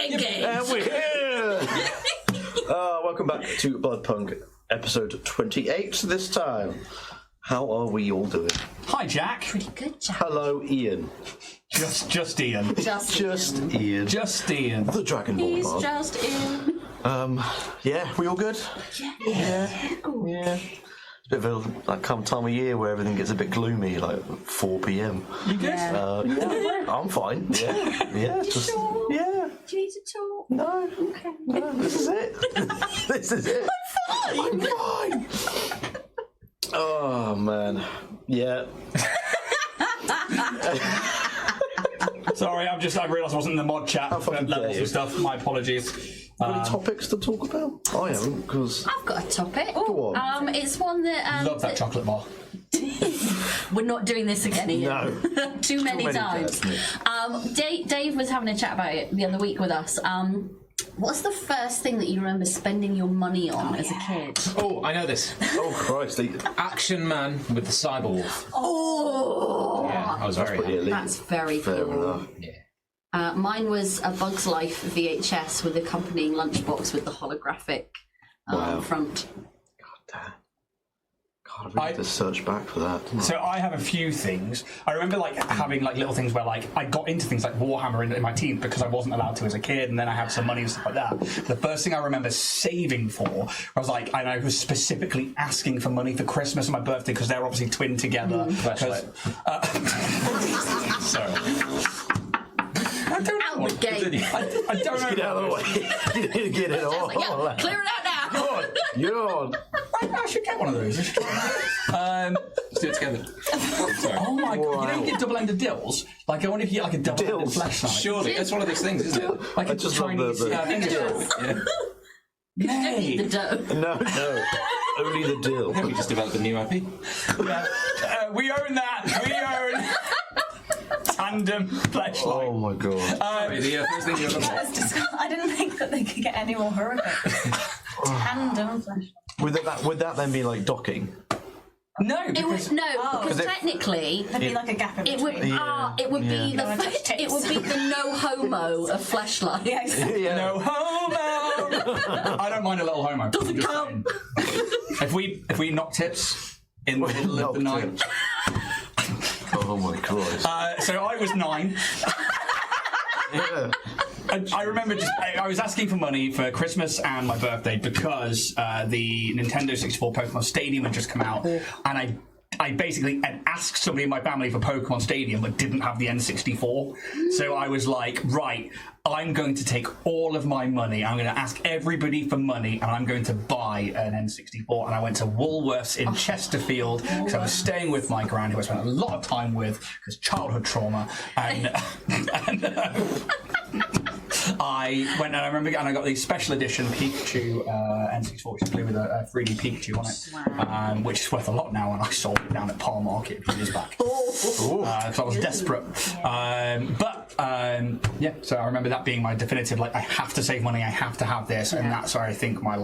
Engage. And we're here! Welcome back to Bloodpunk, episode 28 this time. How are we all doing? Hi, Jack. Pretty good, Jack. Hello, Ian. Just Ian. Just Ian. Just Ian. The Dragonborn He's bard. just in. Yeah, we all good? Yeah. Yeah. It's a bit of a kind of time of year where everything gets a bit gloomy, like 4 p.m. You good? Yeah, I'm fine. Yeah, just yeah. Do you need to talk? No, Okay. no, this is it. This is it. I'm fine. Oh man, yeah. Sorry, I realised I wasn't in the mod chat for fucking levels dare you. and stuff. My apologies. Any topics to talk about? I haven't, because I've got a topic. Go on. It's one that Love that chocolate bar. we're not doing this again, Ian. No. Too many times. Dave was having a chat about it the other week with us. What's the first thing that you remember spending your money on as a kid? Oh, I know this. oh Christ, Action Man with the Cyber Wolf. Oh, Yeah, I was very pretty happy. elite. that's very Fair cool. enough. Yeah. Mine was a Bug's Life VHS with accompanying lunchbox with the holographic Wow. front. Damn. God, I really had to search back for that. didn't I? So I have a few things. I remember having little things where I got into things like Warhammer in my teens because I wasn't allowed to as a kid, and then I had some money and stuff like that. The first thing I remember saving for, I was specifically asking for money for Christmas and my birthday because they're obviously twin together. Flashlight. Sorry. I don't know. Out the gate. I don't know. Get out of the way. You need to get it all. Yeah, clear it out now. Yawn. I should get one of those. Let's do it together. Sorry. Oh my god! You know you get double-ended dills. I wonder if you get a double-ended Dills? flashlight. Surely, it's one of those things, isn't it? Like I a just love Chinese the- finger dill. Yeah. You don't need the dough. No, only the dill. We just developed a new IP. We own that. We own tandem flashlight. Oh my god. Sorry, the first thing you ever bought. I didn't think that they could get any more horrific. Tandem flashlight. Would that then be like docking? No, It because would because technically There'd be like a gap in it between. would it would be You wanna touch it would be the no homo of flashlight. Yeah, exactly. Yeah. no homo. I don't mind a little homo. Doesn't Just count. saying. If we knock tips in the middle of the Knock night. Oh my Christ. So I was 9. Yeah. I remember I was asking for money for Christmas and my birthday because the Nintendo 64 Pokemon Stadium had just come out, and I basically had asked somebody in my family for Pokemon Stadium but didn't have the N64. So I was like, right, I'm going to take all of my money, I'm going to ask everybody for money, and I'm going to buy an N64. And I went to Woolworths in Chesterfield because I was staying with my gran, who I spent a lot of time with because childhood trauma. And I went and I remember and I got the special edition Pikachu N64, which is blue with a 3D Pikachu on it, which is worth a lot now. And I sold it down at Pall Market a few years back because I was desperate. Yeah, so I remember that being my definitive. I have to save money. I have to have this, and that's where I think my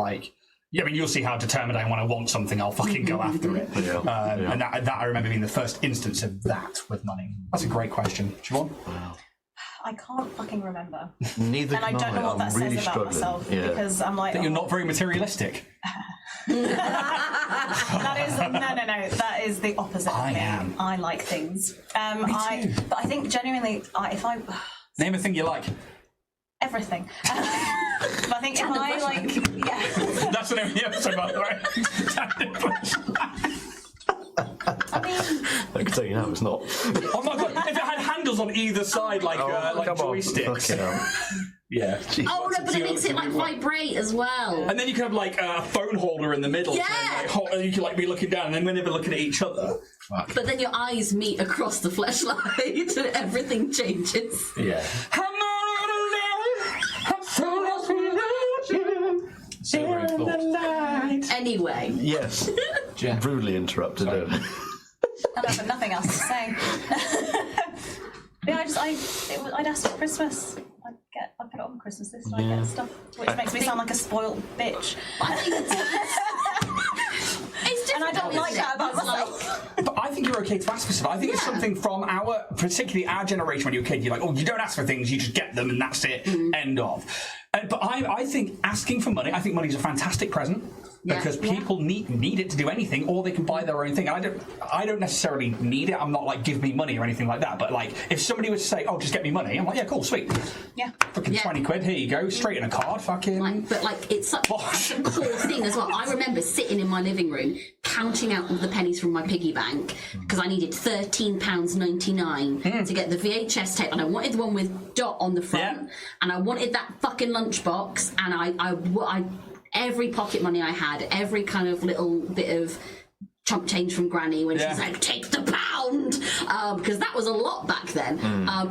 Yeah, I mean, you'll see how determined I am when I want something. I'll fucking go after it. And that I remember being the first instance of that with money. That's a great question. Siobhan? I can't fucking remember. Neither And I can don't know what that I'm says really about struggling. myself Yeah. because I'm like, That you're not very materialistic. that is no. That is the opposite. I of me. am. I like things. too. But I think genuinely, if I Name a thing you like. everything. But I think if I like, yeah. That's the name of the episode, by the way. I mean, I can tell you now it's not. Oh my god! If it had handles on either side, like come on. joysticks. Fucking hell. Yeah. Oh no, but it makes it vibrate as well. And then you can have a phone holder in the middle. Yeah. And you can be looking down, and then we're never looking at each other. Fuck. But then your eyes meet across the flashlight, and everything changes. Yeah. Anyway. Yes. Rudely interrupted. I have nothing else to say. Yeah, I'd ask for Christmas. I put it on Christmas list and I get stuff, which makes me sound like a spoiled bitch. I think it's And I don't like that about myself. But I think you're okay to ask for stuff. I think it's something from particularly our generation when you're a kid, you're like, oh, you don't ask for things, you just get them and that's it, end of. But I think asking for money, I think money's a fantastic present. Because people need it to do anything, or they can buy their own thing. And I don't necessarily need it. I'm not like, give me money or anything like that. But like, if somebody was to say, oh, just get me money, I'm like, yeah, cool, sweet. Yeah. Fucking 20 quid, here you go, straight in a card, fucking. But like, it's such a core thing as well. I remember sitting in my living room, counting out the pennies from my piggy bank, because I needed £13.99 to get the VHS tape, and I wanted the one with dot on the front, and I wanted that fucking lunchbox, and I every pocket money I had, every kind of little bit of chump change from Granny when she's like, take the pound, because that was a lot back then.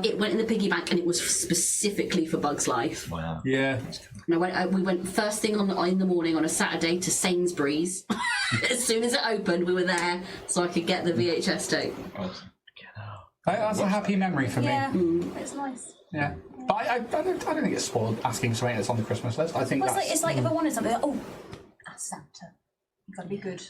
It went in the piggy bank, and it was specifically for Bug's Life. Wow. Yeah. And we went first thing in the morning on a Saturday to Sainsbury's. As soon as it opened, we were there, so I could get the VHS tape. Awesome. That's a happy memory for me. Yeah, it's nice. Yeah. But I don't think it's spoiled asking something that's on the Christmas list. I think it's like if I wanted something, ask Santa. You've got to be good,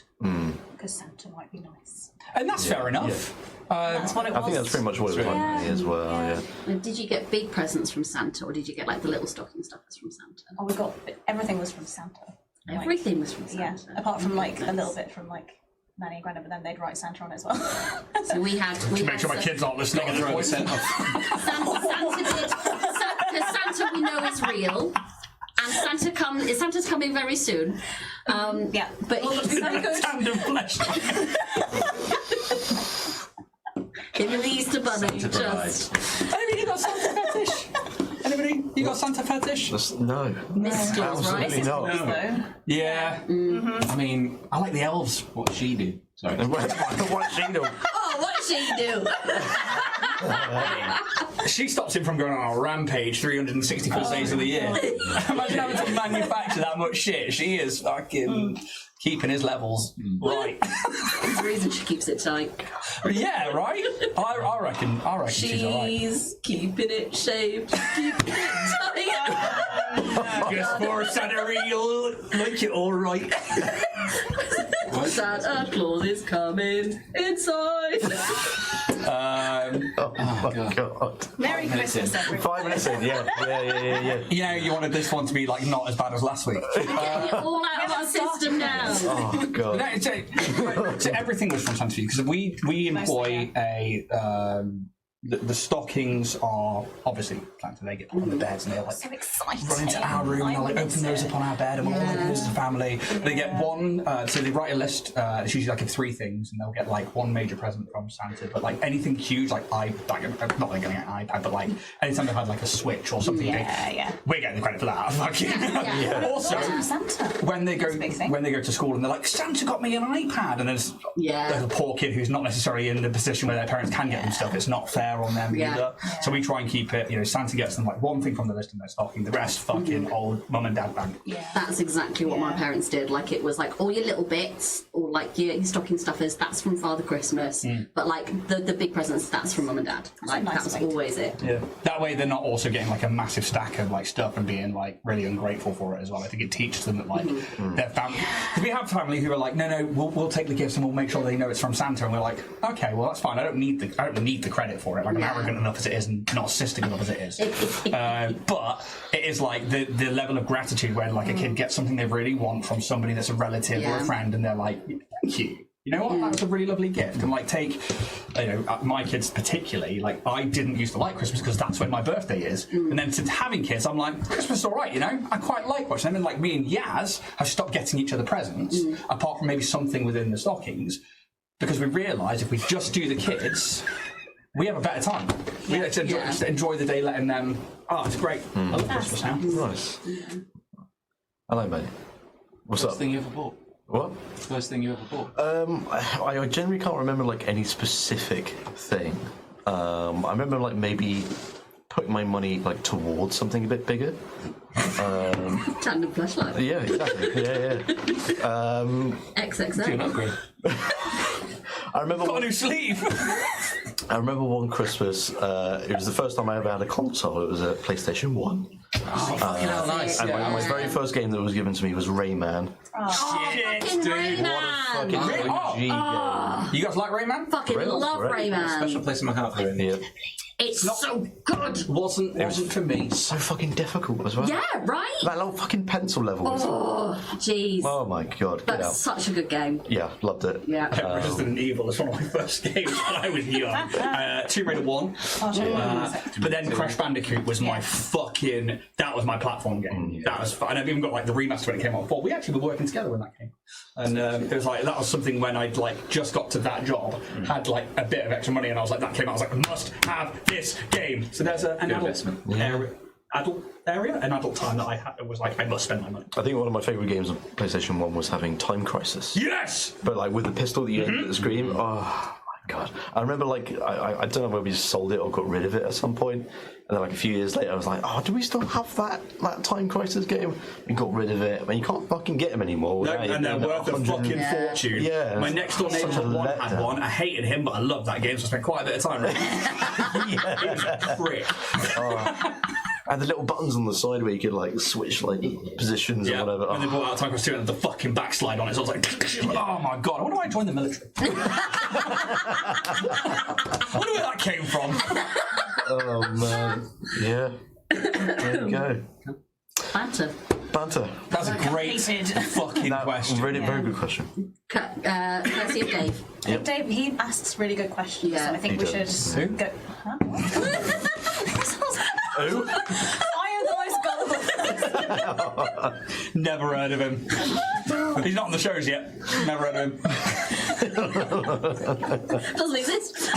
because Santa might be nice. And that's fair enough. That's what it was. I think that's pretty much what it was like as well. Yeah. And did you get big presents from Santa, or did you get like the little stocking stuffers from Santa? Oh, we got everything was from Santa. Everything was from Yeah, Santa. apart from like a little bit from like Nanny and Grandma, but then they'd write Santa on it as well. So we had Make sure my kids aren't listening at the voice. Santa because Santa we know is real, and Santa's coming very soon. Yeah, but he's very good. Tandem flesh. in the Easter Bunny. Just. Anybody got Santa fetish? Anybody? You got Santa fetish? No. Mrs. Claus, right? Absolutely not. though. Yeah. I mean, I like the elves. What she do? Sorry. What's she doing? Oh, what does she do? She stops him from going on a rampage 364 days of the year. Imagine having to manufacture that much shit. She is fucking keeping his levels right. There's a reason she keeps it tight. Yeah, right? I reckon she's alright. She's keeping it shaved, keeping it tight. Just for Santa, you'll like it alright. Santa Claus is coming inside. Oh my god. Merry Christmas, everyone. 5 minutes in, yeah. You know, you wanted this one to be like not as bad as last week. Get it all out of our system now. Oh god. No, so everything was from Santa because we employ the stockings are obviously planted. They get put on the beds and they're like So exciting. run into our room and they'll like open those up on our bed and we'll all open those as a family. They get one, so they write a list. It's usually like of 3 things, and they'll get like one major present from Santa. But like anything huge, like not like they're getting an iPad, but like anytime they've had like a Switch or something big, we're getting the credit for that. Fucking. Also, Santa. when they go to school and they're like, Santa got me an iPad, and there's a poor kid who's not necessarily in the position where their parents can get them stuff. It's not fair on them either. So we try and keep it, Santa gets them like one thing from the list in their stocking, the rest fucking old mum and dad bank. That's exactly what my parents did. Like it was like all your little bits, or like your stocking stuffers, that's from Father Christmas. But like the big presents, that's from mum and dad. Like that was always it. Yeah. That way they're not also getting like a massive stack of like stuff and being like really ungrateful for it as well. I think it teaches them that like their family, because we have family who are like, no, we'll take the gifts and we'll make sure they know it's from Santa, and we're like, okay, well that's fine. I don't need the credit for it. Like I'm arrogant enough as it is and narcissistic enough as it is. But it is like the level of gratitude when like a kid gets something they really want from somebody that's a relative or a friend, and they're like, thank you. You know what? That's a really lovely gift. And like take, my kids particularly, like I didn't used to like Christmas because that's when my birthday is. And then since having kids, I'm like, Christmas is all right, I quite like watching them. And like me and Yaz have stopped getting each other presents, apart from maybe something within the stockings, because we realise if we just do the kids, we have a better time. We like to enjoy the day, letting them. Oh, it's great. I love Christmas now. Nice. Hello, mate. What's First up? thing you ever bought? What? First thing you ever bought? I generally can't remember like any specific thing. I remember like maybe putting my money like towards something a bit bigger. Tandem flashlight. Yeah, exactly. Yeah. XXX. Do an upgrade. I remember Got a new sleeve. I remember one Christmas. It was the first time I ever had a console. It was a PlayStation 1. Oh, fucking hell, nice. Yes. And my very first game that was given to me was Rayman. Shit, fucking dude. Rayman! Fucking OG game. You guys like Rayman? Fucking Rayman's love great. Rayman. Special place in my heart for it. Yeah. It's so good. Wasn't for me. So fucking difficult as well. Yeah, right? That little fucking pencil level. Oh, jeez. Oh my god. Get That's out. such a good game. Yeah, loved it. Yeah. Resident Evil is one of my first games when I was young. Tomb Raider 1. But then Crash Bandicoot was my fucking... That was my platform game. That was fun. And I've even got like the remaster when it came out before. We actually were working together when that came. And it was like, that was something when I'd like just got to that job, had like a bit of extra money, and I was like, that came out, I was like, I must have this game. So there's an adult area, an adult time that I had, it was like, I must spend my money. I think one of my favourite games on PlayStation 1 was having Time Crisis. Yes! But like with the pistol that you aimed at the screen, oh my god. I remember like, I don't know whether we sold it or got rid of it at some point. And then like a few years later I was like, oh, do we still have that Time Crisis game? We got rid of it. I mean, you can't fucking get them anymore. No, and they're worth a fucking fortune. Yeah. My next door neighbour had one. I hated him, but I loved that game, so I spent quite a bit of time on it. He was a prick. And the little buttons on the side where you could like switch like positions or whatever. And they brought out Time Crisis 2 and the fucking backslide on it, so I was like, oh my god, I wonder why I joined the military. I wonder where that came from. Oh man. Yeah. There you go. Banter. That's a great fucking question. Really, very good question. Courtesy of Dave. Yep. Dave, he asks really good questions, Yeah. so I think we should go. Huh? Who? I am the most gullible. Never heard of him. He's not on the shows yet. Never heard of him. Doesn't exist.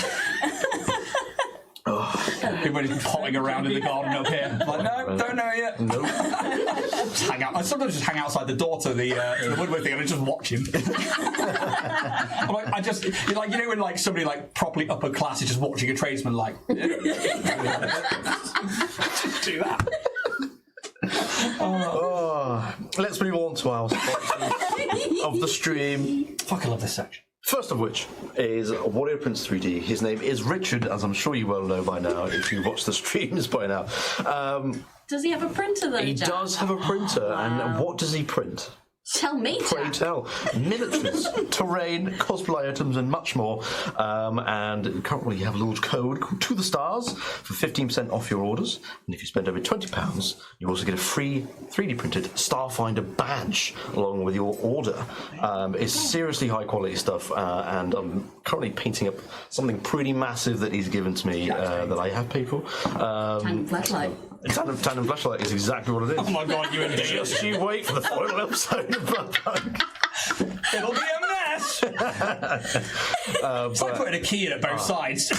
Everybody's potting around in the garden up here. Like, no, don't know yet. Nope. Just hang out. I sometimes just hang outside the door to the woodwork thing and I just watch him. I'm like, like, you know when like somebody like properly upper class is just watching a tradesman like do that. Let's move on to our sponsors of the stream. Fuck, I love this section. First of which is Warrior Prince 3D. His name is Richard, as I'm sure you well know by now if you watch the streams by now. Does he have a printer though, He Jack? does have a printer, and what does he print? Tell me, Pray Jack. tell. Miniatures, terrain, cosplay items, and much more. And currently you have a little code called To The Stars for 15% off your orders. And if you spend over £20, you also get a free 3D printed Starfinder badge along with your order. It's seriously high quality stuff, and I'm currently painting up something pretty massive that he's given to me that I have paid for. Tandem flashlight. Tandem flashlight is exactly what it is. Oh my god, you and Dave. Just you wait for the final episode of Bloodpunk. It'll be a mess. It's like putting a key in at both sides.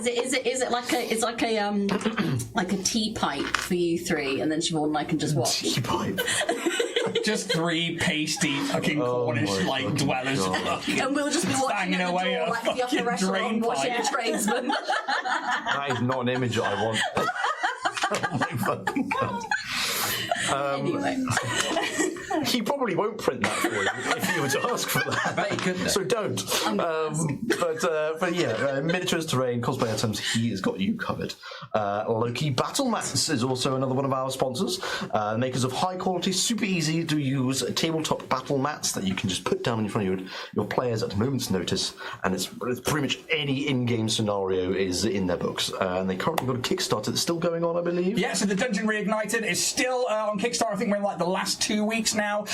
Is it like a tea pipe for you three, and then Siobhan and I can just watch. Tea pipe. Just three pasty fucking Cornish like dwellers, And we'll just be watching banging at the away door, at a like the upper fucking restaurant, drain watching pipe. a tradesman. That is not an image I want. Oh my fucking god. Anyway. He probably won't print that for you if you were to ask for that. I bet he could. So don't. But yeah, miniatures, terrain, cosplay items, he has got you covered. Loki Battle Mats is also another one of our sponsors. Makers of high quality, super easy to use tabletop battle mats that you can just put down in front of your players at a moment's notice, and it's pretty much any in-game scenario is in their books. And they currently got a Kickstarter that's still going on, I believe. Yeah, so the Dungeon Reignited is still on Kickstarter. I think we're in like the last 2 weeks now.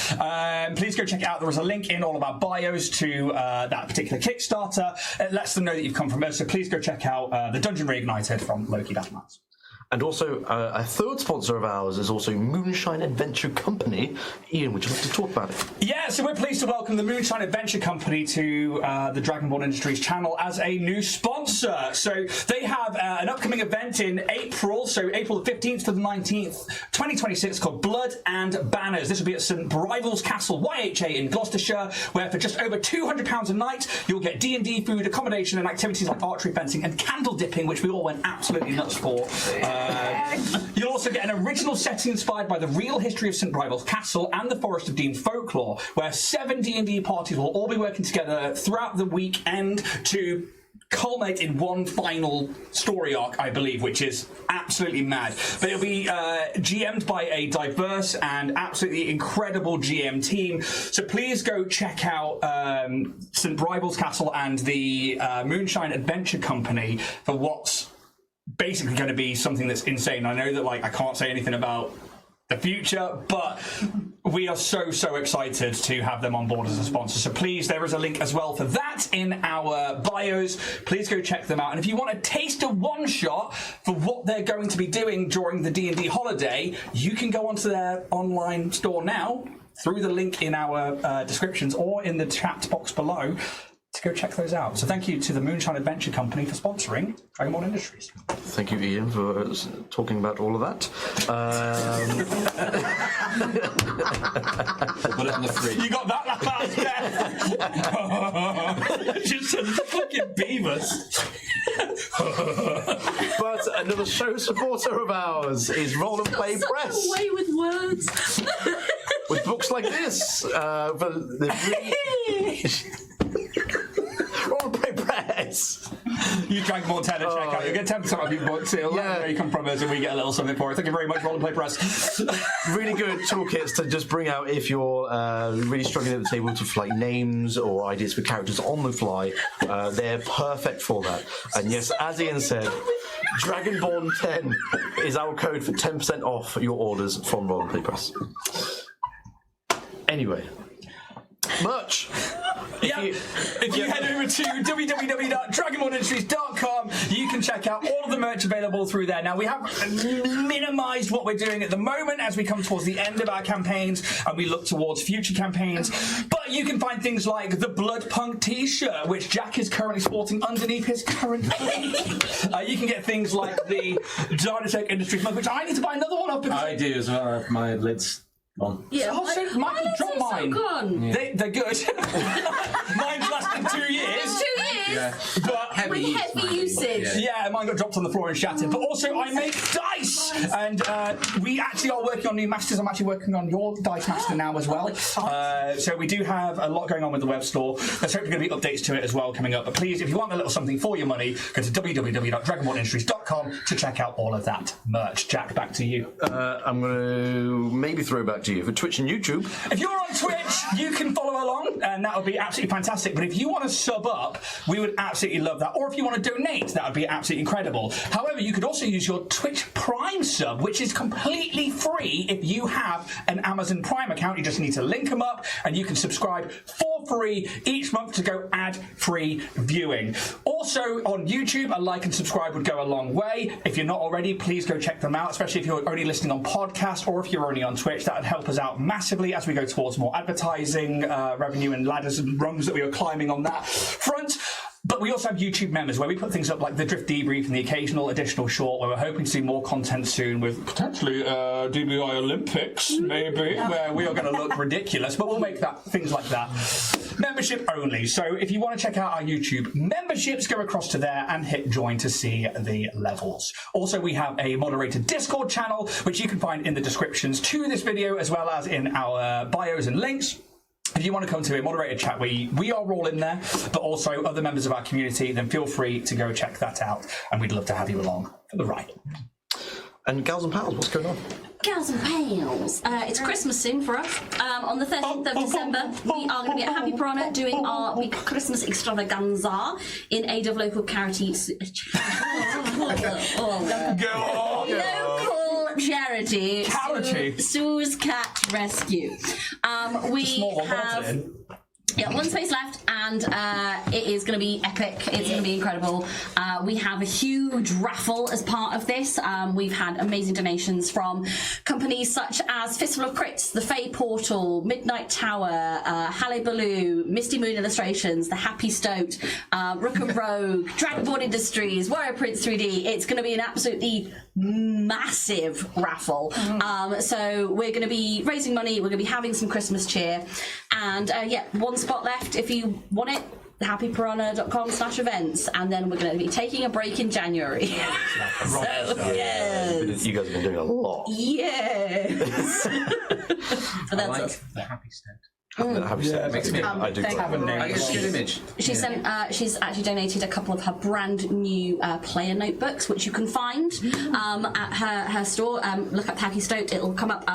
Please go check it out. There is a link in all of our bios to that particular Kickstarter. It lets them know that you've come from us, so please go check out the Dungeon Reignited from Loki Battlemax. And also, a third sponsor of ours is also Moonshine Adventure Company. Ian, would you like to talk about it? Yeah, so we're pleased to welcome the Moonshine Adventure Company to the Dragonborn Industries channel as a new sponsor. So they have an upcoming event in April, so April the 15th to the 19th, 2026, called Blood and Banners. This will be at St. Brival's Castle, YHA in Gloucestershire, where for just over £200 a night, you'll get D&D food, accommodation, and activities like archery, fencing, and candle dipping, which we all went absolutely nuts for. You'll also get an original setting inspired by the real history of St. Brival's Castle and the Forest of Dean folklore, where 7 D&D parties will all be working together throughout the weekend to culminate in one final story arc, I believe, which is absolutely mad. But it'll be GM'd by a diverse and absolutely incredible GM team. So please go check out St. Bribel's Castle and the Moonshine Adventure Company for what's basically going to be something that's insane. I know that I can't say anything about the future, but we are so excited to have them on board as a sponsor. So please, there is a link as well for that in our bios. Please go check them out. And if you want a taster one-shot for what they're going to be doing during the D&D holiday, you can go onto their online store now through the link in our descriptions or in the chat box below to go check those out. So thank you to the Moonshine Adventure Company for sponsoring DRAGONBORN Industries. Thank you, Ian, for talking about all of that. Put it on the fridge. You got that last just a fucking beavers. But another show supporter of ours is Roll and Play Press. Away with words. With books like this. Roll and Play Press. You DRAGONBORN 10 at checkout. You get 10% off your books. It'll let where you come from us, and we get a little something for it. Thank you very much, Roll and Play Press. Really good toolkits to just bring out if you're really struggling at the table to names or ideas for characters on the fly. They're perfect for that. And yes, as Ian said, DRAGONBORN 10 is our code for 10% off your orders from Roll and Play Press. Anyway, merch. If you head over to www.dragonbornindustries.com, you can check out all of the merch available through there. Now, we have minimised what we're doing at the moment as we come towards the end of our campaigns and we look towards future campaigns. But you can find things like the Bloodpunk t-shirt, which Jack is currently sporting underneath his current you can get things like the dark-gothic Industries mug, which I need to buy another one of because I do as well. My lid's gone. Yeah, Michael, drop mine. Gone. They're good. Mine's less than 2 years. 2 years. Yeah. But With heavy usage. yeah, mine got dropped on the floor and shattered. But also, I make dice, and we actually are working on new masters. I'm actually working on your dice master now as well. So we do have a lot going on with the web store. There's hopefully going to be updates to it as well coming up. But please, if you want a little something for your money, go to www.dragonbornindustries.com to check out all of that merch. Jack, back to you. I'm going to maybe throw back to you for Twitch and YouTube. If you're on Twitch, you can follow along, and that would be absolutely fantastic. But if you want to sub up, we would absolutely love that. Or if you want to donate, that would be absolutely incredible. However, you could also use your Twitch Prime sub, which is completely free if you have an Amazon Prime account. You just need to link them up, and you can subscribe for free each month to go ad-free viewing. Also, on YouTube, a like and subscribe would go a long way. If you're not already, please go check them out, especially if you're only listening on podcast or if you're only on Twitch. That would help us out massively as we go towards more advertising revenue and ladders and rungs that we are climbing on that front. But we also have YouTube members where we put things up like the Drift Debrief and the occasional additional short, where we're hoping to see more content soon with potentially DBI Olympics, maybe, where we are going to look ridiculous, but we'll make that things like that membership only. So if you want to check out our YouTube memberships, go across to there and hit join to see the levels. Also, we have a moderated Discord channel, which you can find in the descriptions to this video, as well as in our bios and links. If you want to come to a moderated chat, we are all in there, but also other members of our community, then feel free to go check that out, and we'd love to have you along for the ride. And Gals and Pals, what's going on? Gals and Pals. It's Christmas soon for us. On the 13th of December, we are going to be at Happy Piranha doing our big Christmas extravaganza in aid of local charity. Local charity. Sue's Cat Rescue. We have. Yeah, one space left, and it is going to be epic. It's going to be incredible. We have a huge raffle as part of this. We've had amazing donations from companies such as Fistful of Crits, The Fae Portal, Midnight Tower, Halle Misty Moon Illustrations, The Happy Stoat, Rook and Rogue, DRAGONBORN Industries, Warrior Prince 3D. It's going to be an absolutely massive raffle. So we're going to be raising money. We're going to be having some Christmas cheer. And yeah, one spot left if you want it. happypiranha.com/events, and then we're going to be taking a break in January. So, yes. You guys have been doing a lot. Yes. So that's I like us. the Happy State. Have you sent makes me- I do. have a name. I guess good image. She sent. She's actually donated a couple of her brand new player notebooks, which you can find at her store. Look up Tacky Stoked; it'll come up.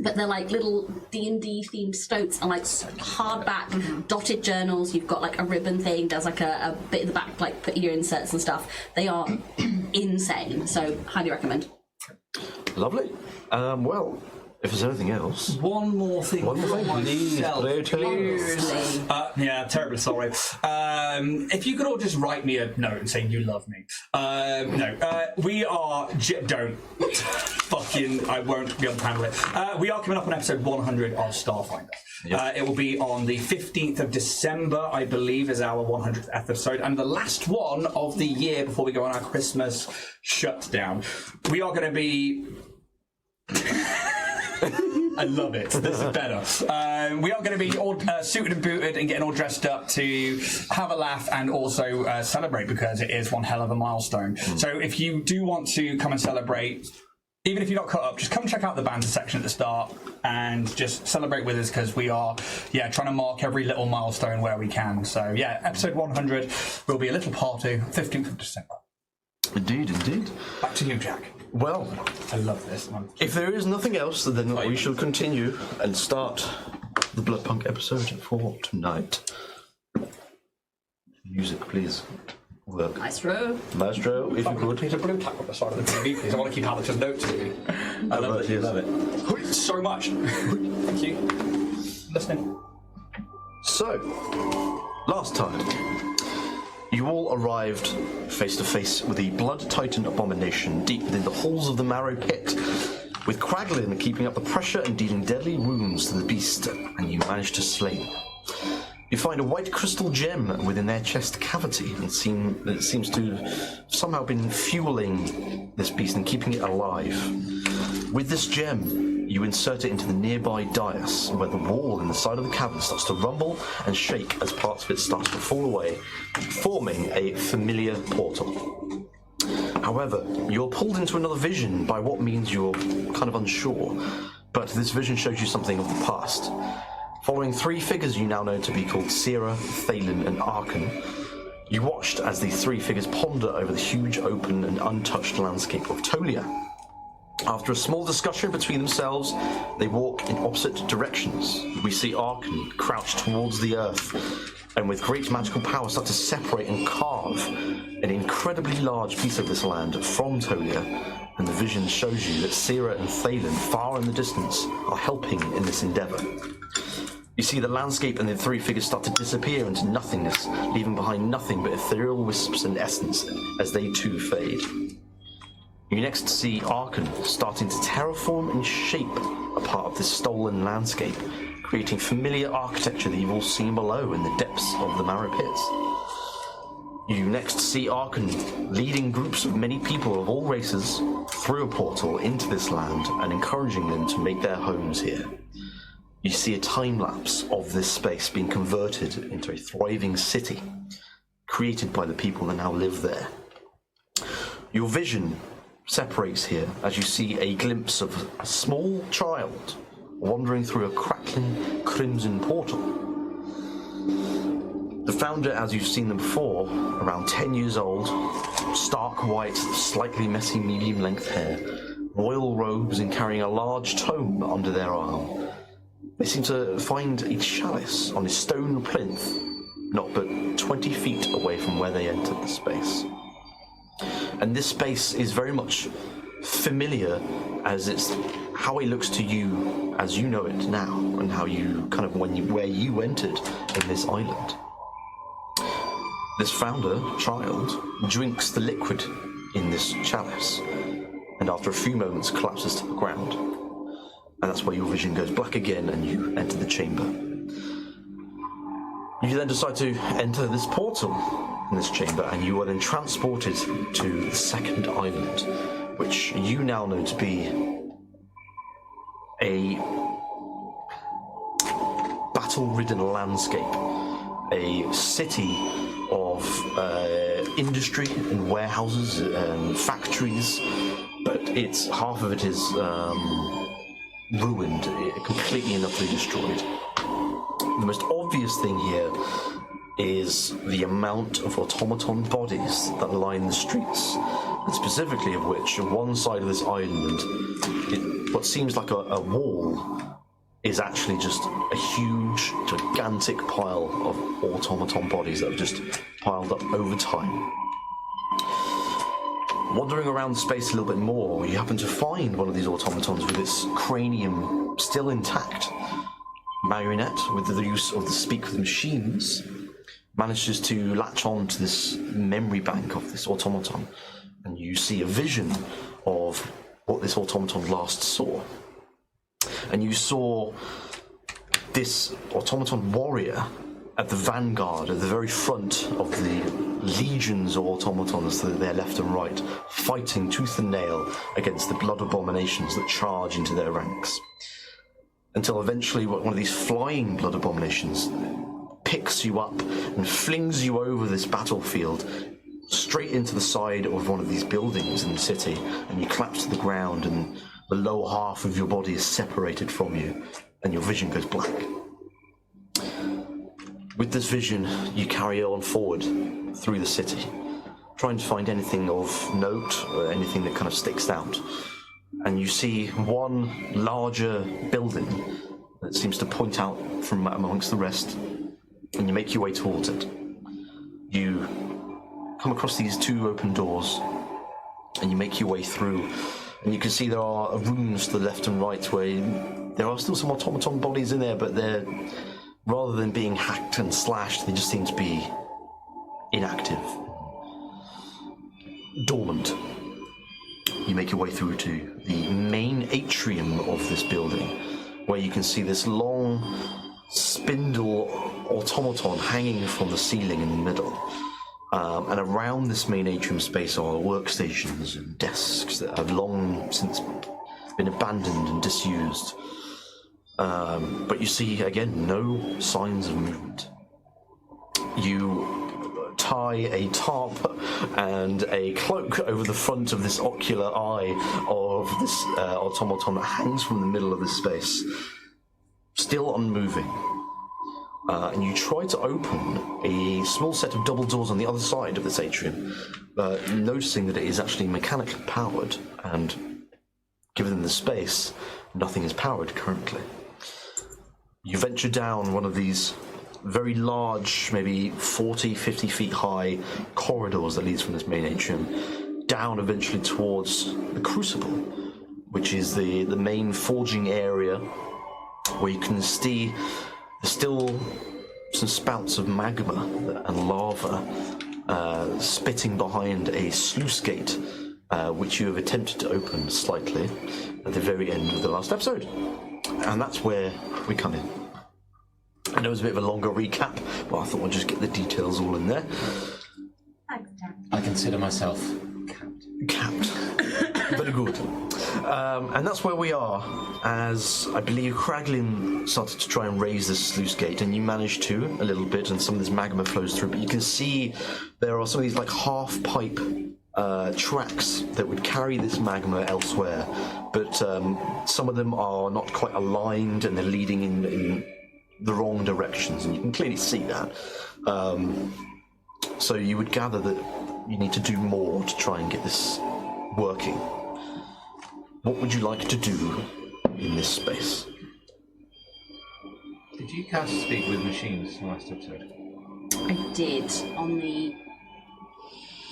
But they're like little D&D themed stoats and like hardback dotted journals. You've got like a ribbon thing. There's like a bit in the back, like put your inserts and stuff. They are insane. So highly recommend. Lovely. Well, if there's anything else, One more thing. one more thing, please, please. Yeah, terribly sorry. If you could all just write me a note and say you love me. We are... Don't. Fucking... I won't be able to handle it. We are coming up on episode 100 of Starfinder. Yep. It will be on the 15th of December, I believe, is our 100th episode, and the last one of the year before we go on our Christmas shutdown. We are going to be... I love it. This is better. We are going to be all suited and booted and getting all dressed up to have a laugh and also celebrate, because it is one hell of a milestone. So if you do want to come and celebrate, even if you're not caught up, just come check out the banter section at the start and just celebrate with us, because we are, trying to mark every little milestone where we can. So, episode 100 will be a little party, 15th of December. Indeed, indeed. Back to you, Jack. Well, I love this one. if there is nothing else, then we shall continue and start the Bloodpunk episode for tonight. Music, please. Work. Maestro. Maestro, if you could. Please a blue tap on the side of the TV, please. I want to keep Alex's notes to me. I love it. You love it. So much. Thank you. Listening. So, last time, you all arrived face to face with the Blood Titan abomination deep within the halls of the Marrow Pit, with Kraglin keeping up the pressure and dealing deadly wounds to the beast, and you managed to slay them. You find a white crystal gem within their chest cavity, and it seems to have somehow been fueling this beast and keeping it alive. With this gem, you insert it into the nearby dais, where the wall in the side of the cavern starts to rumble and shake as parts of it start to fall away, forming a familiar portal. However, you're pulled into another vision by what means you're kind of unsure, but this vision shows you something of the past. Following three figures you now know to be called Sira, Thalen, and Arkan, you watched as the three figures ponder over the huge, open, and untouched landscape of Tolia. After a small discussion between themselves, they walk in opposite directions. We see Arkan crouch towards the earth, and with great magical power start to separate and carve an incredibly large piece of this land from Tolia, and the vision shows you that Sira and Thalen, far in the distance, are helping in this endeavour. You see the landscape and the three figures start to disappear into nothingness, leaving behind nothing but ethereal wisps and essence as they too fade. You next see Arkan starting to terraform and shape a part of this stolen landscape, creating familiar architecture that you've all seen below in the depths of the Marrow Pits. You next see Arkan leading groups of many people of all races through a portal into this land and encouraging them to make their homes here. You see a time-lapse of this space being converted into a thriving city, created by the people that now live there. Your vision separates here as you see a glimpse of a small child wandering through a crackling crimson portal. The founder, as you've seen them before, around 10 years old, stark white, slightly messy medium-length hair, royal robes and carrying a large tome under their arm. They seem to find a chalice on a stone plinth, not but 20 feet away from where they entered the space. And this space is very much familiar, as it's how it looks to you as you know it now, and how you kind of where you entered in this island. This founder, child, drinks the liquid in this chalice, and after a few moments collapses to the ground. And that's where your vision goes black again and you enter the chamber. You then decide to enter this portal in this chamber, and you are then transported to the second island, which you now know to be a battle-ridden landscape, a city of industry and warehouses and factories, but half of it is ruined, completely and utterly destroyed. the most obvious thing here is the amount of automaton bodies that line the streets, and specifically of which, on one side of this island, what seems like a wall is actually just a huge, gigantic pile of automaton bodies that have just piled up over time. Wandering around the space a little bit more, you happen to find one of these automatons with its cranium still intact. Marionette, with the use of the speak with machines, manages to latch on to this memory bank of this automaton, and you see a vision of what this automaton last saw. And you saw this automaton warrior at the vanguard, at the very front of the legions of automatons to their left and right, fighting tooth and nail against the blood abominations that charge into their ranks. Until eventually one of these flying blood abominations picks you up and flings you over this battlefield straight into the side of one of these buildings in the city, and you collapse to the ground, and the lower half of your body is separated from you, and your vision goes black. With this vision, you carry on forward through the city, trying to find anything of note or anything that kind of sticks out. And you see one larger building that seems to point out from amongst the rest, and you make your way towards it. You come across these two open doors, and you make your way through, and you can see there are rooms to the left and right where there are still some automaton bodies in there, but they're, rather than being hacked and slashed, they just seem to be inactive, dormant. You make your way through to the main atrium of this building, where you can see this long spindle automaton hanging from the ceiling in the middle. And around this main atrium space are workstations and desks that have long since been abandoned and disused. But you see, again, no signs of movement. You tie a tarp and a cloak over the front of this ocular eye of this automaton that hangs from the middle of this space, still unmoving. And you try to open a small set of double doors on the other side of this atrium, noticing that it is actually mechanically powered, and given the space, nothing is powered currently. You venture down one of these very large, maybe 40, 50 feet high corridors that leads from this main atrium, down eventually towards the crucible, which is the main forging area, where you can see there's still some spouts of magma and lava spitting behind a sluice gate, which you have attempted to open slightly at the very end of the last episode. And that's where we come in. I know it's a bit of a longer recap, but I thought I'd just get the details all in there. Thanks, Dan. I consider myself capped. Very good. And that's where we are, as I believe Kraglin started to try and raise this sluice gate, and you managed to, a little bit, and some of this magma flows through, but you can see there are some of these like half-pipe tracks that would carry this magma elsewhere, but some of them are not quite aligned, and they're leading in the wrong directions, and you can clearly see that. So you would gather that you need to do more to try and get this working. What would you like to do in this space? Did you cast Speak with Machines last episode? I did, on the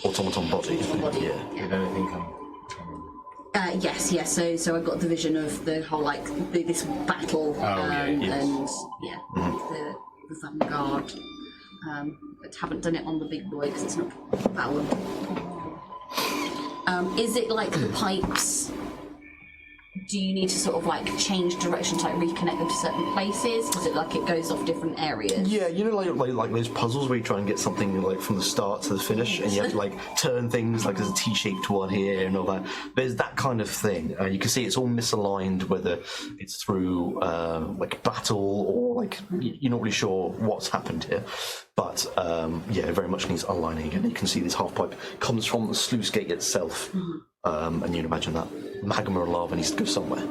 Automaton body. body. Yeah. Did anything come? Yes. So I got the vision of the whole this battle, and the vanguard. But haven't done it on the big boy because it's not powered. Is it like the pipes? Do you need to sort of like change direction to like reconnect them to certain places? Is it like it goes off different areas? Yeah, you know, like those puzzles where you try and get something like from the start to the finish, and you have to like turn things, like there's a T-shaped one here and all that. There's that kind of thing. You can see it's all misaligned, whether it's through like battle or like you're not really sure what's happened here. But yeah, it very much needs aligning again. You can see this half pipe comes from the sluice gate itself, and you'd imagine that magma or lava needs to go somewhere.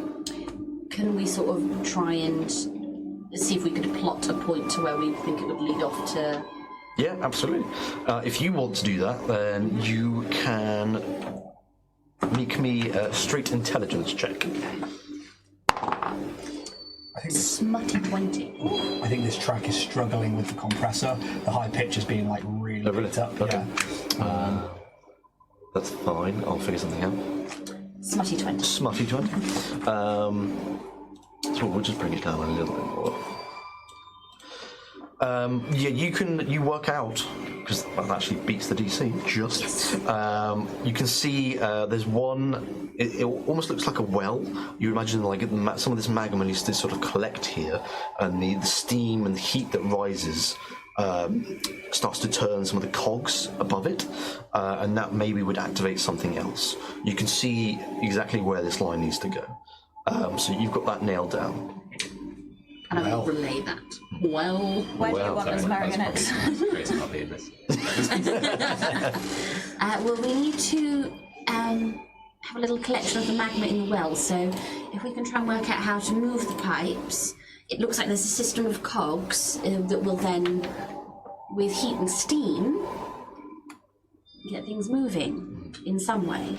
Can we sort of try and see if we could plot a point to where we think it would lead off to. Yeah, absolutely. If you want to do that, then you can make me a straight intelligence check. I think this, Smutty 20. I think this track is struggling with the compressor. The high pitch is being like really lit up. Okay. Yeah. That's fine. I'll figure something out. Smutty 20. Smutty 20. So we'll just bring it down a little bit more. Yeah, you work out, because that actually beats the DC, just. You can see there's one, it almost looks like a well. You imagine like some of this magma needs to sort of collect here, and the steam and the heat that rises starts to turn some of the cogs above it, and that maybe would activate something else. You can see exactly where this line needs to go. So you've got that nailed down. And I will relay that. Well. Where do you want those marionettes? Great not being this. Well, we need to have a little collection of the magma in the well, so if we can try and work out how to move the pipes, it looks like there's a system of cogs that will then, with heat and steam, get things moving in some way.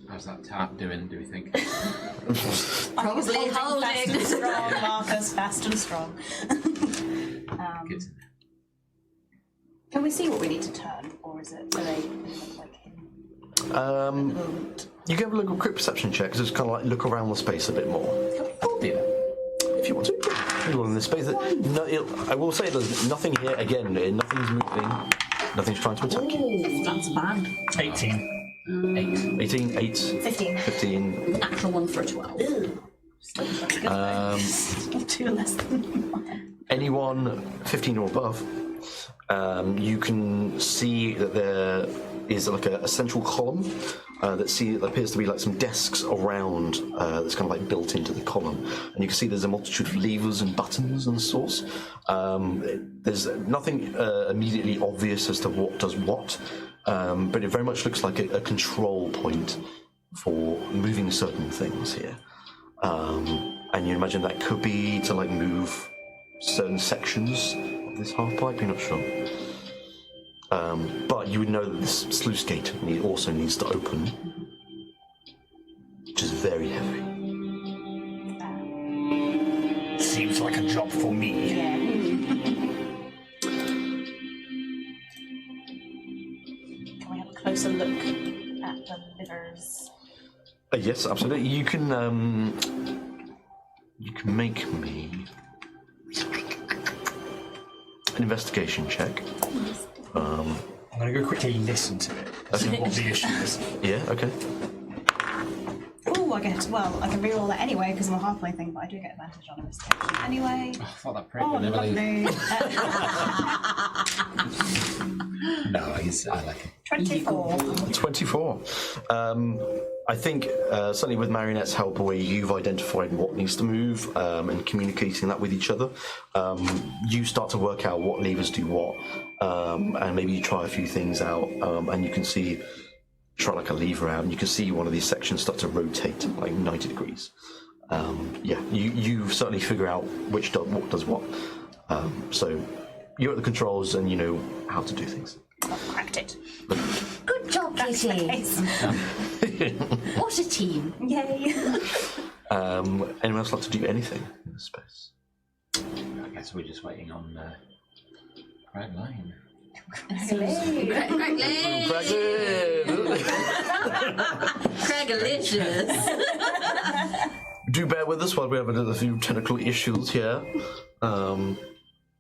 How's that tap doing, do we think? Probably Fast and holding. strong, Marcus, fast and strong. Good. Can we see what we need to turn, or is it? Do they look like him? You can have a look at quick perception check, just kind of like look around the space a bit more. Yeah. If you want to. You want in the space. I will say there's nothing here, again, nothing's moving, nothing's trying to attack you. Ooh, that's bad. 18. 18, 8, 15. 15. Natural one for a 12. Two less than mine. Anyone 15 or above, you can see that there is like a central column that appears to be like some desks around that's kind of like built into the column, and you can see there's a multitude of levers and buttons and sorts. There's nothing immediately obvious as to what does what, but it very much looks like a control point for moving certain things here. And you imagine that could be to like move certain sections of this half pipe, you're not sure. But you would know that this sluice gate also needs to open, which is very heavy. Seems like a job for me. Yeah. Can we have a closer look at the livers? Yes, absolutely. You can make me an investigation check. I'm going to go quickly listen to it. See what the issue is. Yeah, okay. Oh, I get. Well, I can reroll that anyway because I'm a halfway thing, but I do get advantage on investigation anyway. I thought that prick Oh, would never leave. lovely. No, I like it. 24. 24. I think certainly with Marionette's help, where you've identified what needs to move and communicating that with each other, you start to work out what levers do what, and maybe you try a few things out, and you can see, try like a lever out, and you can see one of these sections start to rotate like 90 degrees. Yeah, you certainly figure out what does what. So you're at the controls and you know how to do things. I've cracked it. Good job, Kitty. What a team. Yay. Anyone else like to do anything in this space? I guess we're just waiting on Craig Lane. Craigalicious. Do bear with us while we have a few technical issues here.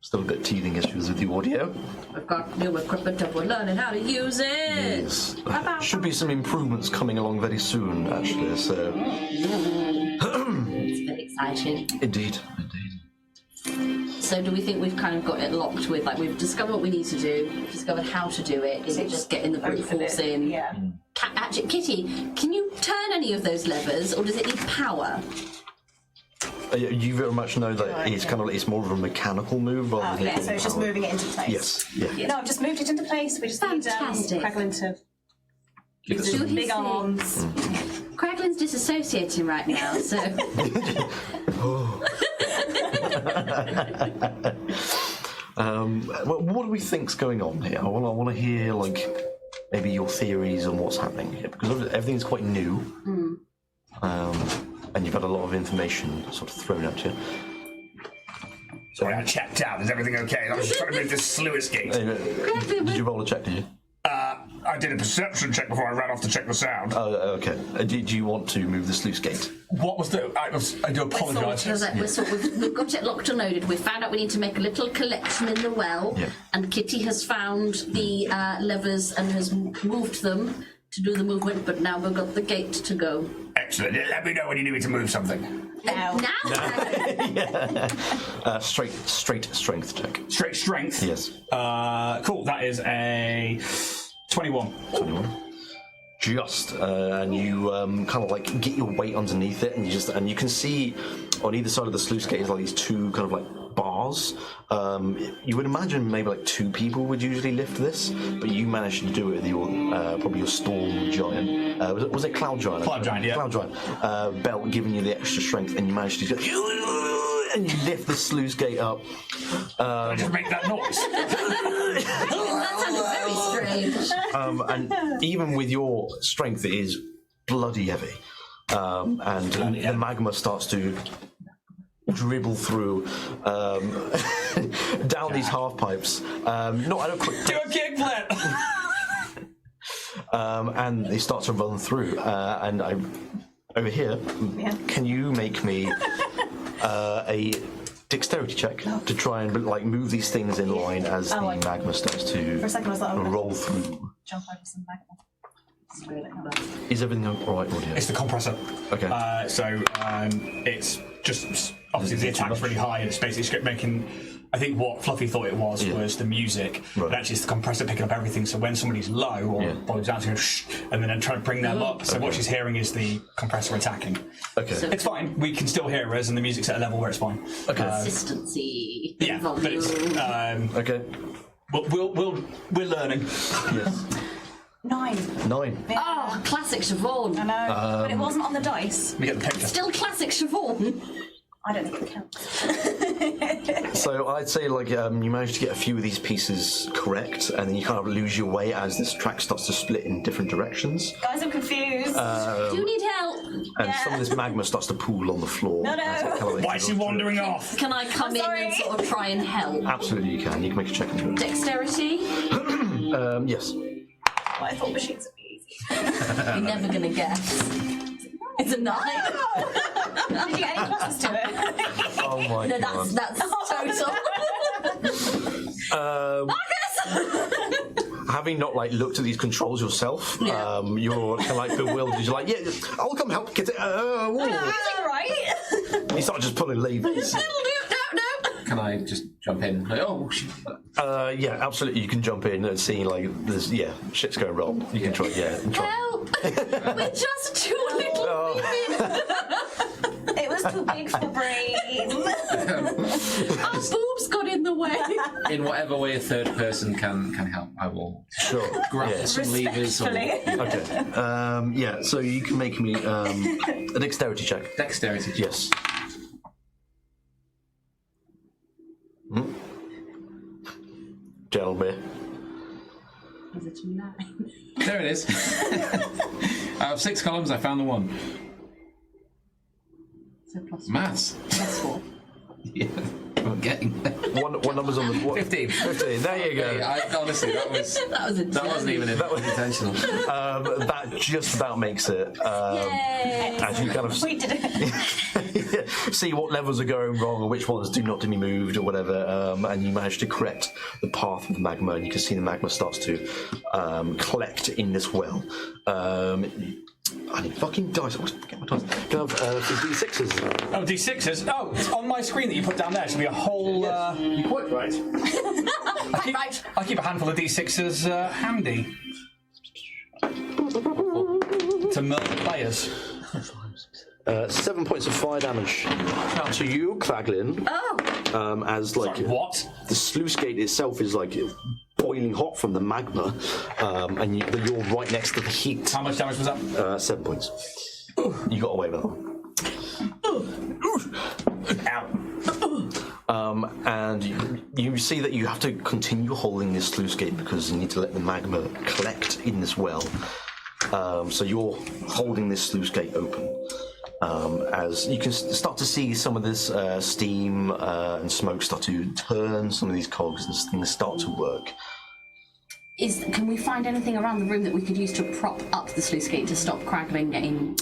Still a bit teething issues with the audio. We've got new equipment and we're learning how to use it. Yes. Should be some improvements coming along very soon, actually, so... It's very exciting. Indeed. So do we think we've kind of got it locked with, like, we've discovered what we need to do, discovered how to do it, is it just getting the brute force in? Yeah. Actually, Kitty, can you turn any of those levers, or does it need power? You very much know that it's kind of it's more of a mechanical move rather than Yeah, so it's just power. moving it into place. Yes, yeah. No, I've just moved it into place. We just Fantastic. need Craiglin to Give Do it his big arms. Craglin's disassociating right now, so. What do we think's going on here? I want to hear like maybe your theories on what's happening here, because everything's quite new, and you've had a lot of information sort of thrown at you. Sorry, I checked out. Is everything okay? I was just trying to move this sluice gate. Did you roll a check? Did you? I did a perception check before I ran off to check the sound. Oh, okay. Do you want to move the sluice gate? What was the? I do apologise. We've got it locked and loaded. We found out we need to make a little collection in the well, Yeah. and Kitty has found the levers and has moved them to do the movement. But now we've got the gate to go. Excellent. Let me know when you need me to move something. Now. Straight strength check. Straight strength. Yes. Cool. That is a 21. 21. Just and you kind of like get your weight underneath it, and you can see on either side of the sluice gate is like these two kind of like bars. You would imagine maybe like two people would usually lift this, but you managed to do it with your probably your storm giant. Was it cloud giant? Cloud giant, yeah. Cloud giant belt giving you the extra strength, and you managed to and you lift the sluice gate up. Just make that noise. That sounded very strange. And even with your strength, it is bloody heavy. And the magma starts to dribble through down these half pipes. Not at a quick Do a kickflip. and they start to run through. And over here, can you make me a dexterity check to try and like move these things in line as the magma starts to For a second I was like, oh, roll through? jump over some magma. Is everything all right, audio? It's the compressor. Okay. It's just obviously the attack's really high, and it's basically making. I think what Fluffy thought it was the music, but actually it's the compressor picking up everything. So when somebody's low or boils down, to go shh, and then trying to bring them up. So what she's hearing is the compressor attacking. Okay. It's fine. We can still hear us, and the music's at a level where it's fine. Okay. Consistency. Yeah, but it's Okay. we're learning. Yes. 9. 9. Oh, classic Siobhan. I know, but it wasn't on the dice. We get the picture. Still classic Siobhan. I don't think it counts. So I'd say like you managed to get a few of these pieces correct, and then you kind of lose your way as this track starts to split in different directions, Guys, I'm confused. Do you need help? and some of this magma starts to pool on the floor. No. as it kind of, like, Why is she goes through. wandering off? Can I come in and sorry. sort of try and help? Absolutely, you can. You can make a check and do it. Dexterity? Yes. I thought machines would be easy. You're never gonna guess. It's a 9. Did you get any pluses to it? Oh my No, god. that's total. Having not like looked at these controls yourself, you're kind of like bewildered. You're like, yeah, I'll come help. Get it. Is it right? You start just pulling levers. No. Can I just jump in? Like, oh, shit. Yeah, absolutely. You can jump in and see like there's shit's going wrong. You can try, and try. Help! We're just too little women. It was too big for brain. Our boobs got in the way. In whatever way a third person can help, I will Sure. grab some levers or Respectfully. Okay. So you can make me a dexterity check. dexterity. Yes. Gentlemen. Is it a 9? There it is. Out of 6 columns, I found the one. So plus Maths. plus 4. Yeah, I'm getting there. What numbers on the what? 15. 15. There you go. Yeah, honestly, that wasn't even intentional. That just about makes it. Yay! As you kind of We did it. see what levels are going wrong or which ones do not to be moved or whatever, and you manage to correct the path of the magma, and you can see the magma starts to collect in this well. I need fucking dice. I always forget my dice. Can I have D6s? Oh, D6s. Oh, it's on my screen that you put down there. Should be a whole. You're quite right. I keep a handful of D6s handy to murder players. 7 points of fire damage to you, Claglin. Oh! As like What? the sluice gate itself is like boiling boiling hot from the magma, and you're right next to the heat. How much damage was that? 7 points. You got away with that. And you see that you have to continue holding this sluice gate because you need to let the magma collect in this well. So you're holding this sluice gate open. As you can start to see some of this steam and smoke start to turn, some of these cogs and things start to work. Can we find anything around the room that we could use to prop up the sluice gate to stop Kraglin getting...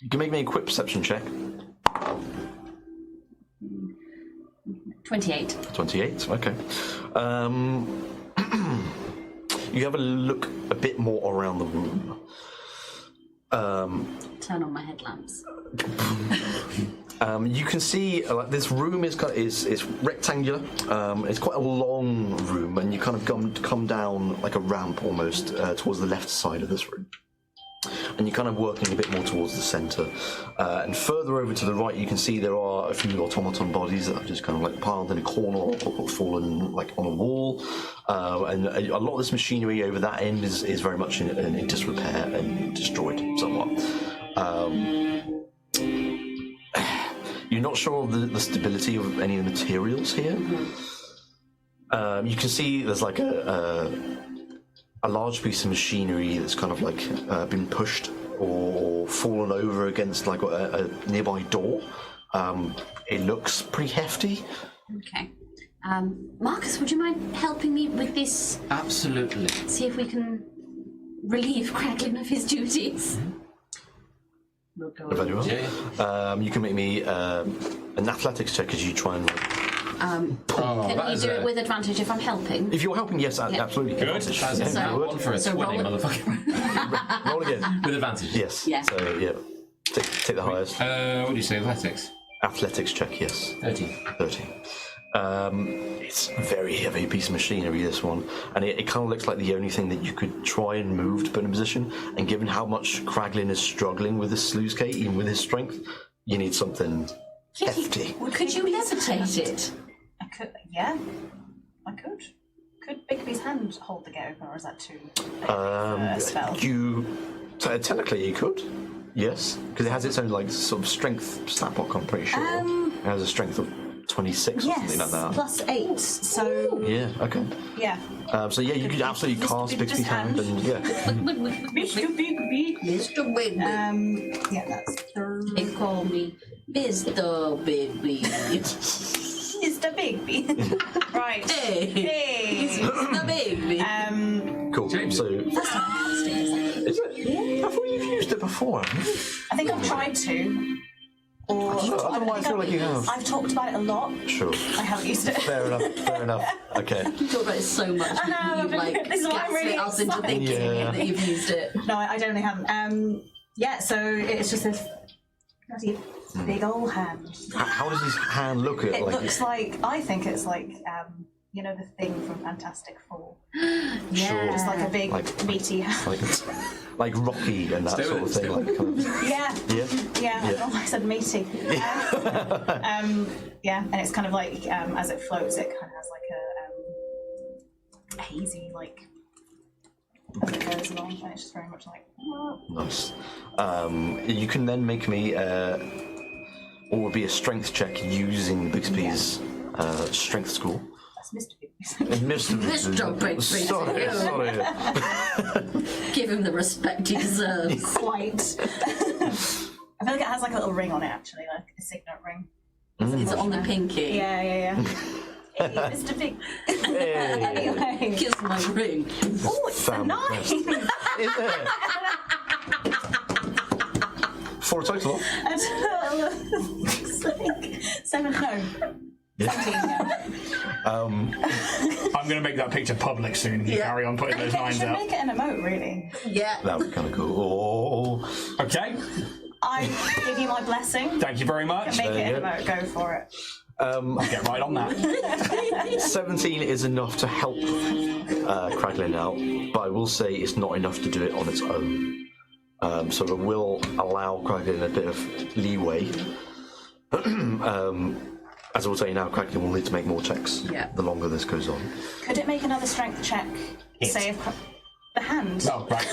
You can make me a quick perception check. 28. 28, okay. You have a look a bit more around the room. Turn on my headlamps. You can see this room is rectangular. It's quite a long room, and you kind of come down like a ramp almost towards the left side of this room. And you're kind of working a bit more towards the centre. And further over to the right, you can see there are a few automaton bodies that have just kind of like piled in a corner or fallen like on a wall. And a lot of this machinery over that end is very much in disrepair and destroyed somewhat. You're not sure of the stability of any of the materials here. You can see there's like a large piece of machinery that's kind of like been pushed or fallen over against like a nearby door. It looks pretty hefty. Okay. Marcus, would you mind helping me with this? Absolutely. See if we can relieve Kraglin of his duties. Very well. Yeah. You can make me an athletics check as you try and. Can you do it with advantage if I'm helping? If you're helping, yes, absolutely. Good. That's one for a 20, motherfucker. Roll again. With advantage. Yes. Yeah. So yeah, take the highest. What do you say, athletics? Athletics check, yes. 30. 30. It's a very heavy piece of machinery, this one, and it kind of looks like the only thing that you could try and move to put in position. And given how much Kraglin is struggling with this sluice gate, even with his strength, you need something hefty. Could you levitate it? I could, yeah. I could. Could Bigby's hand hold the gate open, or is that too big for a spell? Technically, you could. Yes, because it has its own like sort of strength stat block. I'm pretty sure it has a strength of 26 or something like that. Plus 8. So Yeah. Okay. yeah. So yeah, you could absolutely cast Bixby's hand, and yeah. Mr. Bigby. Mr. Bigby. Yeah, that's They call me Mr. Bigby. Mr. Bigby. Right. Hey. Mr. Bigby. Cool. So That's fantastic. is it? Yeah. I thought you've used it before. Haven't you? I think I've tried to. Or I don't know why I feel like you have. I've talked about it a lot. Sure. I haven't used it. Fair enough. Fair enough. Okay. You talk about it so much. I know, You've like this is why I'm really gaslit us into excited. thinking Yeah. that you've used it. No, I definitely haven't. Yeah, so it's just this bloody big old hand. How does his hand look? It looks like, I think it's like, you know, the thing from Fantastic Four. Yeah. Just like a big, Like- meaty hand. like Rocky and that Still- sort of thing. still. Like kind of, Yeah. yeah. Yeah, Yeah. oh, I said meaty. Yeah, and it's kind of like, as it floats, it kind of has like a hazy, like, as it goes along, and it's just very much like, Nice. You can then make me what would be a strength check using Bixby's strength score. that's Mr. Bigby. Mr. Bigby. Sorry. Give him the respect he deserves. Quite. I feel like it has like a little ring on it, actually, like a signet ring. It's on the pinky. Yeah. Hey, Mr. Big. Hey. Anyway. Kiss my ring. Oh, it's a 9! Is it? For a total? It's like 7, no. Yeah. 17, yeah. I'm going to make that picture public soon. You Yeah. carry on putting those You lines should out. make it an emote, really. Yeah. That would be kind of cool. Oh. Okay. I give you my blessing. Thank you very much. Make There it you an go. emote, go for it. Get right on that. 17 is enough to help Kraglin out, but I will say it's not enough to do it on its own. So it will allow Kraglin a bit of leeway. As I will say now, Kraken will need to make more checks the longer this goes on. Could it make another strength check? Say if the hand. Oh, right.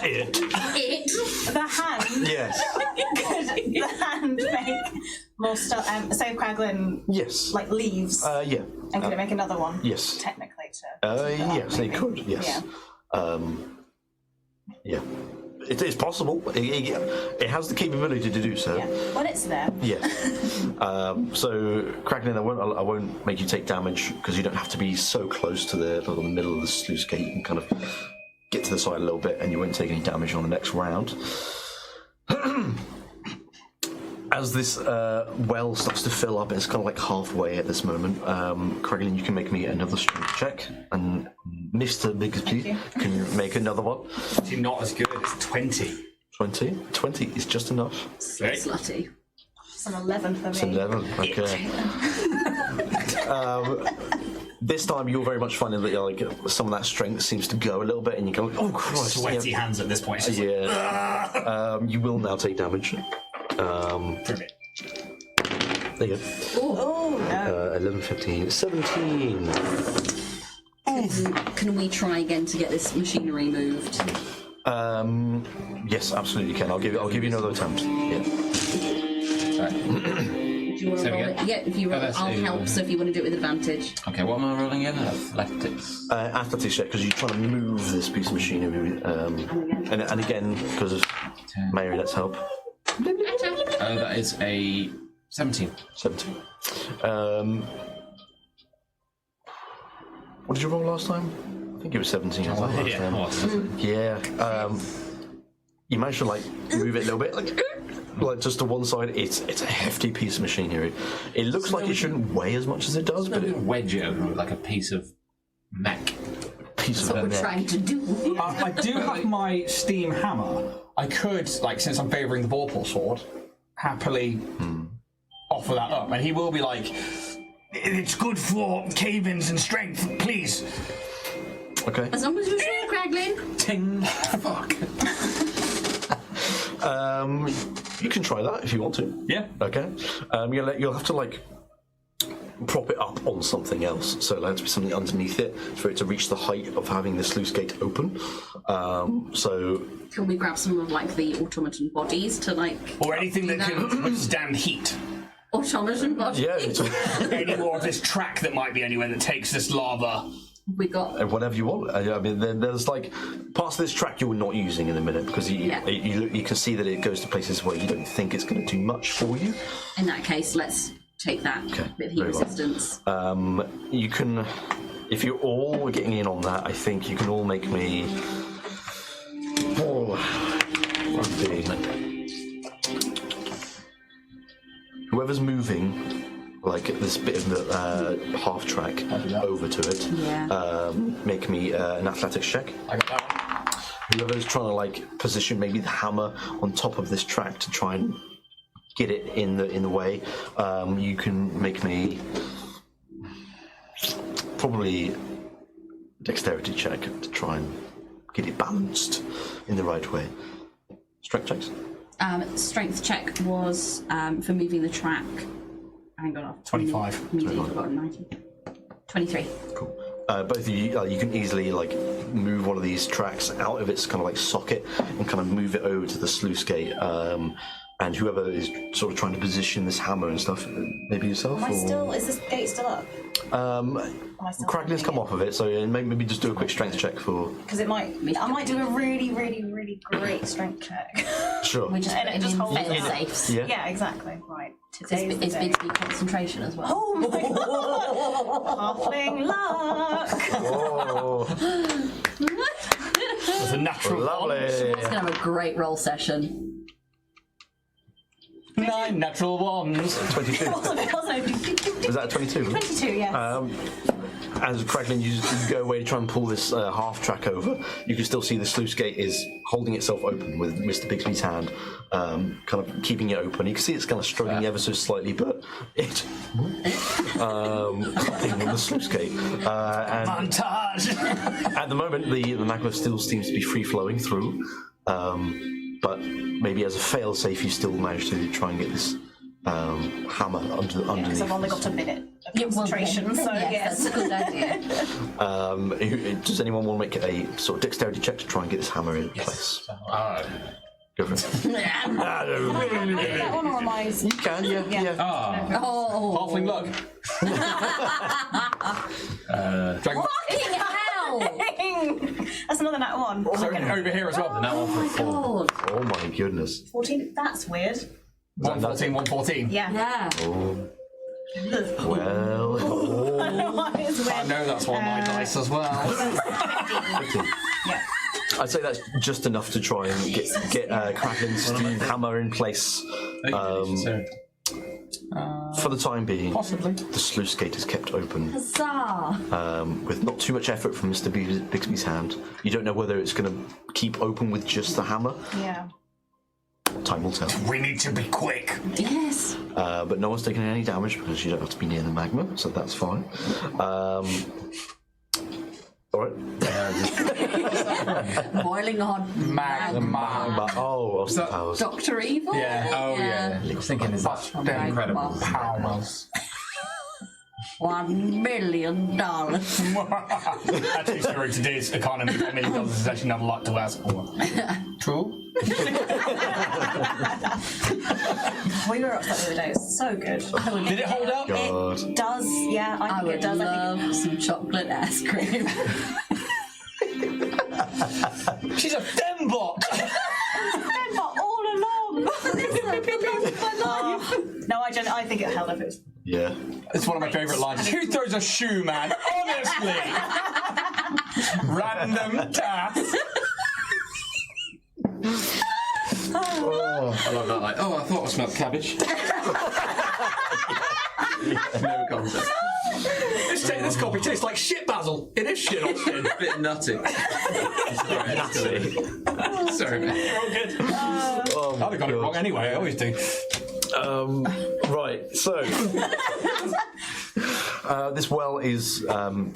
It. The hand. Yes. Could the hand make more stuff? Say if Kraglin Yes. like leaves. Yeah. And could it make another one? Yes. Technically, to. Yes, it could. Yes. Yeah. Yeah. It is possible. It has the capability to do so. Yeah. When it's there. Yes. So, Kraken, I won't make you take damage because you don't have to be so close to the middle of the sluice gate. You can kind of get to the side a little bit, and you won't take any damage on the next round. As this well starts to fill up, it's kind of like halfway at this moment. Kraken, you can make me another strength check, and Mr. Bigsby can make another one. Actually, not as good. It's 20. 20? 20 is just enough. Slutty. It's an 11 for me. It's 11, okay. This time you're very much finding that like some of that strength seems to go a little bit, and you go, oh Christ. Sweaty hands at this point. It's just You will now take damage. There you go. Oh, no. 11, 15, 17. Can we try again to get this machinery moved? Yes, absolutely you can. I'll give you another attempt. Yeah. Do you want to roll it? Yeah, if you roll it, I'll help, so if you want to do it with advantage. Okay, what am I rolling in? Athletics. Athletics check, because you're trying to move this piece of machinery. And again, because of Mary, let's help. That is a 17. 17. What did you roll last time? I think it was 17 as well last time. Yeah. You managed to like move it a little bit, like just to one side. It's a hefty piece of machinery. It looks like it shouldn't weigh as much as it does, but it wedge it over like a piece of mech. Piece That's what of we're trying to do. I do have my steam hammer. I could, like, since I'm favouring the vorpal sword, happily offer that up, and he will be like, "It's good for cave-ins and strength, please." Okay. As long as you're sure, Kraglin. Ting. Fuck. You can try that if you want to. Yeah. Okay. You'll have to like prop it up on something else, so there'll have to be something underneath it for it to reach the height of having the sluice gate open. So can we grab some of like the automaton bodies to like, or anything that can withstand heat? Automaton bodies? yeah, Any more of this track that might be anywhere that takes this lava? We got whatever you want. I mean, there's like parts of this track you're not using in a minute because you can see that it goes to places where you don't think it's going to do much for you. In that case, let's take that bit of heat very well. resistance. You can, if you're all getting in on that, I think you can all make me. Whoever's moving, like this bit of the half track over to it, make me an athletics check. I got that one. Whoever's trying to like position maybe the hammer on top of this track to try and get it in the way, you can make me probably dexterity check to try and get it balanced in the right way. Strength checks? Strength check was for moving the track. Hang on, 25. 23. Cool. Both of you, you can easily like move one of these tracks out of its kind of like socket and kind of move it over to the sluice gate. And whoever is sort of trying to position this hammer and stuff, maybe yourself? Is this gate still up? Kraglin's come off of it, so maybe just do a quick strength check for. Because I might do a really, really, really great strength check. Sure. We just And put it it just in holds fail it. safes. Yeah. Yeah, exactly. Right. It's Today's the day. Bigsby concentration as well. Oh my god! Halfling luck! Oh, It's a natural lovely. It's going to have a great roll session. 9 natural ones. 22. It wasn't. Was that a 22? 22, yes. As Kraglin, you go away to try and pull this half track over, you can still see the sluice gate is holding itself open with Mr. Bigsby's hand, kind of keeping it open. You can see it's kind of struggling ever so slightly, but it holding on the sluice gate. And Montage. at the moment, the magma still seems to be free flowing through. but maybe as a fail-safe, you still manage to try and get this hammer underneath. Because I've only got a minute of concentration, so yes. That's a good idea. Does anyone want to make a sort of dexterity check to try and get this hammer in place? Go for it. Can I get that one or am I? You can, yeah. Oh, Halfling luck. Dragon. fucking hell! That's another nat one. Over here as well. Oh my god. Oh my goodness. 14. That's weird. 114, 114. Yeah. Yeah. Oh. Well. It's weird. I know that's one of my dice as well. Yeah. I'd say that's just enough to try and get Kraken's steam hammer in place. For the time being, Possibly. the sluice gate is kept open. Huzzah! With not too much effort from Mr. Bixby's hand. You don't know whether it's going to keep open with just the hammer. Yeah. Time will tell. We need to be quick. Yes. But no one's taken any damage because you don't have to be near the magma, so that's fine. Alright. Boiling hot Magma. Oh, Austin Powers. Dr. Evil? Yeah. Oh yeah. I was thinking is that incredible powers. $1 million. Actually, sorry, today's economy, $1 million is actually not a lot to ask for. true? We were upset the other day. It was so good. Did it hold up? God. It does. Yeah, I I think it would does. love some chocolate ice cream. She's a fembot. But all along. No, I think it held up. It was Yeah. It's one of my favourite lines. Who throws a shoe, man? Honestly. Random task. I love that. Like, I thought I smelled cabbage. No context. This coffee tastes like shit, Basil. It is shit, Austin. A bit nutty. Sorry, man. You're all good. I'd have got it wrong anyway. I always do. Right, so this well is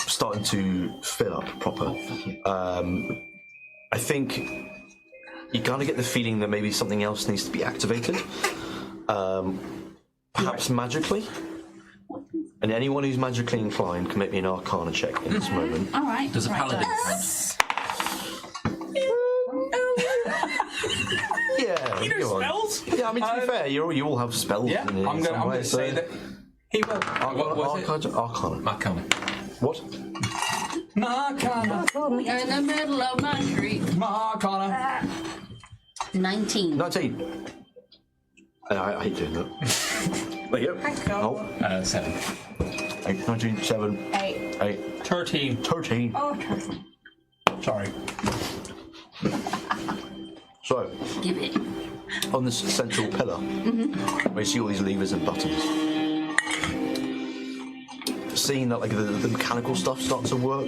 starting to fill up proper. I think you kind of get the feeling that maybe something else needs to be activated, perhaps magically. And anyone who's magically inclined can make me an Arcana check in this moment. All right. Does a paladin Yeah, You know go on. spells? Yeah, I mean to be fair, you all have spells. Yeah, in I'm some going way, to say that he will. What was it? Arcana. Arcana. What? Marcana. In the middle of my street. Marcana. 19. 19. I hate doing that. There you go. Thank God. Oh, 7. 8, 19, 7, 8. 8, 13. 13. Oh, okay. Sorry. So, Give it. on this central pillar, where you see all these levers and buttons, seeing that like the mechanical stuff start to work,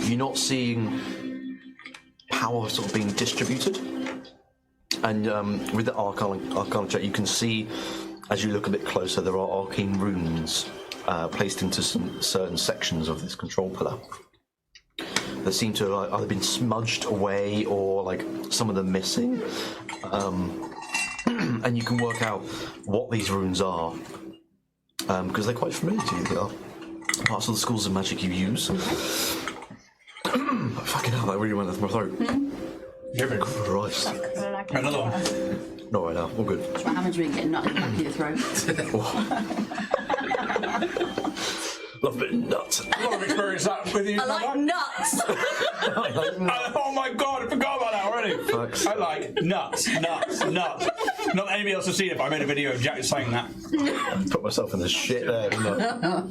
you're not seeing power sort of being distributed. And with the Arcana check, you can see, as you look a bit closer, there are arcane runes placed into some certain sections of this control pillar that seem to have either been smudged away or like some of them missing. And you can work out what these runes are because they're quite familiar to you. They are parts of the schools of magic you use. Fucking hell, that really went into my throat. Give it. Christ. Another one. Not right now, all good. What happens when you get nut in the back of your throat? Love a bit of nuts. A lot of experience that with you. I like nuts. Oh my god, I forgot about that already. Fuck's I like nuts. Not that anybody else has seen it, but I made a video of Jack saying that. Put myself in the shit there, didn't I?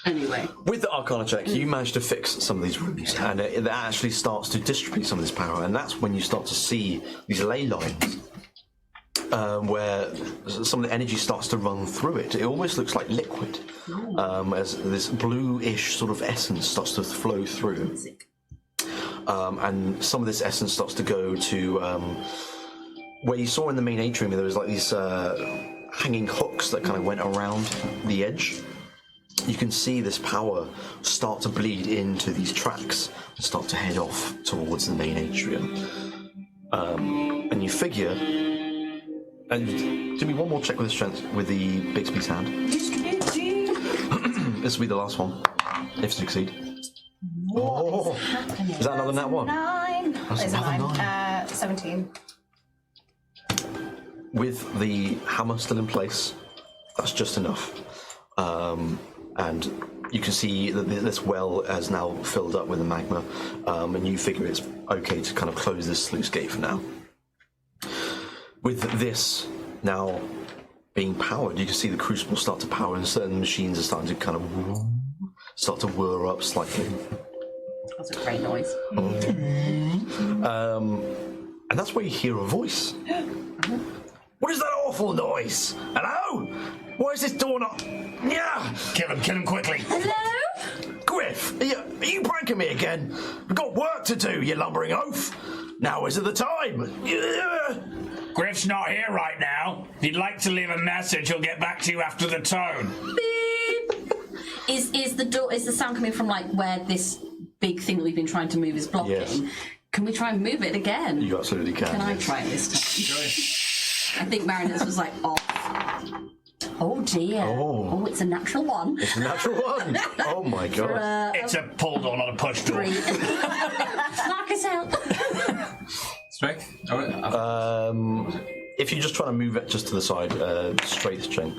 Anyway. With the Arcana check, you manage to fix some of these rooms, and it actually starts to distribute some of this power, and that's when you start to see these ley lines, where some of the energy starts to run through it. It almost looks like liquid, as this bluish sort of essence starts to flow through. And some of this essence starts to go to where you saw in the main atrium, there was like these hanging hooks that kind of went around the edge. You can see this power start to bleed into these tracks and start to head off towards the main atrium. And you figure. And give me one more check with the strength with the Bixby's hand. This will be the last one, if you succeed. What is that another nat one? 9. That's It's a another 9. 17. With the hammer still in place, that's just enough. And you can see that this well has now filled up with the magma, and you figure it's okay to kind of close this sluice gate for now. With this now being powered, you can see the crucible start to power, and certain machines are starting to kind of start to whir up slightly. That's a great noise. And that's where you hear a voice. What is that awful noise? Hello? Why is this door not... Yeah! Kill him quickly. Hello? Griff, are you pranking me again? We've got work to do, you lumbering oaf. Now isn't the time. Griff's not here right now. If you'd like to leave a message, he'll get back to you after the tone. Beep. Is the sound coming from like where this big thing that we've been trying to move is blocking? Yes. Can we try and move it again? You absolutely can. Can I try it this time? I think Marinus was like, oh. Oh dear. Oh, it's a natural one. It's a natural one. Oh my god. It's a pull door, not a push door. Knock us out. Strength? If you're just trying to move it just to the side, straight strength.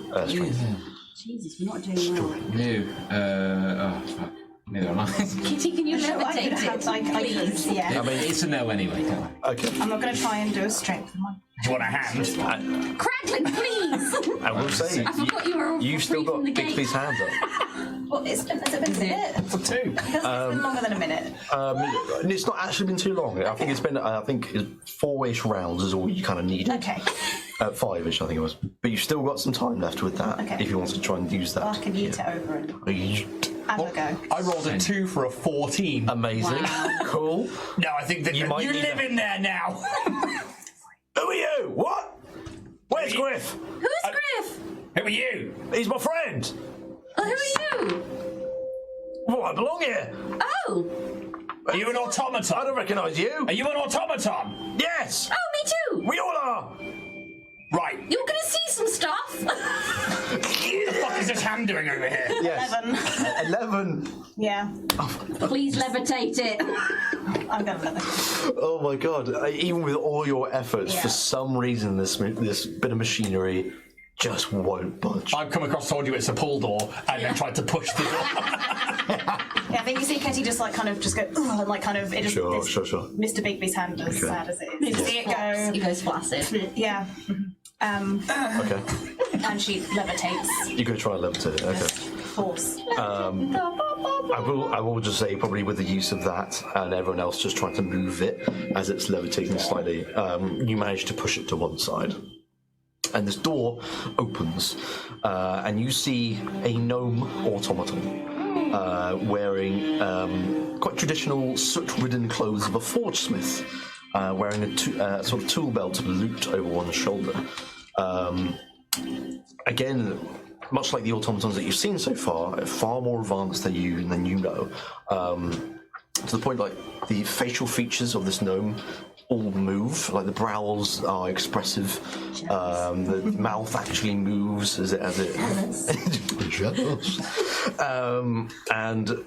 Jesus, we're not doing well. No. Oh, fuck. Neither am I. Kitty, can you Sure, I levitate could have, it? I please? could, yeah. I mean, it's a no anyway, don't I? Okay. I'm not going to try and do a strength with mine. Do you want a hand? Crackling, please! I will say, I forgot you were you've still free got from the gate. Bixby's hands up. Well, has it been a minute? For 2. It's been longer than a minute. It's not actually been too long. I think it's been, 4-ish rounds is all you kind of needed. Okay. 5-ish, I think it was. But you've still got some time left with that, Okay. if you want to try and use that. Well, I can eat it over and have a go. I rolled a 2 for a 14. Amazing. Wow. Cool. No, I think that You you might need live a- in there now. Who are you? What? Where's Griff? Who's Griff? Who are you? He's my friend. Who are you? Well, I belong here. Oh! Are you an I automaton? don't recognise you. Are you an automaton? Yes. Oh, me too! We all are. Right. You're gonna see some stuff! What the fuck is this hand doing over here? Yes. 11. Yeah, Please levitate it. I'm going to let them. Oh my god. Even with all your efforts, Yeah. for some reason this bit of machinery just won't budge. I've come across, told you it's a pull door, and then tried to push the door. Yeah, I think you see Ketty just like kind of just go, "Ugh," and like kind of it just Sure, this sure. Mr. Bigby's hand, as Okay. sad as it is. You see it go, He goes flaccid. yeah. Okay. And she levitates. You go try and levitate it. Okay. Force. I will just say, probably with the use of that and everyone else just trying to move it as it's levitating slightly, you manage to push it to one side. And this door opens, and you see a gnome automaton wearing quite traditional soot-ridden clothes of a forge smith, wearing a sort of tool belt looped over one shoulder. Again, much like the automatons that you've seen so far more advanced than you know. To the point, like, the facial features of this gnome all move. Like, the brows are expressive. The mouth actually moves as it Jealous. And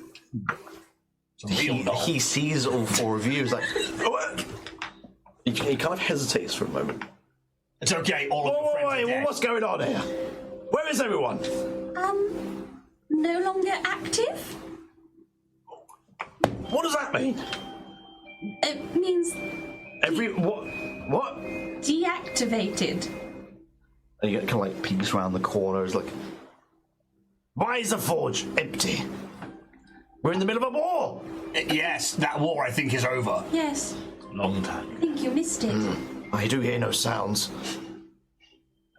he sees all four of you. He's like, what? He kind of hesitates for a moment. It's okay, all of your friends are dead. What's going on here? Where is everyone? No longer active? What does that mean? It means What? deactivated. And you get kind of like peeks around the corner. It's like, why is the forge empty? We're in the middle of a war. Yes, that war I think is over. Yes, Long time. I think you missed it. I do hear no sounds.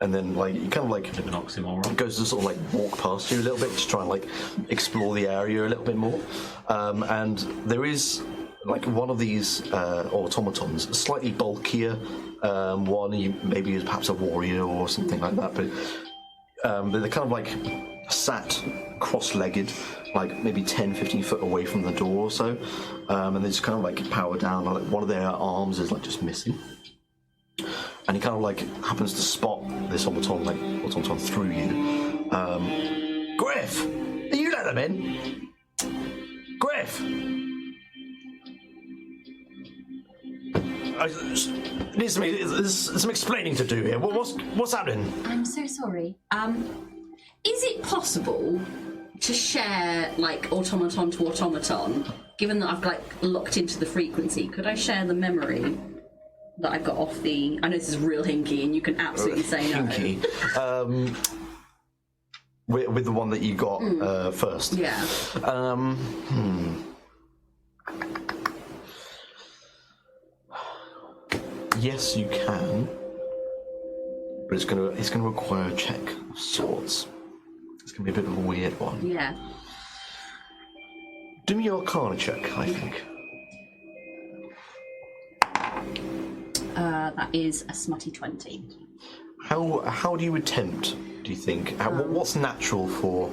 And then, like, you kind of like An oxymoron. goes to sort of like walk past you a little bit, just try and like explore the area a little bit more. And there is like one of these automatons, a slightly bulkier one. Maybe is perhaps a warrior or something like that, but they're kind of like sat cross-legged, like maybe 10-15 foot away from the door or so, and they just kind of like power down. Like one of their arms is like just missing. and he kind of like happens to spot this automaton through you. Griff, you let them in. Griff. Needs to be, there's some explaining to do here. What's happening? I'm so sorry. Is it possible to share like automaton to automaton? Given that I've like locked into the frequency, could I share the memory that I've got off the? I know this is real hinky, and you can absolutely say no. Hinky. With the one that you got first. Yeah. Yes, you can, but it's gonna require a check of sorts. It's gonna be a bit of a weird one. Yeah. Do me your Arcana check, I think. That is a smutty 20. How do you attempt? Do you think? What's natural for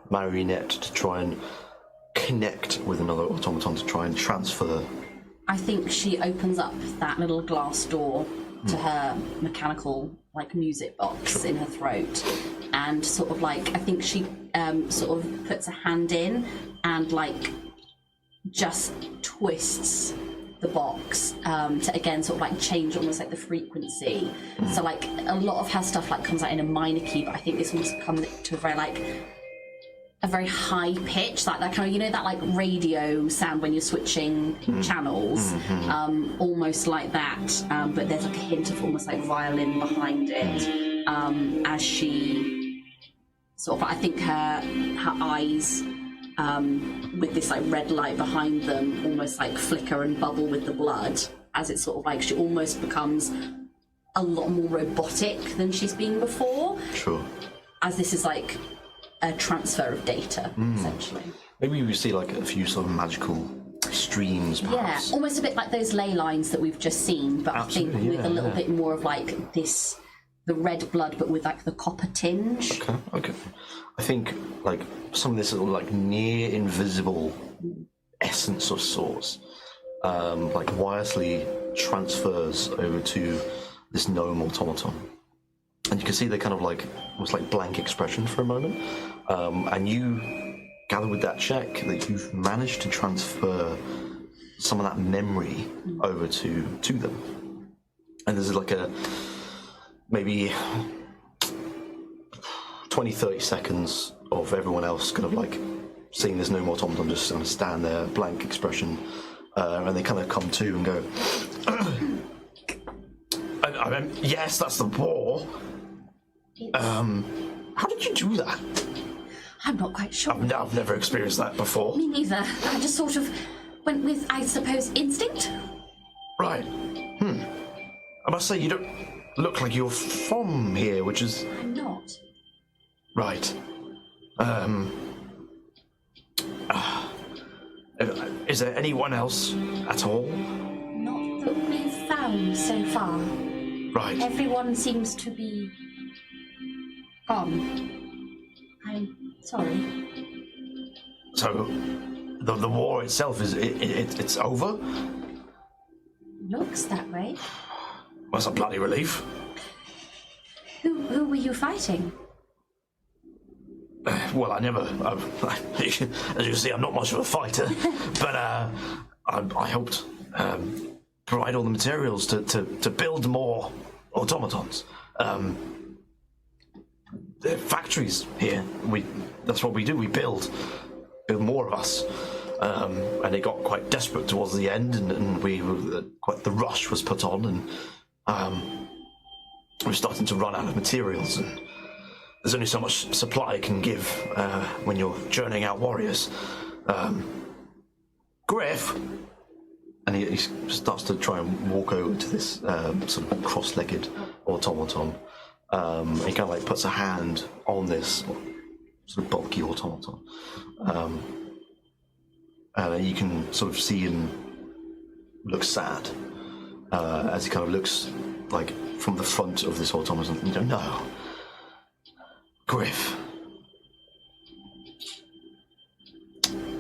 Marionette to try and connect with another automaton to try and transfer? I think she opens up that little glass door to her mechanical like music box in her throat, and sort of like I think she sort of puts a hand in and like just twists the box to again sort of like change almost like the frequency. So like a lot of her stuff like comes out in a minor key, but I think this almost comes to a very high pitch, like that kind of, you know, that like radio sound when you're switching channels, almost like that, but there's like a hint of almost like violin behind it, as she sort of, I think her eyes with this like red light behind them almost like flicker and bubble with the blood, as it's sort of like she almost becomes a lot more robotic than she's been before. Sure. As this is like a transfer of data, essentially. Maybe we see like a few sort of magical streams, perhaps. Yeah, almost a bit like those ley lines that we've just seen, but Absolutely, I think with a little yeah. bit more of like this, the red blood, but with like the copper tinge. Okay. I think like some of this sort of like near invisible essence of sorts, like wirelessly transfers over to this gnome automaton. And you can see the kind of like almost like blank expression for a moment, and you gather with that check that you've managed to transfer some of that memory over to them. And there's like a maybe 20-30 seconds of everyone else kind of like seeing this gnome automaton just kind of stand there, blank expression, and they kind of come to and go, I mean, yes, that's the war. How did you do that? I'm not quite sure. I've never experienced that before. Me neither. I just sort of went with, I suppose, instinct. Right. I must say, you don't look like you're from here, which is... I'm not. Right. Is there anyone else at all? Not that we've found so far. Right. Everyone seems to be gone. I'm sorry. So, the war itself is it's over? Looks that way. That's a bloody relief. Who were you fighting? Well, I never. As you can see, I'm not much of a fighter, but I helped provide all the materials to build more automatons. The factories here. That's what we do. We build more of us. And it got quite desperate towards the end, and we were quite the rush was put on, and we're starting to run out of materials, and there's only so much supply I can give when you're churning out warriors. Griff, and he starts to try and walk over to this sort of cross-legged automaton. He kind of like puts a hand on this sort of bulky automaton. And you can sort of see him look sad as he kind of looks like from the front of this automaton. You don't know. Griff.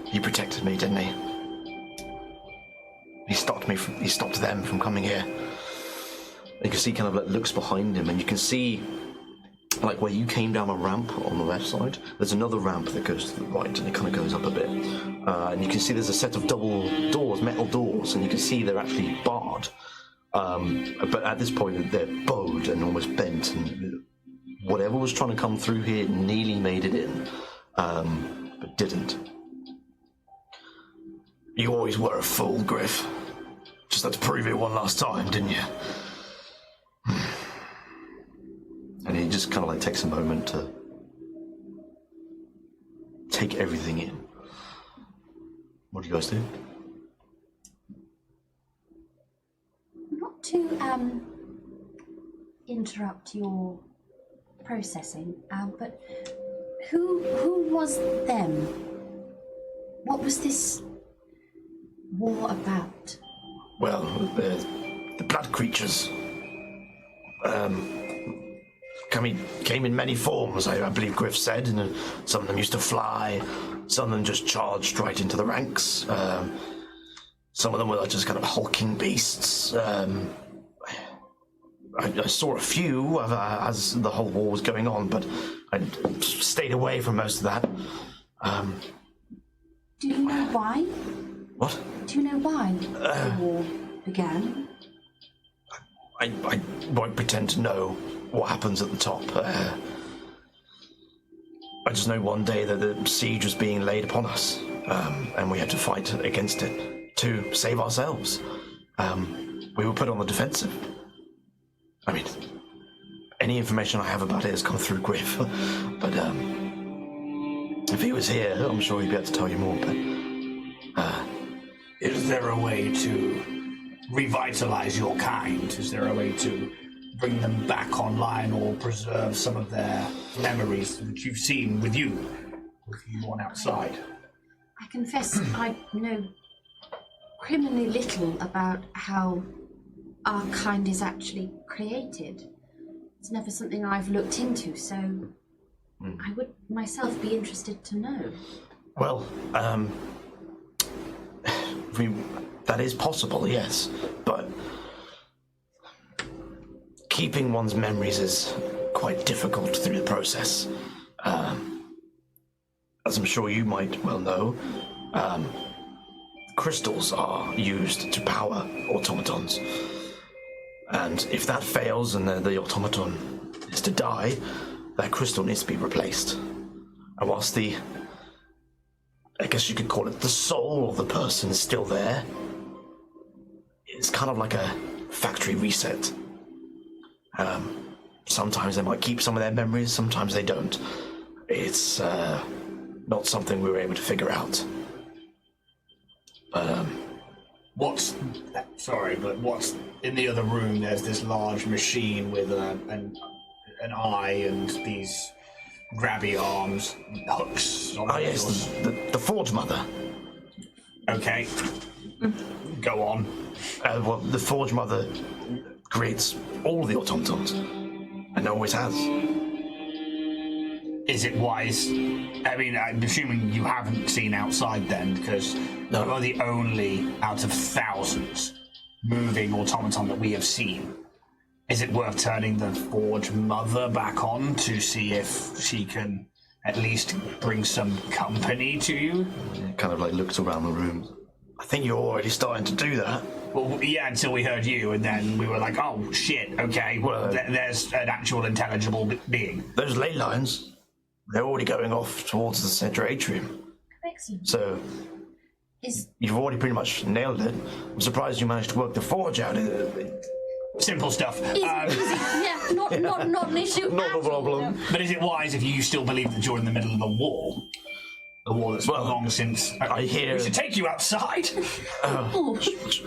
He protected me, didn't he? He stopped them from coming here. You can see kind of like looks behind him, and you can see like where you came down a ramp on the left side. There's another ramp that goes to the right, and it kind of goes up a bit. And you can see there's a set of double doors, metal doors, and you can see they're actually barred. But at this point, they're bowed and almost bent, and whatever was trying to come through here nearly made it in, but didn't. You always were a fool, Griff. Just had to prove it one last time, didn't you? And he just kind of like takes a moment to take everything in. What do you guys do? Not to interrupt your processing, but who was them? What was this war about? Well, the blood creatures. Came in many forms, I believe Griff said, and some of them used to fly, some of them just charged right into the ranks, some of them were just kind of hulking beasts. I saw a few as the whole war was going on, but I stayed away from most of that. Do you know why? What? Do you know why the war began? I won't pretend to know what happens at the top. I just know one day that the siege was being laid upon us, and we had to fight against it to save ourselves. We were put on the defensive. I mean, any information I have about it has come through Griff, but if he was here, I'm sure he'd be able to tell you more, but... Is there a way to revitalize your kind? Is there a way to bring them back online or preserve some of their memories that you've seen with you on outside? I confess I know criminally little about how our kind is actually created. It's never something I've looked into, so I would myself be interested to know. Well, that is possible, yes, but keeping one's memories is quite difficult through the process. As I'm sure you might well know, crystals are used to power automatons. And if that fails and the automaton is to die, that crystal needs to be replaced. And whilst I guess you could call it the soul of the person is still there, it's kind of like a factory reset. Sometimes they might keep some of their memories, sometimes they don't. It's not something we were able to figure out. But what's in the other room? There's this large machine with an eye and these grabby arms, hooks on oh yes, the Forge Mother. Okay. Go on. Well, the Forge Mother creates all the automatons, and always has. Is it wise? I mean, I'm assuming you haven't seen outside then, because you are the only out of thousands moving automaton that we have seen. Is it worth turning the Forge Mother back on to see if she can at least bring some company to you? It kind of like looks around the room. I think you're already starting to do that. Well, yeah, until we heard you, and then we were like, oh, shit, okay, well, there's an actual intelligible being. Those ley lines, they're already going off towards the central atrium. Excellent. So, you've already pretty much nailed it. I'm surprised you managed to work the Forge out. Simple stuff. Easy, yeah, not an issue. Not a problem. But is it wise if you still believe that you're in the middle of a war? A war that's long since... I hear... We should take you outside.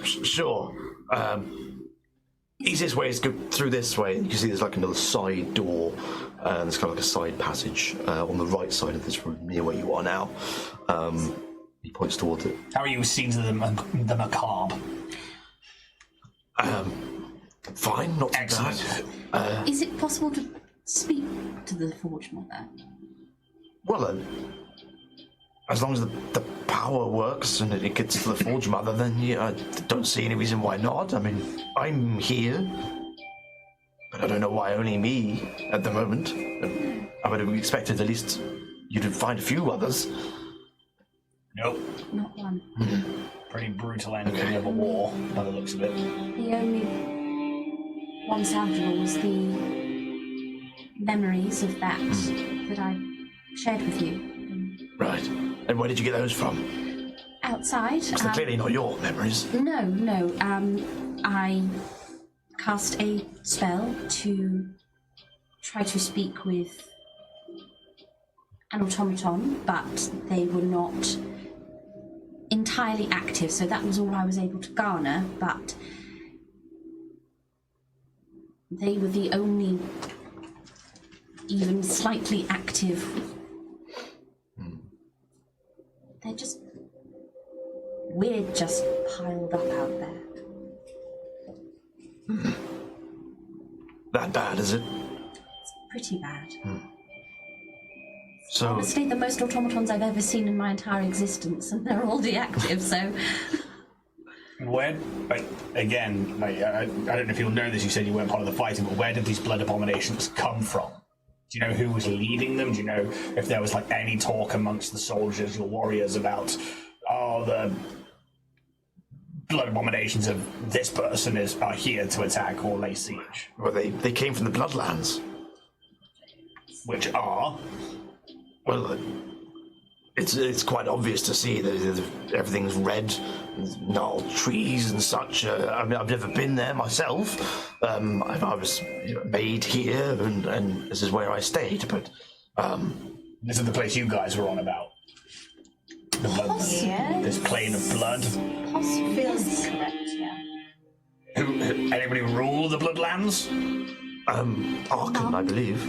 Sure. Easiest way is to go through this way. You can see there's like another side door. There's kind of like a side passage on the right side of this room, near where you are now. He points towards it. How are you seen to the macabre? Fine, not too Excellent. bad. Is it possible to speak to the Forge Mother? Well, as long as the power works and it gets to the Forge Mother, then yeah, I don't see any reason why not. I mean, I'm here. I don't know why only me at the moment. I would have expected at least you to find a few others. Nope. Not one. Pretty brutal ending of a war, by the looks of it. The only one salvageable was the memories of that I shared with you. Right. And where did you get those from? Outside. Because they're clearly not your memories. No. I cast a spell to try to speak with an automaton, but they were not entirely active, so that was all I was able to garner, but they were the only even slightly active. They're just weird, just piled up out there. That bad, is it? It's pretty bad. So, Honestly, the most automatons I've ever seen in my entire existence, and they're all deactive, so... Where, again, I don't know if you'll know this, you said you weren't part of the fighting, but where did these blood abominations come from? Do you know who was leading them? Do you know if there was any talk amongst the soldiers, your warriors, about, the blood abominations of this person are here to attack or lay siege? well, they came from the Bloodlands. Which are... Well, it's quite obvious to see that everything's red, gnarled trees and such. I mean, I've never been there myself. I was made here, and this is where I stayed. But this is the place you guys were on about. The blood, Yes. this plane of blood. Possibly. Feels correct, yeah. Who anybody rule the Bloodlands? Arkan, I believe.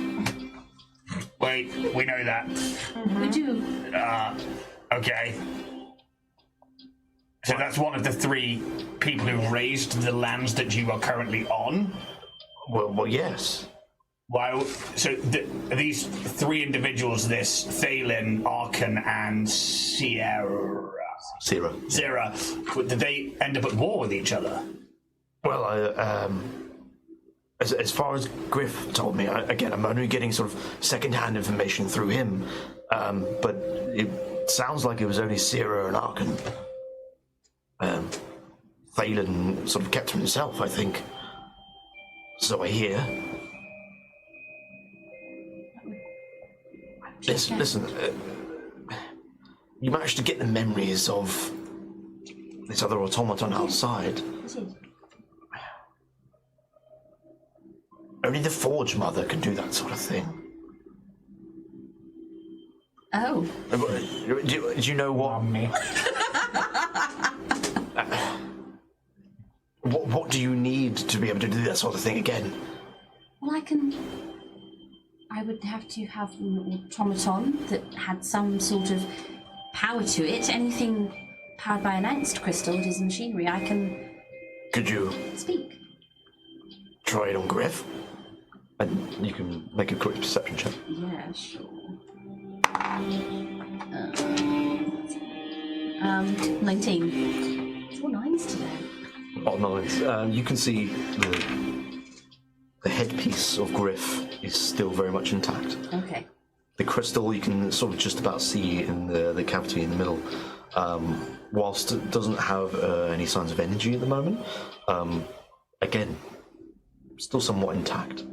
Wait, we know that. We do. Okay. So that's one of the 3 people who raised the lands that you are currently on? Well, yes. Wow. So these 3 individuals, this Thalen, Arkan, and Cyherested, did they end up at war with each other? Well, as far as Griff told me, again, I'm only getting sort of second-hand information through him, but it sounds like it was only Sierra and Arkan. Thalen sort of kept to himself, I think. So I hear. Listen, you managed to get the memories of this other automaton outside. Only the Forge Mother can do that sort of thing. Oh. Do you know what? What do you need to be able to do that sort of thing again? Well, I would have to have an automaton that had some sort of power to it. Anything powered by an angst crystal that is machinery, I can... Could you speak. try it on Griff? And you can make a quick perception check. Yeah, sure. 19. It's all 9s today. Oh, nice. You can see the headpiece of Griff is still very much intact. Okay. The crystal you can sort of just about see in the cavity in the middle. Whilst it doesn't have any signs of energy at the moment, again, still somewhat intact.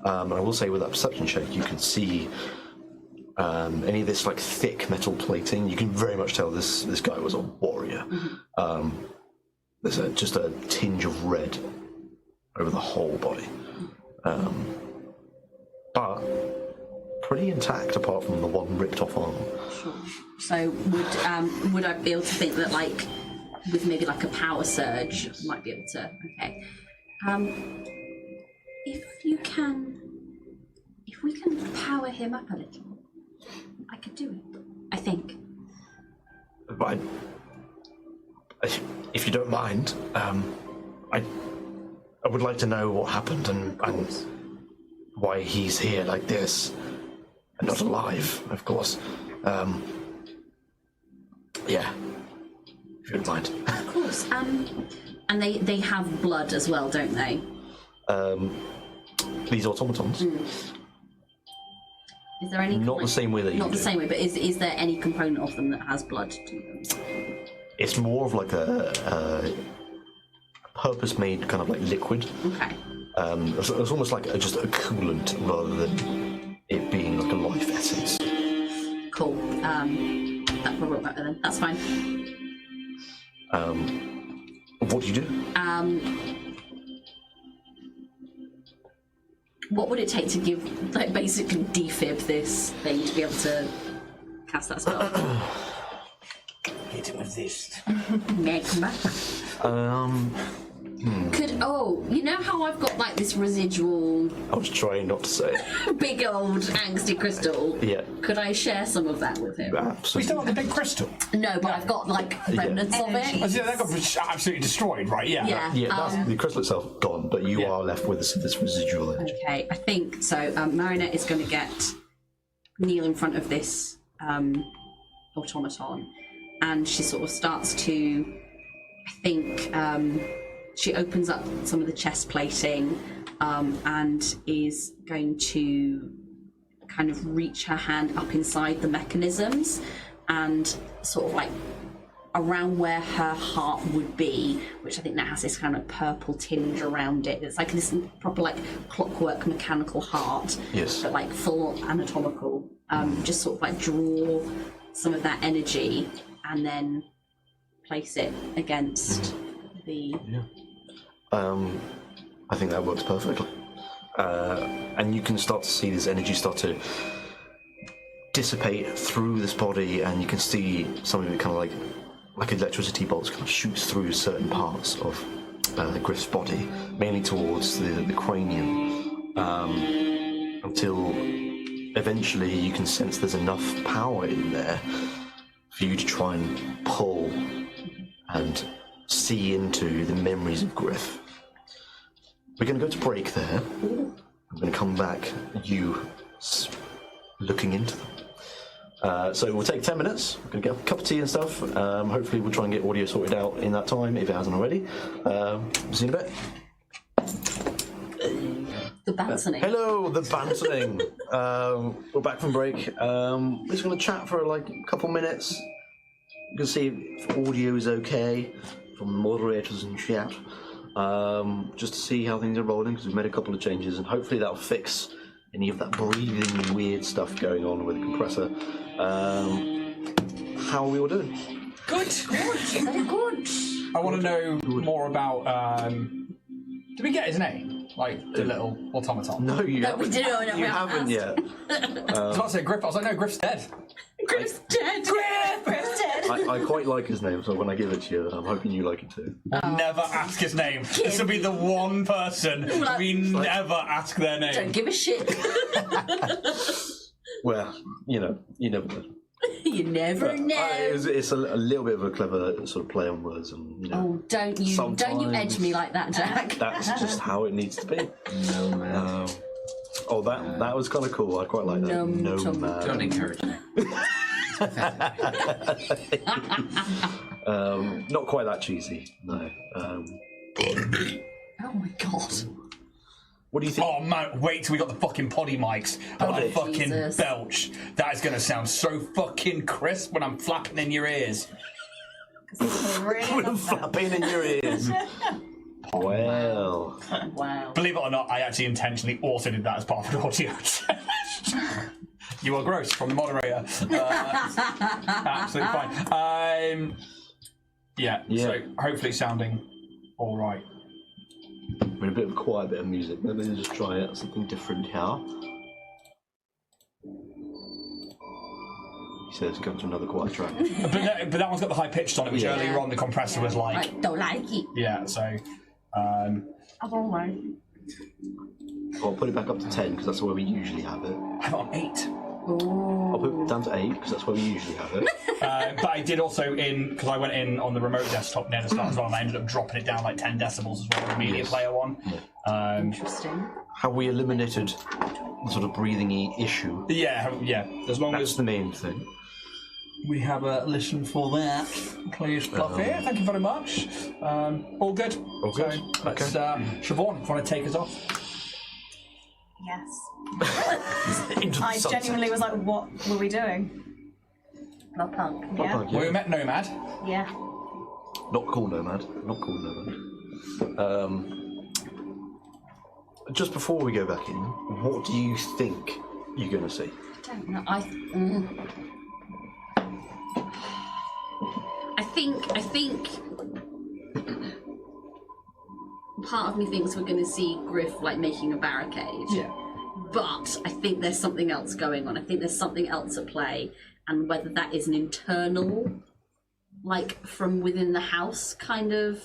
And I will say with that perception check, you can see any of this thick metal plating. You can very much tell this guy was a warrior. There's just a tinge of red over the whole body, but pretty intact apart from the one ripped off arm. Sure. So would I be able to think that with maybe a power surge, might be able to? Okay. If we can power him up a little, I could do it. I think. But if you don't mind, I would like to know what happened and why he's here like this and not alive, of course. Yeah, if you don't mind. Of course. And they have blood as well, don't they? these automatons. Is there any? Not the same way that you Not the do. same way, but is there any component of them that has blood to them? It's more of like a purpose-made kind of like liquid. Okay. It's almost like just a coolant rather than it being like a life essence. Cool. That will work better then. That's fine. What do you do? What would it take to give, like, basically defib this thing to be able to cast that spell? Hit him with this. Magma. You know how I've got like this residual I was trying not to say. big old angsty crystal? Yeah. Could I share some of that with him? We Absolutely. still have the big crystal. No, but I've got like remnants of it. Oh, yeah, that got absolutely destroyed, right? Yeah. Yeah. Yeah, that's, the crystal itself gone, but you are left with this residual energy. Okay, I think so. Marinette is going to kneel in front of this automaton, and she sort of starts to, I think, she opens up some of the chest plating and is going to kind of reach her hand up inside the mechanisms and sort of like around where her heart would be, which I think now has this kind of purple tinge around it. It's like this proper like clockwork mechanical heart, Yes. but like full anatomical. Just sort of like draw some of that energy and then place it against the. I think that works perfectly. And you can start to see this energy start to dissipate through this body, and you can see some of it kind of like electricity bolts kind of shoots through certain parts of Griff's body, mainly towards the cranium, until eventually you can sense there's enough power in there for you to try and pull and see into the memories of Griff. We're going to go to break there. I'm going to come back, looking into them. So we'll take 10 minutes. We're going to get a cup of tea and stuff. Hopefully we'll try and get audio sorted out in that time, if it hasn't already. See you in a bit. The bouncing. Hello, the bouncing. We're back from break. We're just going to chat for like a couple minutes. You can see if audio is okay from the moderators and chat. Just to see how things are rolling, because we've made a couple of changes, and hopefully that'll fix any of that breathing weird stuff going on with the compressor. How are we all doing? Good. Very good. I want to know more about. Did we get his name? Like the little automaton? No, you haven't. we didn't. No, we you haven't yet. I was about to say Griff. I was like, no, Griff's dead. Griff's dead. Griff's dead. I quite like his name, so when I give it to you, I'm hoping you like it too. Never ask his name. This will be the one person we never ask their name. Don't give a shit. Well, you never know. You never know. It's a little bit of a clever sort of play on words, and Oh, don't you sometimes edge me like that, Jack. that's just how it needs to be. No, man. Oh, that was kind of cool. I quite like that. No, No Tom. man. Don't encourage it. Not quite that cheesy. No. Oh my god. What do you think? Oh man, wait till we got the fucking potty mics and I fucking Jesus. belch. That is gonna sound so fucking crisp when I'm flapping in your ears. With flapping in your ears. Well. Wow. Believe it or not, I actually intentionally also did that as part of an audio test. You are gross from the moderator. Absolutely fine. Yeah, so hopefully it's sounding all right. We're in a bit of a quiet bit of music. Maybe we'll just try out something different here. He says, go to another quiet track. But that one's got the high pitched on it, which Yeah. earlier on the compressor was like. I don't like it. Yeah, so. I don't like it. I'll put it back up to 10 because that's where we usually have it. I have it on 8. I'll put it down to 8 because that's where we usually have it. But I did also because I went in on the remote desktop near the start as well, and I ended up dropping it down like 10 decibels as well, the media player one. Interesting. Have we eliminated the sort of breathing-y issue? Yeah. As long That's as the main thing. we have a listen for that, please, Fluffy. Thank you very much. All good. All good. So let's, Siobhan, want to take us off? Yes. Into the I sunset. genuinely was like, what were we doing? Bloodpunk. Yeah. Bloodpunk, Well, we yeah. met Nomad. Yeah. Not called Nomad. Not called Nomad. Just before we go back in, what do you think you're going to see? I don't know. I think part of me thinks we're going to see Griff like making a barricade. Yeah. But I think there's something else going on. I think there's something else at play, and whether that is an internal, like from within the house kind of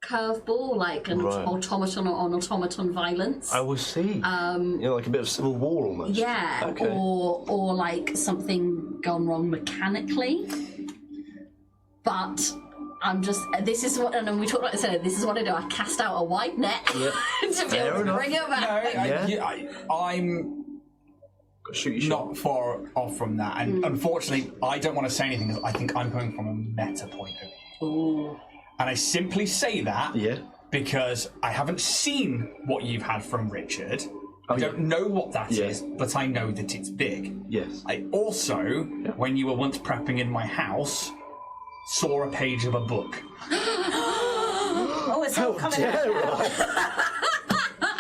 curveball, like an Right. automaton or on automaton violence. I will see. Like a bit of civil war almost. Yeah, Okay. or like something gone wrong mechanically. But I'm just, this is what, and we talked about this earlier, this is what I do. I cast out a wide net to be Fair able to enough. bring it back. I'm Got to shoot your shot. not far off from that, and unfortunately, I don't want to say anything because I think I'm coming from a meta point of view. Ooh. And I simply say that Yeah. because I haven't seen what you've had from Richard. I don't know what that Yeah. is, but I know that it's big. Yes. I also, when you were once prepping in my house, saw a page of a book. Oh, it's all coming out.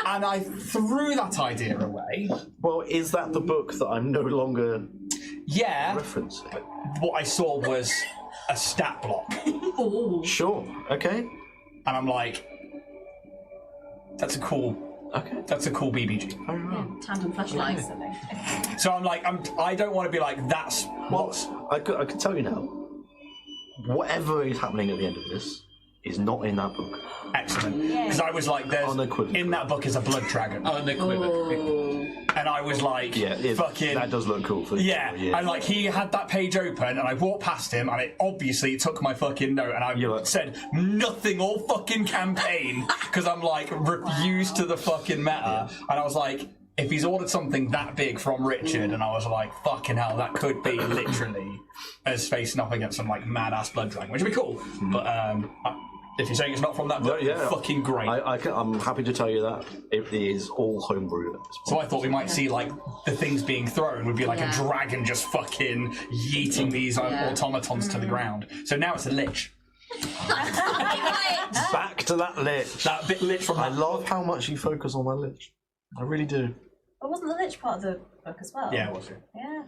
And I threw that idea away. Well, is that the book that I'm no longer Yeah, referencing? what I saw was a stat block. Sure. Okay. And I'm like, that's a cool BBG. Tandem flashlights. So I'm like, I don't want to be like, that's what's... I can tell you now, whatever is happening at the end of this is not in that book. Excellent. Because I was like, there's Unequivocally. in that book is a blood dragon. Unequivocally. And I was like, fucking... that does look cool. For Yeah, sure, and like he had that page open, and I walked past him, and it obviously took my fucking note, and I said nothing all fucking campaign because I'm like refused to the fucking meta, and I was like, if he's ordered something that big from Richard, and I was like, fucking hell, that could be literally as facing up against some like mad ass blood dragon, which would be cool. But if you're saying it's not from that book, fucking great. I'm happy to tell you that it is all homebrew at this point. So I thought we might see like the things being thrown would be like a dragon just fucking yeeting these automatons to the ground. So now it's a lich. Back to that lich. That bit lich from I that love how much you focus on that lich. I really do. But wasn't the lich part of the book as well? Yeah, it was. Yeah.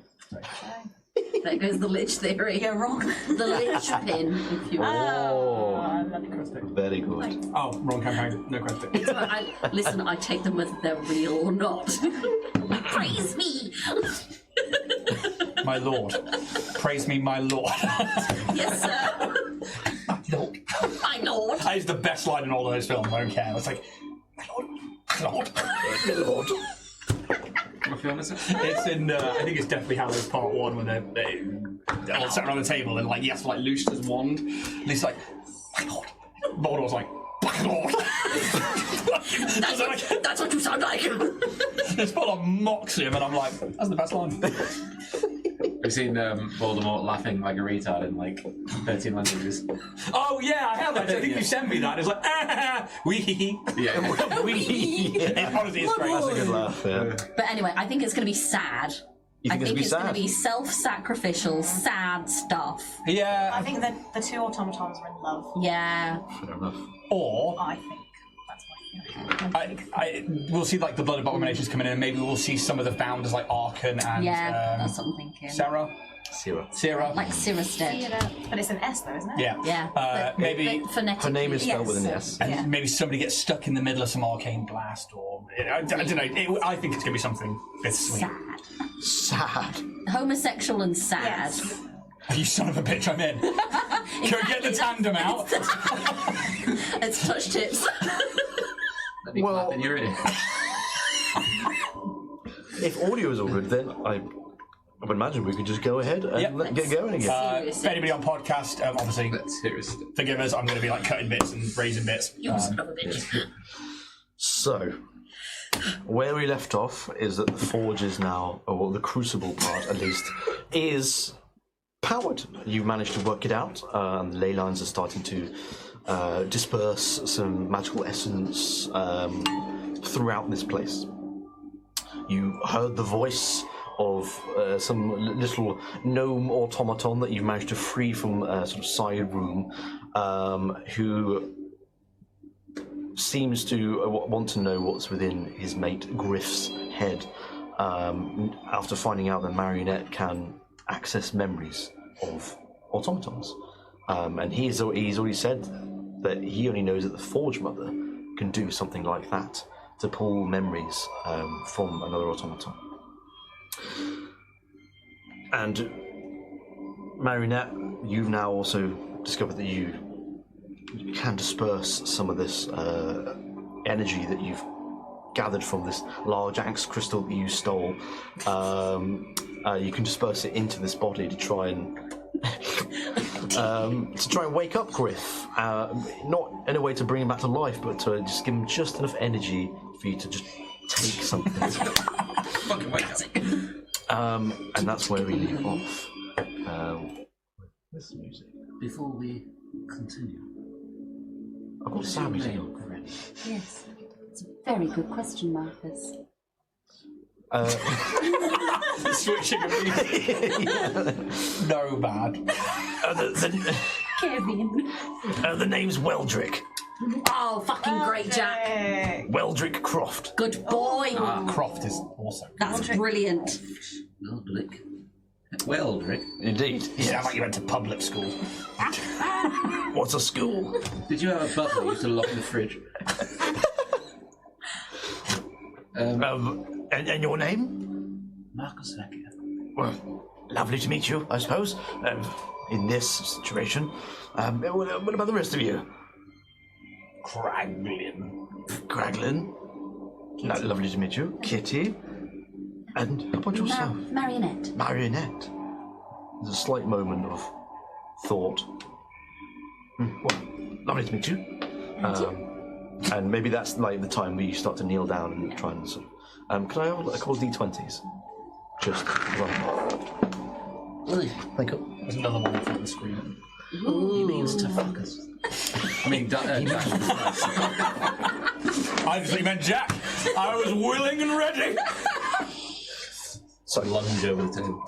There goes the lich theory. You're wrong. The lich pin, if you will. Oh, I love you. Very good. Oh, wrong campaign. No question. Listen, I take them whether they're real or not. Praise me! My lord. Praise me, my lord. Yes, sir. My lord. My lord. That is the best line in all of those films. I don't care. It's like, my lord. My lord. My lord. What film is it? It's in, I think it's Deathly Hallows Part 1 when they're all sat around the table and like he has to like loose his wand. And he's like, my lord. Voldemort's like, my lord. That's what you sound like. It's full of mocks him and I'm like, that's the best line. We've seen Voldemort laughing like a retard in like 13 languages. Oh yeah, I have actually. I think you sent me that. It's like, wee. Yeah. Honestly, it's great. That's a good laugh, yeah. But anyway, I think it's going to be sad. You I think think it's going to sad? be self-sacrificial, sad stuff. Yeah. I think that the two automatons are in love. Yeah. Fair enough. Or I think. That's my feeling. we'll see like the blood abominations coming in, and maybe we'll see some of the founders like Arkan and Yeah, that's what I'm thinking. Sarah. Like Cyherested. But it's an S though, isn't it? Yeah. Yeah. Maybe phonetically. Her name is spelled with an Yes. S. and maybe somebody gets stuck in the middle of some arcane blast, or I don't know. I think it's gonna be something bittersweet. Sad. Sad. Homosexual and sad. Yes. You son of a bitch! I'm in. Go get the tandem out. It's touch tips. Let me clap in your ear. If audio is all good, then I would imagine we could just go ahead and get going again. If anybody on podcast, obviously, Let's hear it. forgive us. I'm going to be like cutting bits and raising bits. You son of a bitch. So, where we left off is that the forge is now, or the crucible part at least, is powered. You've managed to work it out, and the ley lines are starting to disperse some magical essence throughout this place. You heard the voice of some little gnome automaton that you've managed to free from a sort of side room, who seems to want to know what's within his mate Griff's head, after finding out that Marionette can access memories of automatons. And he's already said that he only knows that the Forge Mother can do something like that, to pull memories from another automaton. And Marionette, you've now also discovered that you can disperse some of this energy that you've gathered from this large axe crystal that you stole. You can disperse it into this body to try and wake up Griff. Not in a way to bring him back to life, but to just give him just enough energy for you to just take something. Fucking wake up. And that's where we leave off. This music. Before we continue, I've got sound music on. already? Yes. It's a very good question, Marcus. Switching immediately. No bad. Kevin. The name's Weldrick. Oh, fucking great, Jack. Weldrick Croft. Good boy. Croft is awesome. That's brilliant. Weldrick. Weldrick. Indeed. You sound like you went to public school. What's a school? Did you have a butler who used to lock the fridge? And your name? Marcus Vecchia. Well, lovely to meet you, I suppose. In this situation. What about the rest of you? Craglin. Lovely to meet you. Kitty. And how about yourself? Marionette. Marionette. There's a slight moment of thought. Well, lovely to meet you. And maybe that's like the time where you start to kneel down and try and sort of... can I have a couple of d20s? Just run. Thank you. There's another one in front of the screen. He means to fuck us. I mean, I just meant Jack. I was willing and ready. So lunge over the table.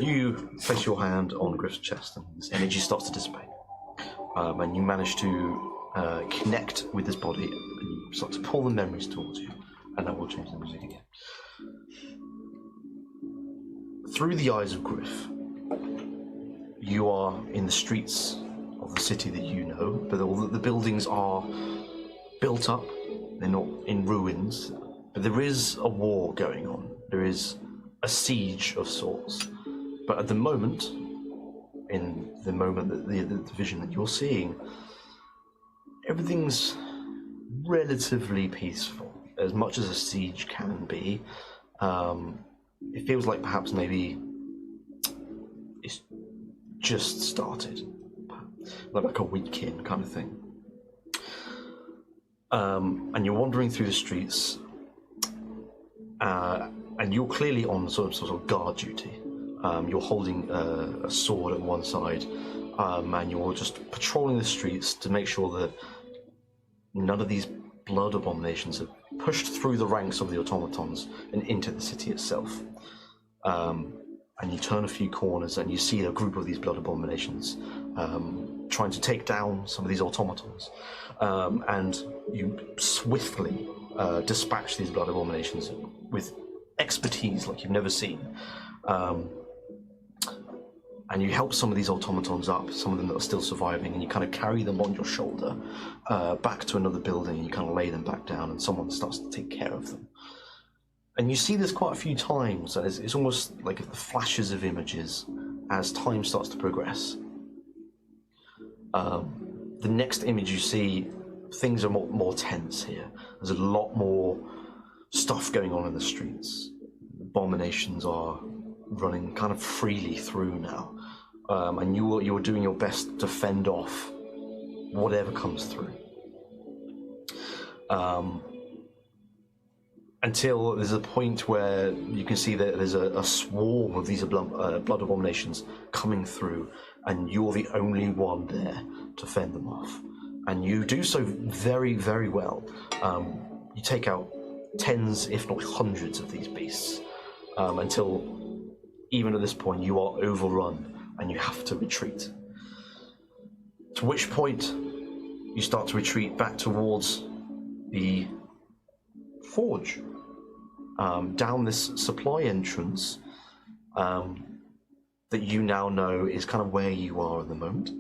You place your hand on Griff's chest and this energy starts to dissipate. And you manage to connect with this body and you start to pull the memories towards you. And that will change the music again. Through the eyes of Griff, you are in the streets of the city that you know, but all the buildings are built up. They're not in ruins, but there is a war going on. There is a siege of sorts. But at the moment, in the moment that the vision that you're seeing, everything's relatively peaceful, as much as a siege can be. It feels like perhaps maybe it's just started, like a week in kind of thing. And you're wandering through the streets, and you're clearly on sort of guard duty. You're holding a sword at one side, and you're just patrolling the streets to make sure that none of these blood abominations have pushed through the ranks of the automatons and into the city itself. And you turn a few corners and you see a group of these blood abominations trying to take down some of these automatons. And you swiftly dispatch these blood abominations with expertise like you've never seen. And you help some of these automatons up, some of them that are still surviving, and you kind of carry them on your shoulder back to another building, and you kind of lay them back down, and someone starts to take care of them. And you see this quite a few times, and it's almost like the flashes of images as time starts to progress. The next image you see, things are more tense here. There's a lot more stuff going on in the streets. Abominations are running kind of freely through now, and you're doing your best to fend off whatever comes through. Until there's a point where you can see that there's a swarm of these blood abominations coming through, and you're the only one there to fend them off. And you do so very, very well. You take out tens, if not hundreds, of these beasts, until even at this point you are overrun and you have to retreat. To which point you start to retreat back towards the forge, down this supply entrance that you now know is kind of where you are at the moment.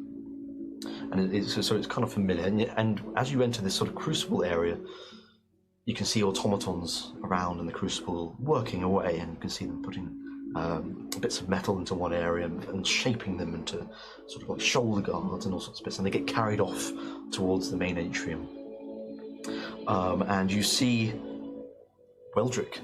And so it's kind of familiar. And as you enter this sort of crucible area, you can see automatons around in the crucible working away, and you can see them putting bits of metal into one area and shaping them into sort of like shoulder guards and all sorts of bits, and they get carried off towards the main atrium. And you see Weldrick,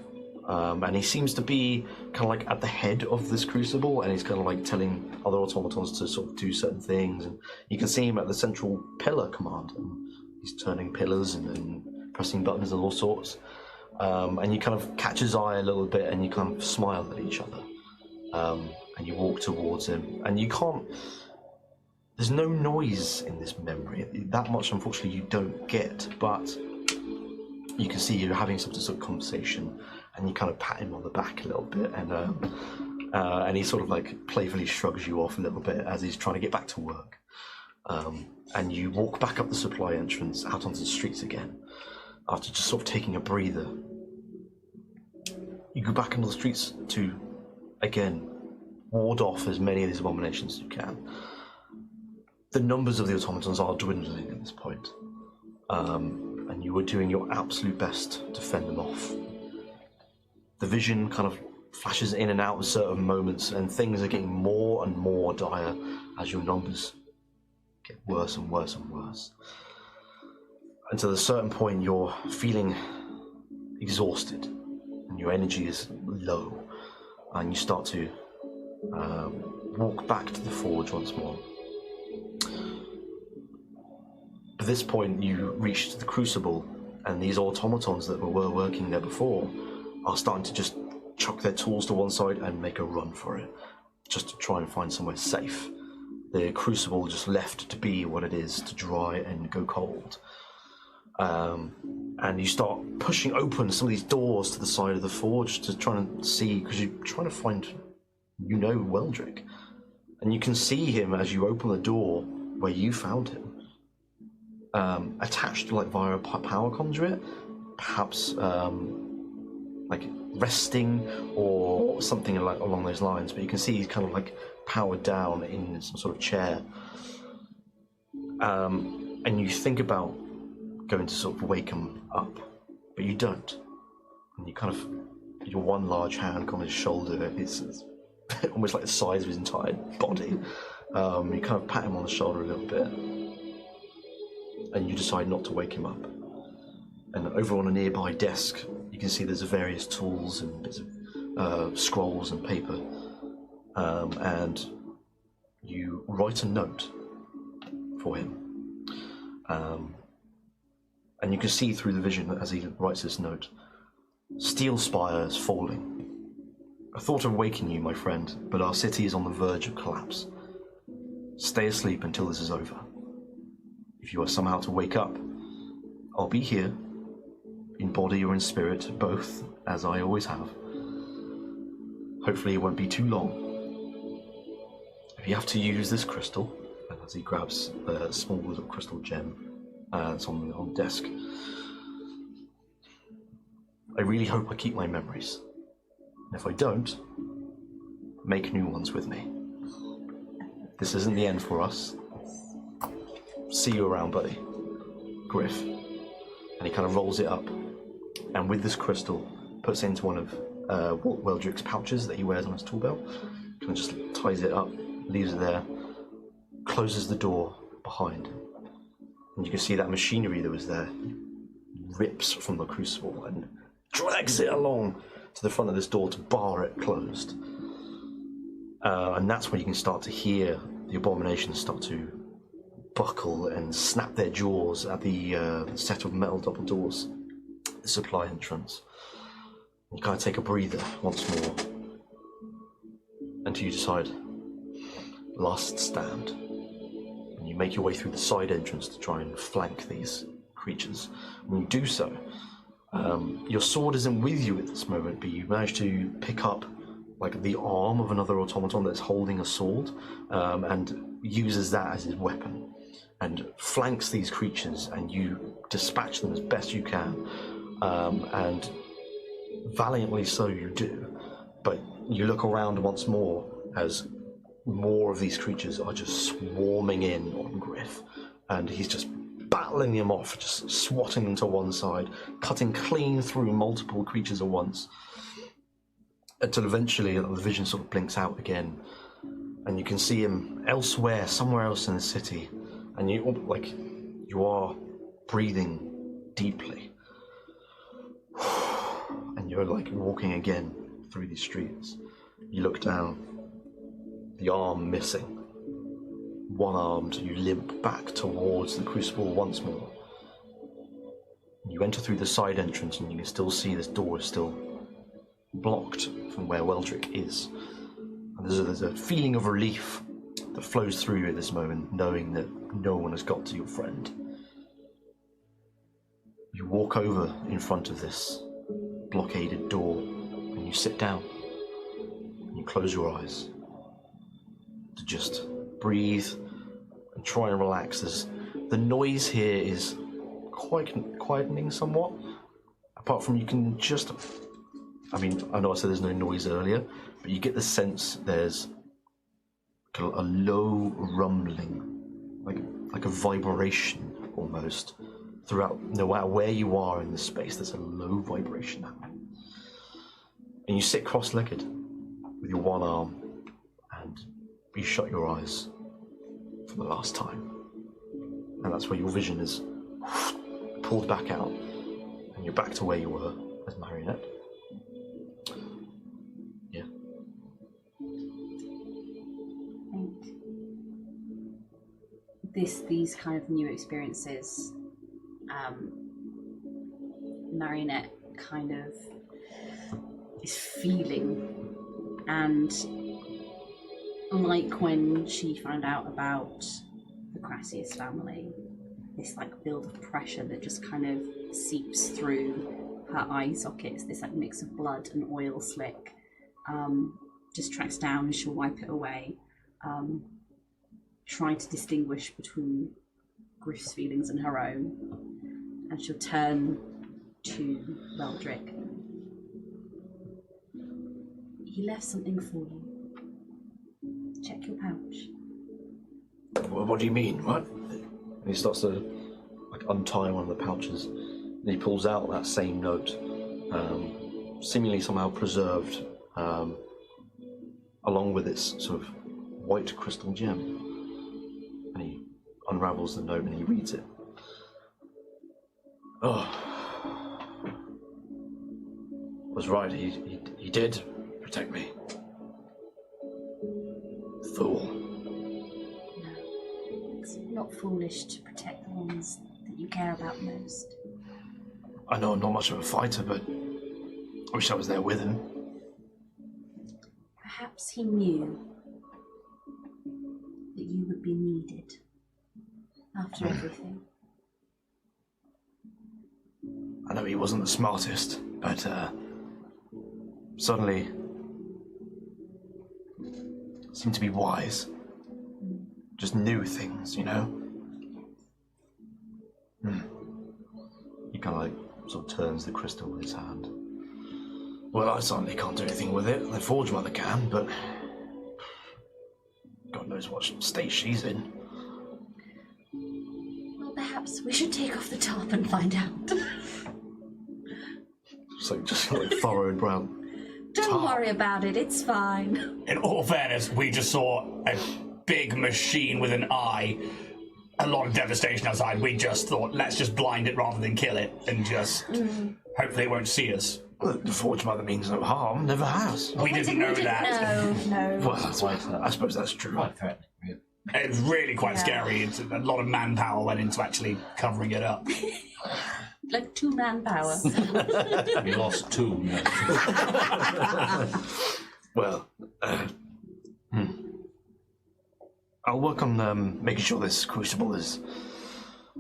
and he seems to be kind of like at the head of this crucible, and he's kind of like telling other automatons to sort of do certain things, and you can see him at the central pillar command, and he's turning pillars and pressing buttons and all sorts. And you kind of catch his eye a little bit, and you kind of smile at each other, and you walk towards him, and you can't. There's no noise in this memory. That much, unfortunately, you don't get, but you can see you're having some sort of conversation, and you kind of pat him on the back a little bit, and he sort of like playfully shrugs you off a little bit as he's trying to get back to work. And you walk back up the supply entrance out onto the streets again, after just sort of taking a breather. You go back into the streets to, again, ward off as many of these abominations as you can. The numbers of the automatons are dwindling at this point, and you are doing your absolute best to fend them off. The vision kind of flashes in and out at certain moments, and things are getting more and more dire as your numbers get worse and worse and worse. Until at a certain point you're feeling exhausted and your energy is low, and you start to walk back to the forge once more. At this point you reach the crucible, and these automatons that were working there before are starting to just chuck their tools to one side and make a run for it, just to try and find somewhere safe. The crucible just left to be what it is, to dry and go cold. And you start pushing open some of these doors to the side of the forge to try and see, because you're trying to find, Weldrick. And you can see him as you open the door where you found him, attached like via a power conduit, perhaps like resting or something like along those lines. But you can see he's kind of like powered down in some sort of chair. And you think about going to sort of wake him up, but you don't. And you kind of, your one large hand on his shoulder, it's almost like the size of his entire body. You kind of pat him on the shoulder a little bit, and you decide not to wake him up. And over on a nearby desk, you can see there's various tools and bits of scrolls and paper. And you write a note for him. And you can see through the vision as he writes this note, "Steel spires falling. I thought of waking you, my friend, but our city is on the verge of collapse. Stay asleep until this is over. If you are somehow to wake up, I'll be here, in body or in spirit, both, as I always have. Hopefully it won't be too long. If you have to use this crystal," as he grabs a small little crystal gem that's on the desk, "I really hope I keep my memories. And if I don't, make new ones with me. This isn't the end for us. See you around, buddy. Griff." And he kind of rolls it up, and with this crystal, puts it into one of Weldrick's pouches that he wears on his tool belt, kind of just ties it up, leaves it there, closes the door behind. And you can see that machinery that was there rips from the crucible and drags it along to the front of this door to bar it closed. And that's when you can start to hear the abominations start to buckle and snap their jaws at the set of metal double doors, the supply entrance. You kind of take a breather once more until you decide, last stand. And you make your way through the side entrance to try and flank these creatures. When you do so, Your sword isn't with you at this moment, but you manage to pick up like the arm of another automaton that's holding a sword, and uses that as his weapon, and flanks these creatures, and you dispatch them as best you can, and valiantly so you do. But you look around once more as more of these creatures are just swarming in on Griff, and he's just battling them off, just swatting them to one side, cutting clean through multiple creatures at once, until eventually the vision sort of blinks out again, and you can see him elsewhere, somewhere else in the city, and you are breathing deeply, and you're like walking again through these streets. You look down, the arm missing. One-armed, you limp back towards the crucible once more. You enter through the side entrance, and you can still see this door is still blocked from where Weldrick is. And there's a feeling of relief that flows through you at this moment, knowing that no one has got to your friend. You walk over in front of this blockaded door, and you sit down, and you close your eyes to just breathe and try and relax. The noise here is quietening somewhat, apart from you can just, I know I said there's no noise earlier, but you get the sense there's a low rumbling, like a vibration almost, throughout, no matter where you are in the space, there's a low vibration happening. And you sit cross-legged with your one arm, and you shut your eyes for the last time. And that's where your vision is pulled back out, and you're back to where you were as Marionette. Yeah. I think these kind of new experiences, Marionette kind of is feeling, and like when she found out about the Crassius family, this like build of pressure that just kind of seeps through her eye sockets, this like mix of blood and oil slick, just tracks down, and she'll wipe it away, trying to distinguish between Griff's feelings and her own, and she'll turn to Weldrick. He left something for you. Check your pouch. What do you mean? What? And he starts to untie one of the pouches, and he pulls out that same note, seemingly somehow preserved, along with its sort of white crystal gem. And he unravels the note and he reads it. Oh, was right. He did protect me. Fool. No, it's not foolish to protect the ones that you care about most. I know I'm not much of a fighter, but I wish I was there with him. Perhaps he knew that you would be needed after everything. I know he wasn't the smartest, but suddenly seemed to be wise. Just knew things, you know? He kind of sort of turns the crystal in his hand. Well, I certainly can't do anything with it. The Forge Mother can, but God knows what state she's in. Well, perhaps we should take off the top and find out. So just like furrowed brow. Don't worry about it, it's fine. In all fairness, we just saw a big machine with an eye, a lot of devastation outside. We just thought, let's just blind it rather than kill it, and just hopefully it won't see us. Well, the Forge Mother means no harm, never has. We didn't know that. No. Well, I suppose that's true. Quite threatening, really. It's really quite scary. It's a lot of manpower went into actually covering it up. Like 2-man power. We lost 2. Well, I'll work on making sure this crucible is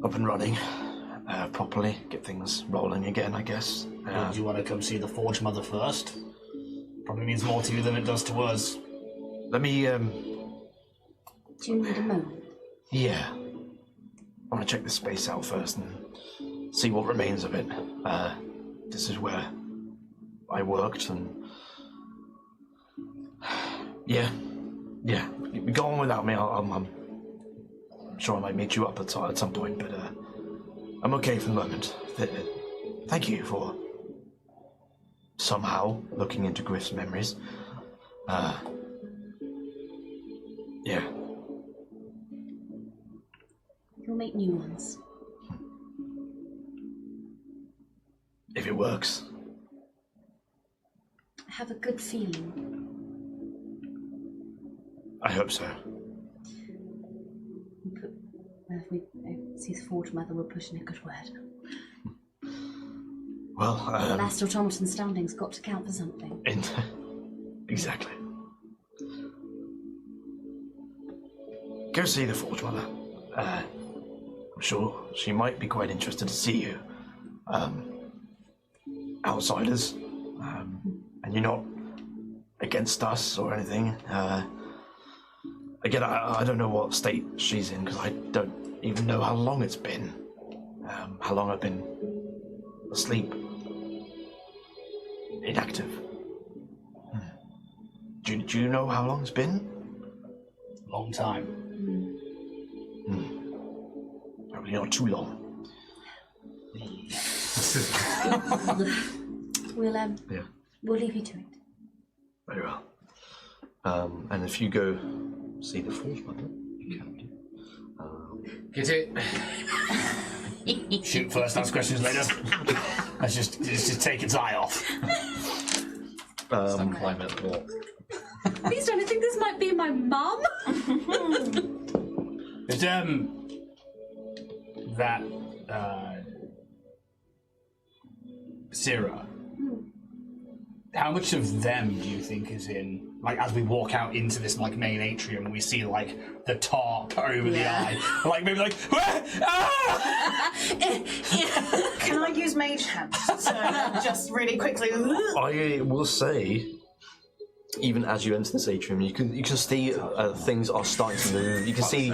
up and running. properly, get things rolling again, I guess. Do you want to come see the Forge Mother first? Probably means more to you than it does to us. Let me, Do you need a moment? yeah. I want to check the space out first and see what remains of it. This is where I worked, and yeah. Go on without me. I'm sure I might meet you up at some point, but I'm okay for the moment. Thank you for somehow looking into Griff's memories. Yeah. You'll make new ones. If it works. I have a good feeling. I hope so. If we see the Forge Mother, we're pushing a good word. Well, the last automaton standing's got to count for something. Exactly. Go see the Forge Mother. I'm sure she might be quite interested to see you. Outsiders. And you're not against us or anything. Again, I don't know what state she's in, because I don't even know how long it's been. How long I've been asleep. Inactive. Do you know how long it's been? Long time. Probably not too long. We'll leave you to it. Very well. And if you go see the Forge Mother, you can do. Get it? Shoot first, ask questions later. Let's just take its eye off. Stand climate wall. Please don't. I think this might be my mum. Is that Syrah? How much of them do you think is in? Like, as we walk out into this like main atrium, and we see like the tarp over the eye, like maybe like. Can I use Mage Hand to just really quickly? I will say, even as you enter this atrium, you can see things are starting to move. You can see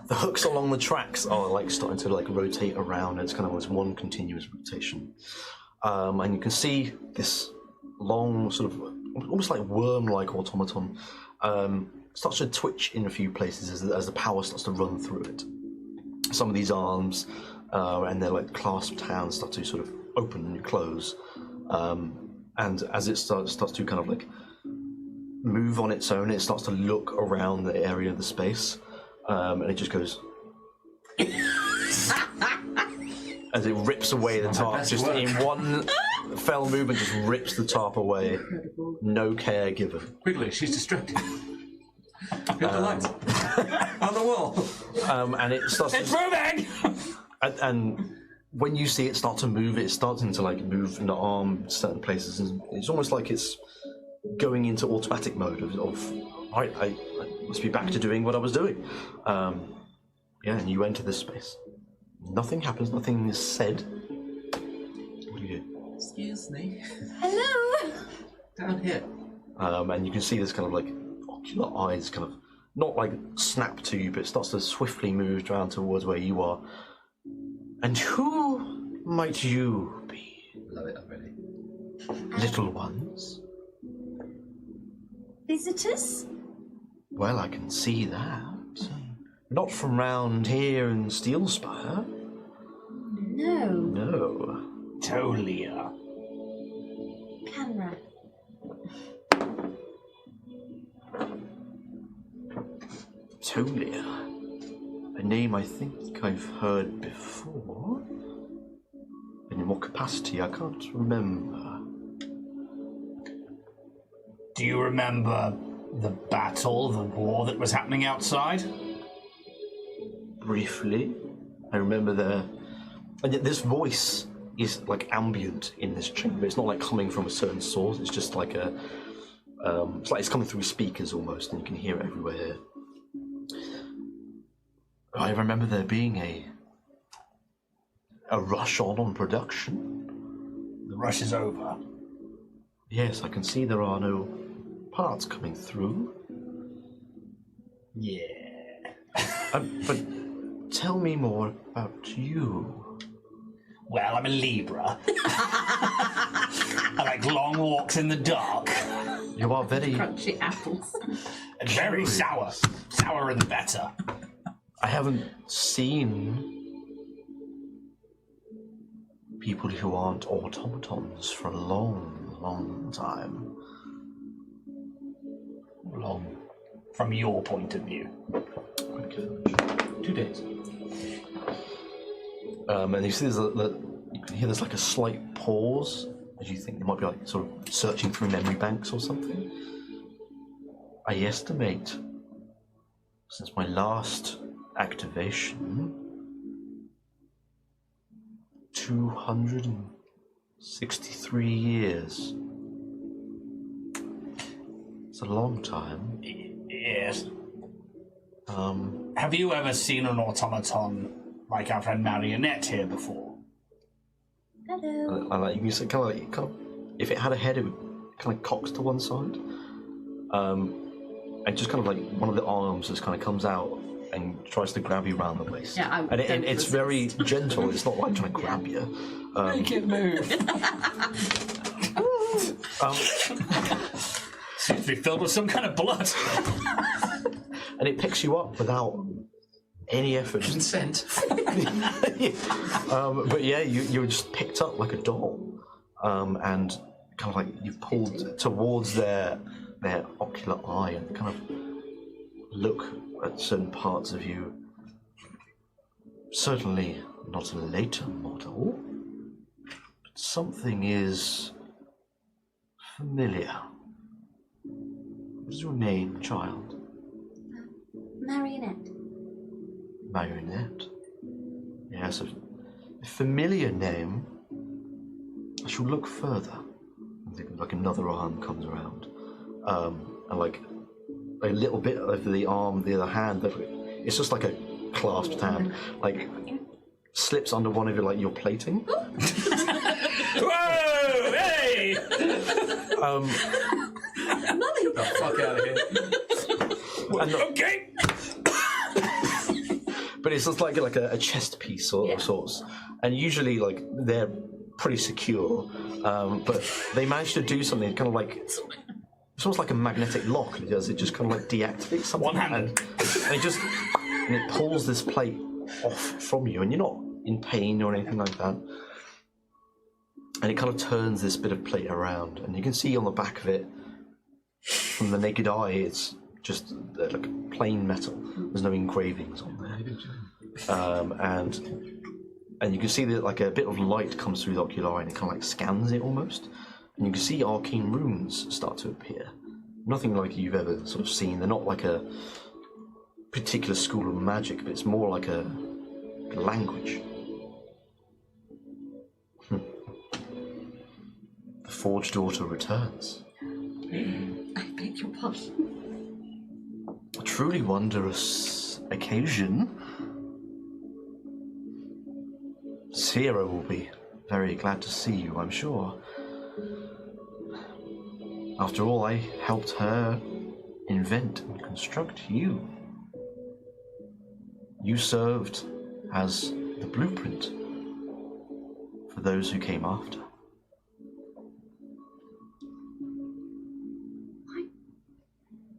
the hooks along the tracks are like starting to like rotate around. It's kind of this one continuous rotation, and you can see this long sort of almost like worm-like automaton starts to twitch in a few places as the power starts to run through it. Some of these arms and their like clasped hands start to sort of open and close, and as it starts to kind of like move on its own, it starts to look around the area of the space, and it just goes as it rips away the tarp just in one fell movement, just rips the tarp away. Incredible. No care given. Quickly, she's distracted. Hit the lights. On the wall. And it starts It's moving! and when you see it start to move, it's starting to like move in the arm in certain places, and it's almost like it's going into automatic mode of I must be back to doing what I was doing. And you enter this space. Nothing happens, nothing is said. What do you do? Excuse me. Hello. Down here. And you can see this kind of like ocular eyes kind of not like snap to you, but it starts to swiftly move around towards where you are. And who might you be? Love it already. Little ones? Visitors? Well, I can see that. Not from round here in Steelspire. No. No. Tolia. Kanrath. Tolia. A name I think I've heard before. And in what capacity, I can't remember. Do you remember the battle, the war that was happening outside? Briefly. I remember and yet this voice is like ambient in this chamber. It's not like coming from a certain source. It's just like it's like it's coming through speakers almost, and you can hear it everywhere. I remember there being a rush on production. The rush is over. Yes, I can see there are no parts coming through. Yeah. But tell me more about you. Well, I'm a Libra. I like long walks in the dark. You are very... Crunchy apples. And very sour. Sourer the better. I haven't seen people who aren't automatons for a long, long time. Long. From your point of view. Thank you. 2 days. And you see you can hear there's like a slight pause as you think they might be like sort of searching through memory banks or something. I estimate since my last activation 263 years. It's a long time. Yes. Have you ever seen an automaton like our friend Marionette here before? Hello. I like you said kind of if it had a head, it would kind of cocks to one side, and just kind of like one of the arms just kind of comes out and tries to grab you around the waist. Yeah, and it's very gentle. It's not like trying to grab you. Make it move. Seems to be filled with some kind of blood. And it picks you up without any effort. Consent. But yeah, you were just picked up like a doll, and kind of like you pulled towards their ocular eye and kind of look at certain parts of you. Certainly not a later model, but something is familiar. What is your name, child? Marionette. Marionette. Yes, a familiar name. I shall look further. I think like another arm comes around, and like a little bit of the arm, the other hand. It's just like a clasped hand, like slips under one of your your plating. Whoa! Hey! Get the fuck out of here. Okay. But it's just like a chest piece of sorts, and usually like they're pretty secure, but they managed to do something kind of like it's almost like a magnetic lock. It does. It just kind of like deactivates something. One-handed. And it pulls this plate off from you, and you're not in pain or anything like that. And it kind of turns this bit of plate around, and you can see on the back of it, from the naked eye, it's just like plain metal. There's no engravings on there, and you can see that like a bit of light comes through the ocular eye, and it kind of like scans it almost, and you can see arcane runes start to appear. Nothing like you've ever sort of seen. They're not like a particular school of magic, but it's more like a language. The Forged Daughter returns. I beg your pardon. A truly wondrous occasion. Sierra will be very glad to see you, I'm sure. After all, I helped her invent and construct you. You served as the blueprint for those who came after.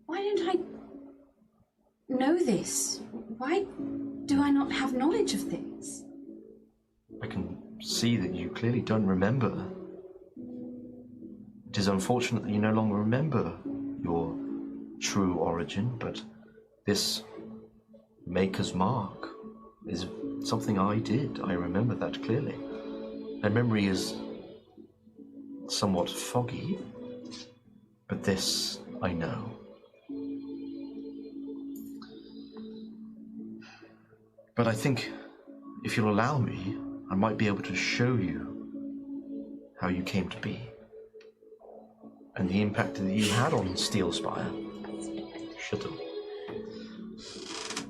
Why don't I know this? Why do I not have knowledge of this? I can see that you clearly don't remember. It is unfortunate that you no longer remember your true origin, but this Maker's Mark is something I did. I remember that clearly. My memory is somewhat foggy, but this I know. But I think, if you'll allow me, I might be able to show you how you came to be. And the impact that you had on Steelspire. Shuttle.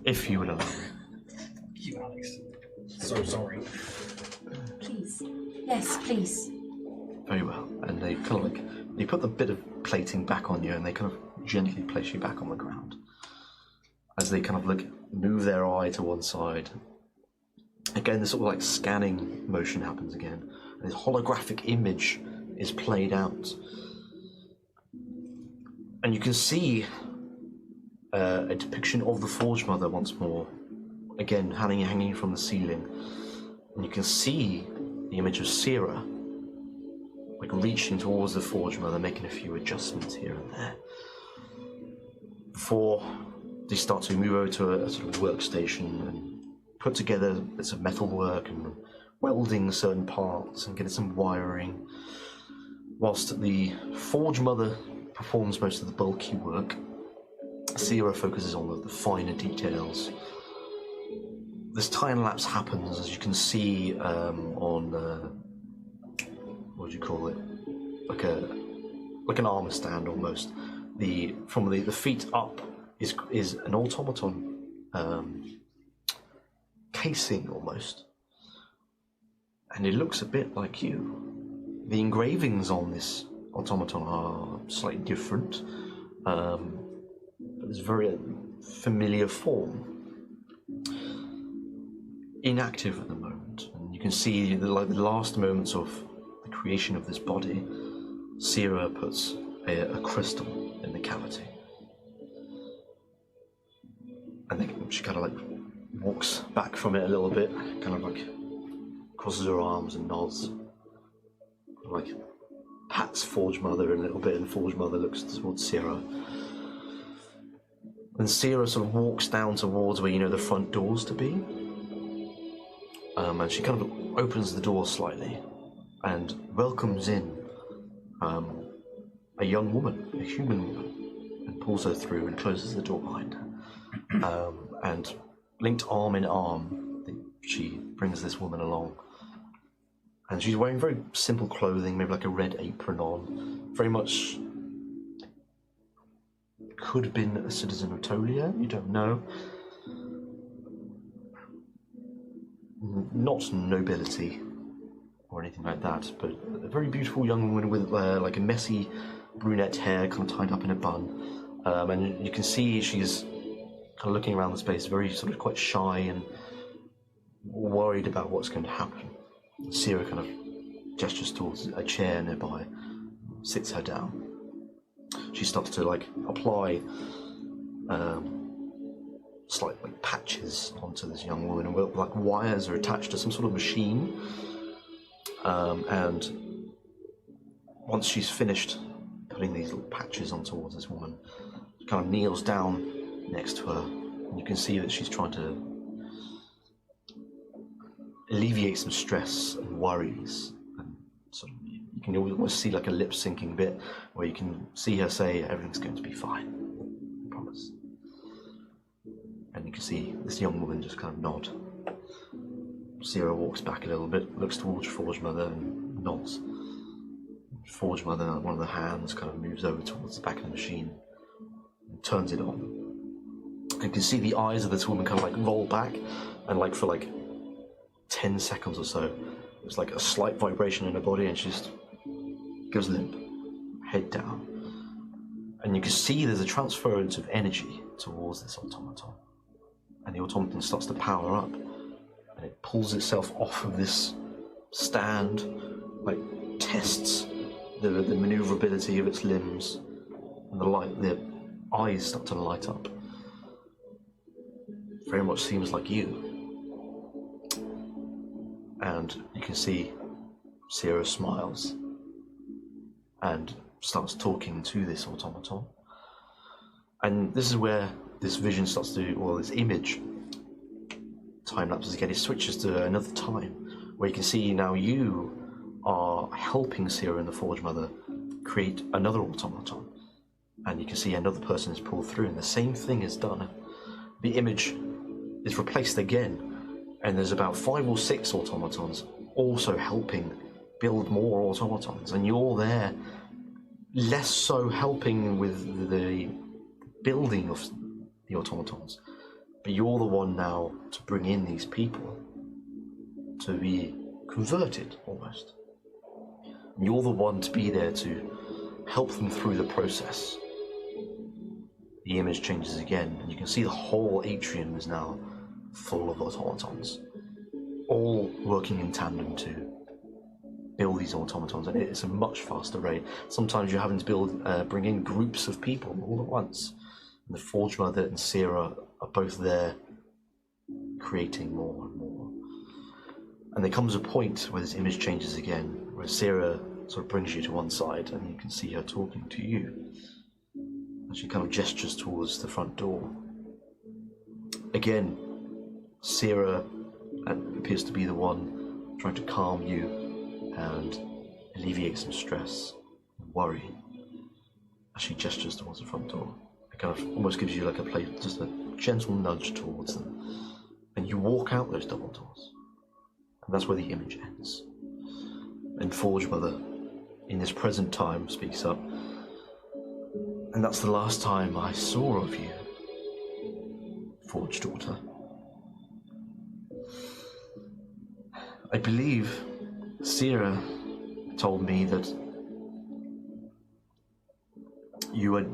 If you would allow me. You, Alex. So sorry. please. Yes, please. Very well. And they kind of like, you put the bit of plating back on you and they kind of gently place you back on the ground. As they kind of like move their eye to one side. Again, this sort of like scanning motion happens again. And this holographic image is played out. And you can see a depiction of the Forge Mother once more. Again, hanging from the ceiling. And you can see the image of Sierra, like reaching towards the Forge Mother, making a few adjustments here and there. Before they start to move over to a sort of workstation and put together bits of metal work and welding certain parts and getting some wiring. Whilst the Forge Mother performs most of the bulky work, Sierra focuses on the finer details. This time lapse happens, as you can see, on what do you call it? Like an armor stand almost. From the feet up is an automaton casing almost, and it looks a bit like you. The engravings on this automaton are slightly different, but it's a very familiar form. Inactive at the moment, and you can see the last moments of the creation of this body. Sierra puts a crystal in the cavity, and then she kind of like walks back from it a little bit, kind of like crosses her arms and nods, like pats Forge Mother a little bit, and Forge Mother looks towards Sierra. And Sierra sort of walks down towards where the front doors to be. And she kind of opens the door slightly and welcomes in a young woman, a human woman, and pulls her through and closes the door behind her. And linked arm in arm, she brings this woman along. And she's wearing very simple clothing, maybe like a red apron on. Very much could have been a citizen of Tolia, you don't know. Not nobility or anything like that, but a very beautiful young woman with like a messy brunette hair kind of tied up in a bun. And you can see she's kind of looking around the space, very sort of quite shy and worried about what's going to happen. Sierra kind of gestures towards a chair nearby, sits her down. She starts to like apply slight like patches onto this young woman, and like wires are attached to some sort of machine. And once she's finished putting these little patches on towards this woman, she kind of kneels down next to her, and you can see that she's trying to alleviate some stress and worries. And sort of, you can almost see like a lip syncing bit where you can see her say, "Everything's going to be fine, I promise." And you can see this young woman just kind of nod. Sierra walks back a little bit, looks towards Forge Mother and nods. Forge Mother, one of the hands kind of moves over towards the back of the machine and turns it on. You can see the eyes of this woman kind of like roll back, and like for like 10 seconds or so, there's like a slight vibration in her body, and she just goes limp, head down. And you can see there's a transference of energy towards this automaton. And the automaton starts to power up, and it pulls itself off of this stand, like tests the maneuverability of its limbs, and the eyes start to light up. Very much seems like you. And you can see Sierra smiles and starts talking to this automaton. And this is where this vision starts to, or this image, time lapses again, it switches to another time, where you can see now you are helping Sierra and the Forge Mother create another automaton. And you can see another person is pulled through, and the same thing is done. The image is replaced again, and there's about 5 or 6 automatons also helping build more automatons, and you're there less so helping with the building of the automatons, but you're the one now to bring in these people to be converted, almost. And you're the one to be there to help them through the process. The image changes again, and you can see the whole atrium is now full of automatons, all working in tandem to build these automatons, and it's a much faster rate. Sometimes you're having to bring in groups of people all at once. And the Forge Mother and Sierra are both there, creating more and more. And there comes a point where this image changes again, where Sierra sort of brings you to one side, and you can see her talking to you. And she kind of gestures towards the front door. Again, Sierra appears to be the one trying to calm you and alleviate some stress and worry as she gestures towards the front door. It kind of almost gives you like a place, just a gentle nudge towards them. And you walk out those double doors. And that's where the image ends. And Forge Mother, in this present time, speaks up. And that's the last time I saw of you, Forge Daughter. I believe Sierra told me that you had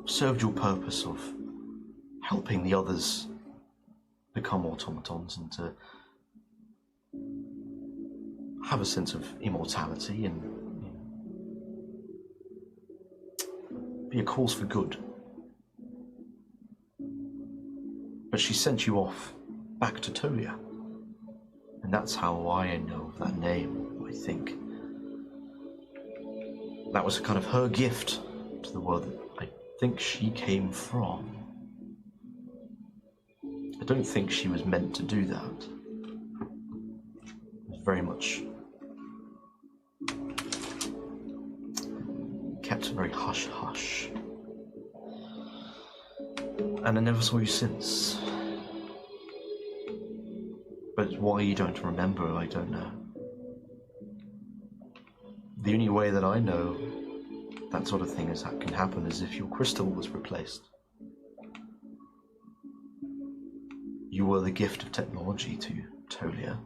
served your purpose of helping the others become automatons and to have a sense of immortality and be a cause for good. But she sent you off back to Tolia. And that's how I know of that name, I think. That was kind of her gift to the world that I think she came from. I don't think she was meant to do that. It was very much kept very hush-hush. And I never saw you since. But why you don't remember, I don't know. The only way that I know that sort of thing can happen is if your crystal was replaced. You were the gift of technology to Tolia.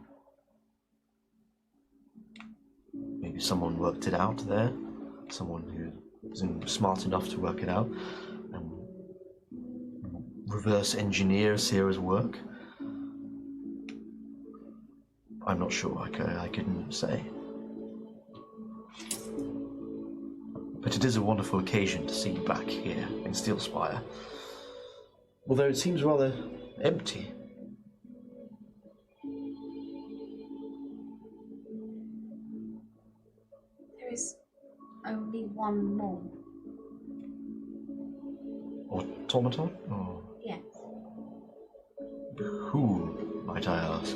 Maybe someone worked it out there. Someone who was smart enough to work it out and reverse engineer Sierra's work. I'm not sure, I couldn't say. But it is a wonderful occasion to see you back here in Steelspire. Although it seems rather empty. There is only one more. Automaton? Or Yes. who, might I ask?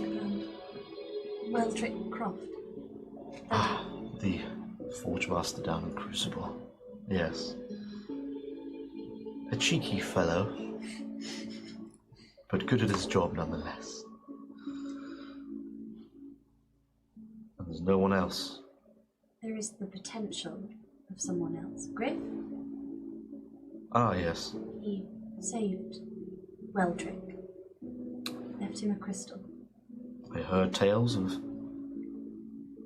Weldrick Croft. The Forge Master down in Crucible. Yes. A cheeky fellow, but good at his job nonetheless. And there's no one else. There is the potential of someone else. Griff? Ah, yes. He saved Weldrick. Left him a crystal. I heard tales of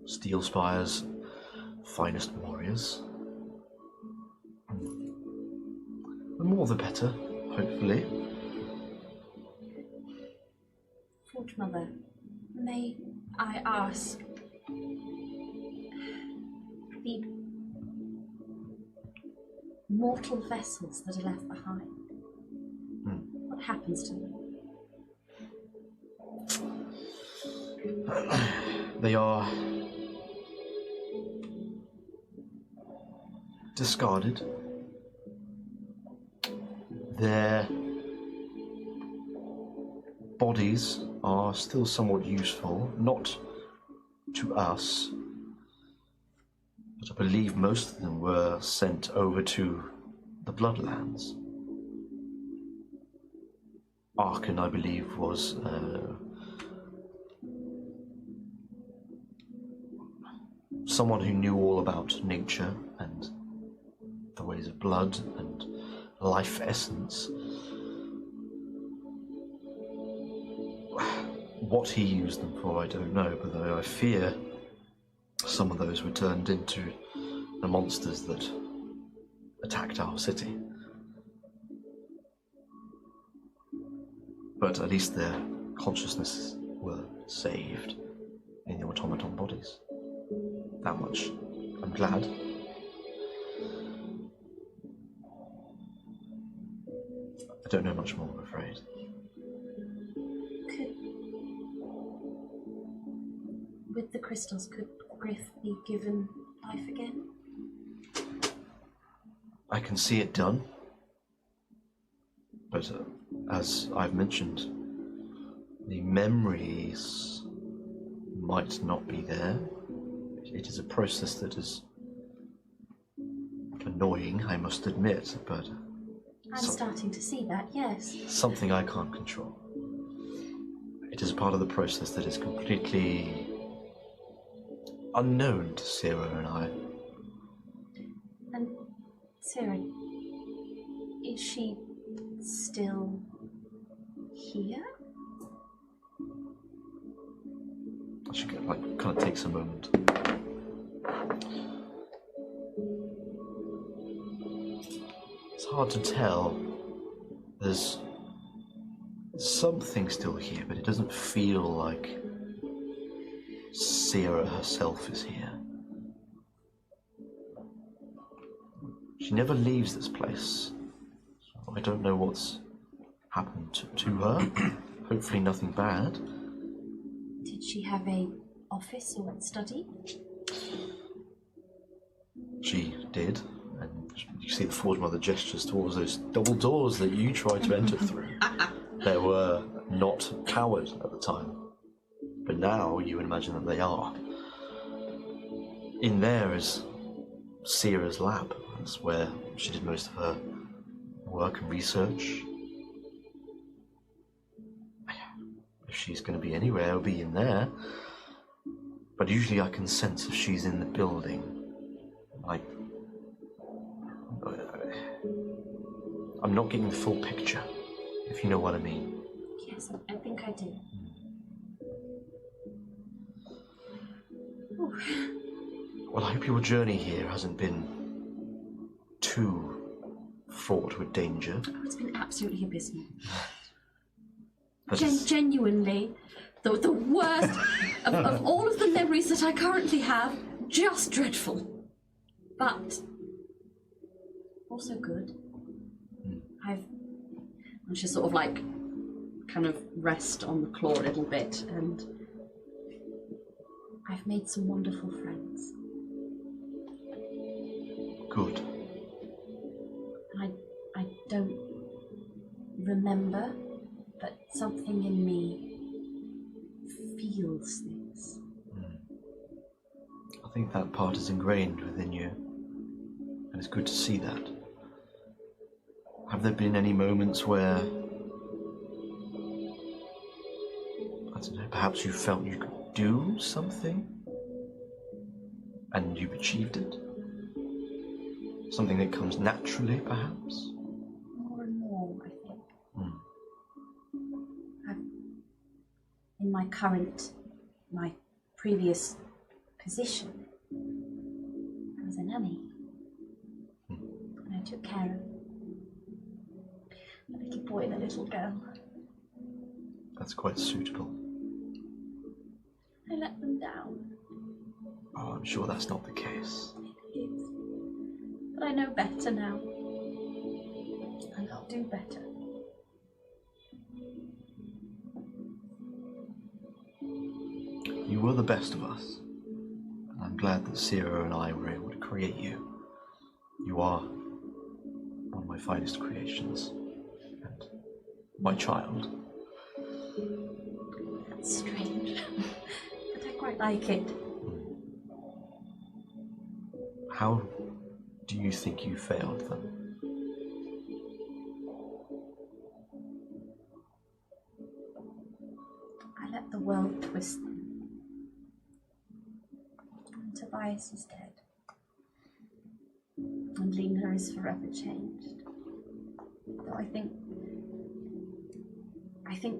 Steelspire's finest warriors. The more the better, hopefully. Forge Mother, may I ask the mortal vessels that are left behind? What happens to them? They are discarded. Their bodies are still somewhat useful, not to us, but I believe most of them were sent over to the Bloodlands. Arkan, I believe, was someone who knew all about nature and the ways of blood and life essence. What he used them for, I don't know, but I fear some of those were turned into the monsters that attacked our city. But at least their consciousnesses were saved in the automaton bodies. That much I'm glad. I don't know much more, I'm afraid. With the crystals, could Griff be given life again? I can see it done. But as I've mentioned, the memories might not be there. It is a process that is annoying, I must admit, but I'm starting to see that, yes. something I can't control. It is a part of the process that is completely unknown to Sarah and I. And Sarah, is she still here? She kind of takes a moment. It's hard to tell. There's something still here, but it doesn't feel like Sarah herself is here. She never leaves this place. So I don't know what's happened to her. Hopefully nothing bad. Did she have a office or a study? She did, and you see the Forge Mother gestures towards those double doors that you tried to enter through. They were not powered at the time, but now you would imagine that they are. In there is Sierra's lab. That's where she did most of her work and research. If she's going to be anywhere, it'll be in there. But usually I can sense if she's in the building. I'm not getting the full picture, if you know what I mean. Yes, I think I do. Well, I hope your journey here hasn't been too fraught with danger. Oh, it's been absolutely abysmal. But it's- Genuinely, the worst of all of the memories that I currently have, just dreadful. But also good. I just sort of kind of rest on the claw a little bit, and I've made some wonderful friends. Good. I don't remember, but something in me feels things. I think that part is ingrained within you, and it's good to see that. Have there been any moments where, I don't know, perhaps you felt you could do something and you've achieved it? Something that comes naturally, perhaps? More and more, I think. In my previous position, I was a nanny. And I took care of a little boy and a little girl. That's quite suitable. I let them down. Oh, I'm sure that's not the case. It is. But I know better now. And I'll do better. You were the best of us. And I'm glad that Sarah and I were able to create you. You are one of my finest creations. And my child. That's strange. But I quite like it. How do you think you failed them? I let the world twist them. And Tobias is dead. And Lena is forever changed. Though I think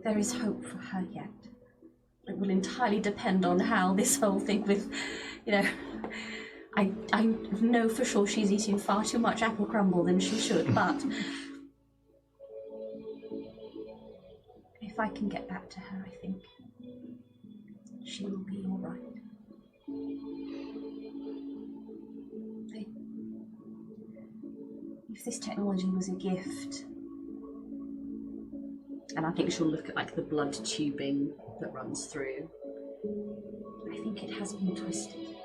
there is hope for her yet. it will entirely depend on how this whole thing with, you know, I know for sure she's eating far too much apple crumble than she should, but if I can get back to her, I think she will be all right. If this technology was a gift, and I think she'll look at like the blood tubing that runs through, I think it has been twisted.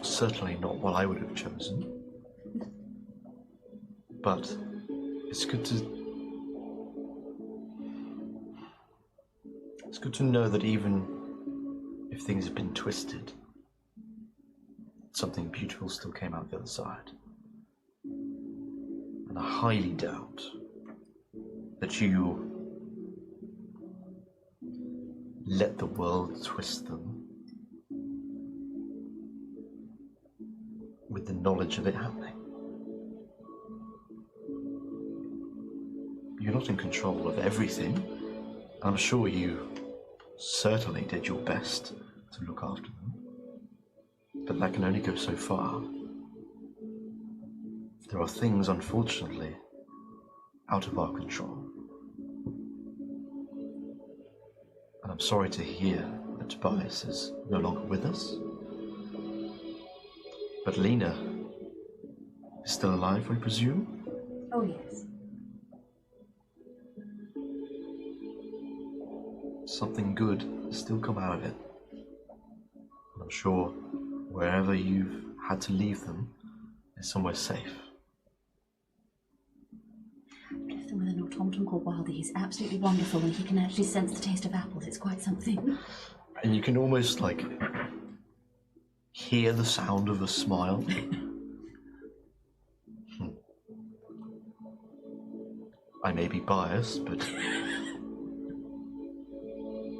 Certainly not what I would have chosen. But it's good to know that even if things have been twisted, something beautiful still came out the other side. And I highly doubt that you let the world twist them with the knowledge of it happening. You're not in control of everything. I'm sure you certainly did your best to look after them. But that can only go so far. There are things, unfortunately, out of our control. And I'm sorry to hear that Tobias is no longer with us. But Lena is still alive, I presume? Oh, yes. Something good has still come out of it. And I'm sure wherever you've had to leave them is somewhere safe. Left them with an automaton called Wildy. He's absolutely wonderful, and he can actually sense the taste of apples. It's quite something. And you can almost, like, hear the sound of a smile. I may be biased, but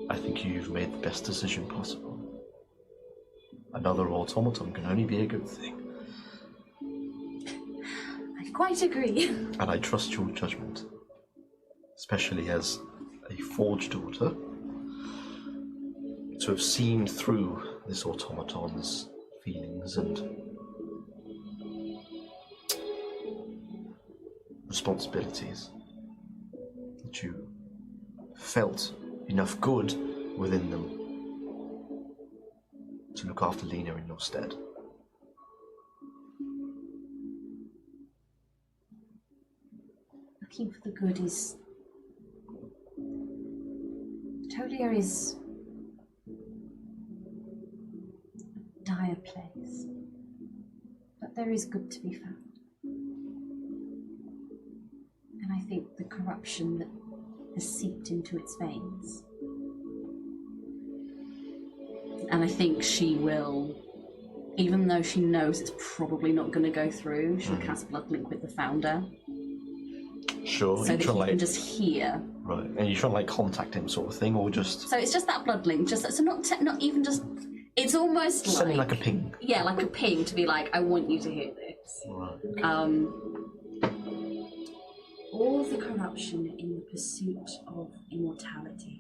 I think you've made the best decision possible. Another automaton can only be a good thing. I quite agree. And I trust your judgment, especially as a forge daughter, to have seen through this automaton's feelings and responsibilities. That you felt enough good within them to look after Lena in your stead. Looking for the good is... Tolia is a dire place, but there is good to be found. And I think the corruption that has seeped into its veins. And I think she will, even though she knows it's probably not going to go through, she'll cast Bloodlink with the founder. Sure. So that he can just hear. Right, and you're trying to like contact him, sort of thing, or just So it's just that bloodlink, just so not even just. It's almost sending like a ping. Yeah, like a ping to be like, I want you to hear this. Right. All the corruption in the pursuit of immortality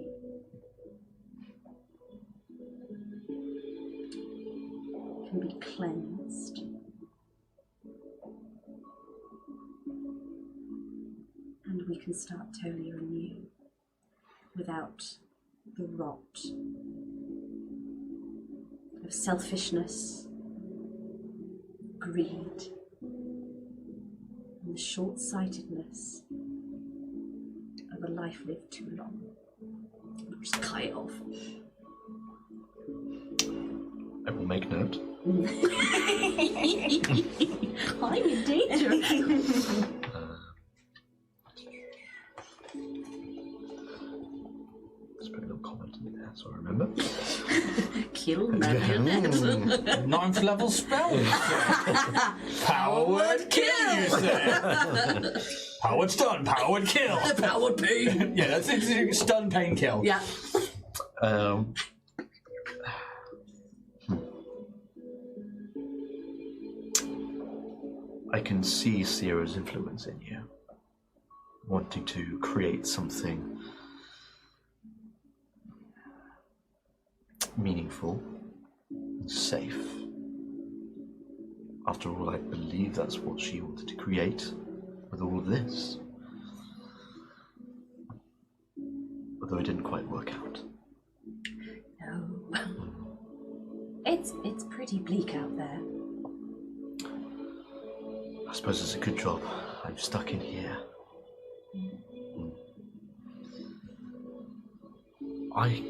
can be cleansed. And we can start Tolia anew without the rot of selfishness, greed, and the short-sightedness of a life lived too long. I'll just cut it off. I will make note. I'm dangerous. Just put a little comment in there so I remember. Kill marionette. 9th level spell. Power word kill, you say? Powered stun, powered kill. Powered pain. Yeah, that's it. Stun, pain, kill. Yeah. I can see Sierra's influence in you, wanting to create something meaningful and safe. After all, I believe that's what she wanted to create with all of this. Although it didn't quite work out. No. It's pretty bleak out there. I suppose it's a good job I'm stuck in here. I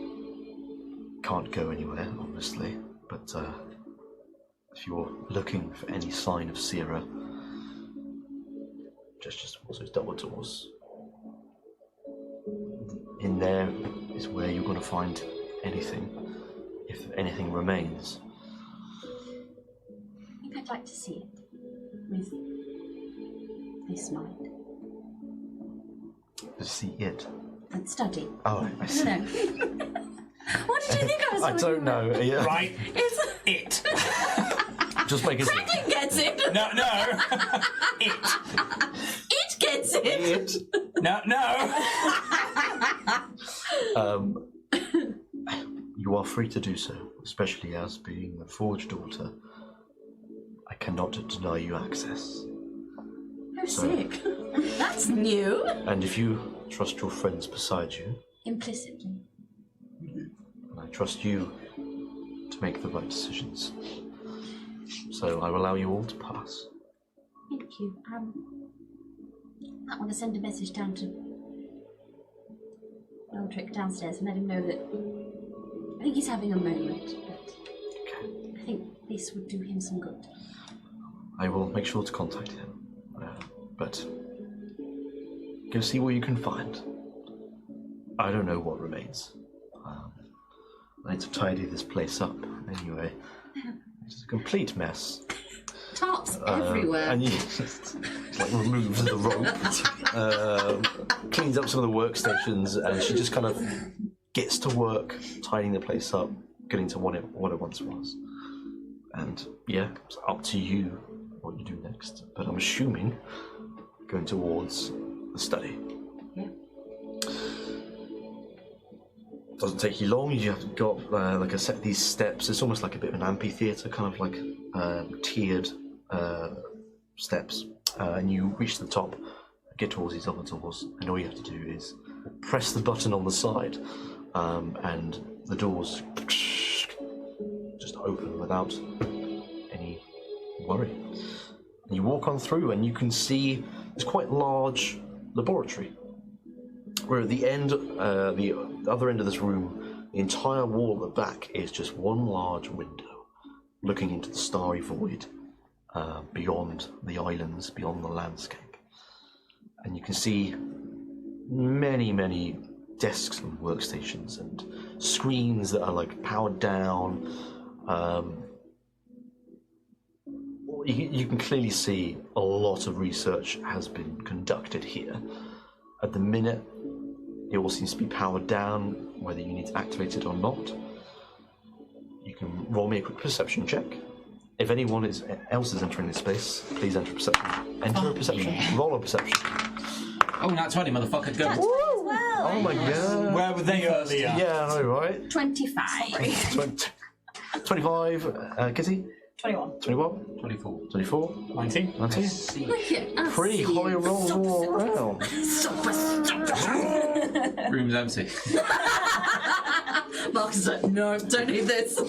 can't go anywhere, obviously, but if you're looking for any sign of Sierra, just towards those double doors. In there is where you're going to find anything, if anything remains. I think I'd like to see it with this mind. To see it. And study. Oh, I see. No. What did you think I was I don't know. Yeah. Right. It's It. Just make it. Franklin gets it. No. It. It gets it. It. No. You are free to do so, especially as being the forged daughter. I cannot deny you access. Oh, sick. That's new. And if you trust your friends beside you, Implicitly. I trust you to make the right decisions. So I will allow you all to pass. Thank you. I want to send a message down to Eldrick downstairs and let him know that I think he's having a moment, but I think this would do him some good. I will make sure to contact him. But go see what you can find. I don't know what remains. I need to tidy this place up anyway. It's a complete mess. Tarps everywhere. And you just like removes the rope, cleans up some of the workstations, and she just kind of gets to work tidying the place up, getting to what it once was. And yeah, it's up to you what you do next. But I'm assuming going towards the study. Yeah. Doesn't take you long. You have got like a set of these steps. It's almost like a bit of an amphitheater, kind of like tiered steps. And you reach the top, get towards these other doors, and all you have to do is press the button on the side, and the doors just open without any worry. And you walk on through, and you can see this quite large laboratory. Where at the end, the other end of this room, the entire wall at the back is just one large window, looking into the starry void, beyond the islands, beyond the landscape. And you can see many, many desks and workstations and screens that are like powered down. You can clearly see a lot of research has been conducted here. At the minute, it all seems to be powered down, whether you need to activate it or not. You can roll me a quick perception check. If anyone else is entering this space, please enter perception. Enter a perception. Yeah. Roll a perception. Oh, not 20, motherfucker. Go. Oh my god. Where were they earlier? Yeah, I know, right? 25. 25, Kitty? 21. 21? 24. 24? 19. 19? Look at us. Pretty high rolls all around. Room's empty. Marcus is like, no, don't need this.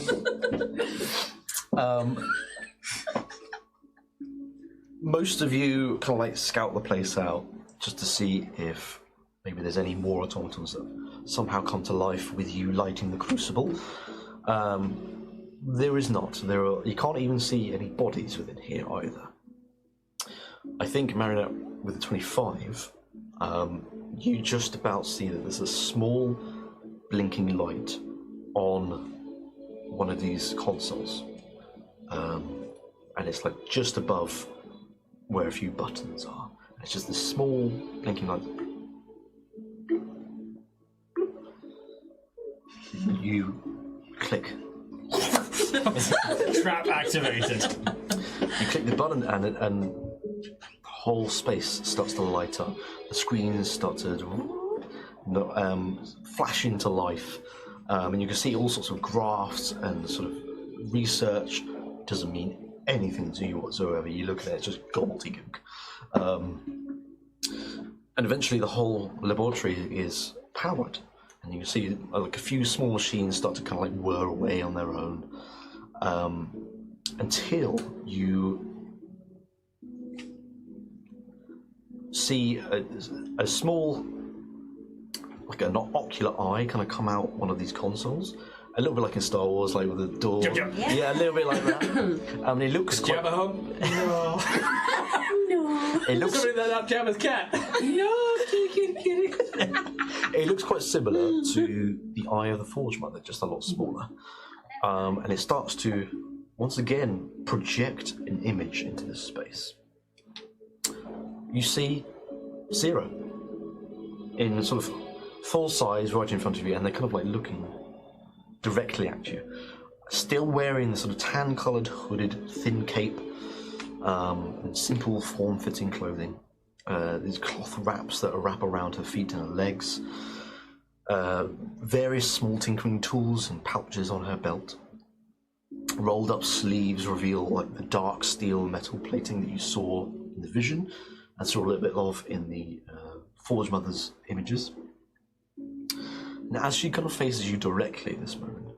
Most of you kind of like scout the place out just to see if maybe there's any more automatons that somehow come to life with you lighting the crucible. There is not. You can't even see any bodies within here either. I think, Marinette, with the 25, you just about see that there's a small blinking light on one of these consoles. And it's like just above where a few buttons are. It's just this small blinking light. You click. Trap activated. You click the button and the whole space starts to light up. The screens start to flash into life. And you can see all sorts of graphs and sort of research. Doesn't mean anything to you whatsoever. You look at it, it's just gobbledygook. And eventually the whole laboratory is powered. And you can see like a few small machines start to kind of like whir away on their own. Until you see a small, like an ocular eye kind of come out one of these consoles. A little bit like in Star Wars, like with the door. Yeah, a little bit like that. It looks quite... Jabba home? No. It looks... Somebody let out Jabba's cat. No, kidding. It looks quite similar to the Eye of the Forge Mother, just a lot smaller. And it starts to, once again, project an image into this space. You see Zero in sort of full size right in front of you, and they're kind of like looking directly at you. Still wearing the sort of tan-coloured, hooded, thin cape, and simple form-fitting clothing. These cloth wraps that wrap around her feet and her legs. Various small tinkering tools and pouches on her belt. Rolled up sleeves reveal like the dark steel metal plating that you saw in the vision, and saw a little bit of in the Forge Mother's images. Now, as she kind of faces you directly at this moment,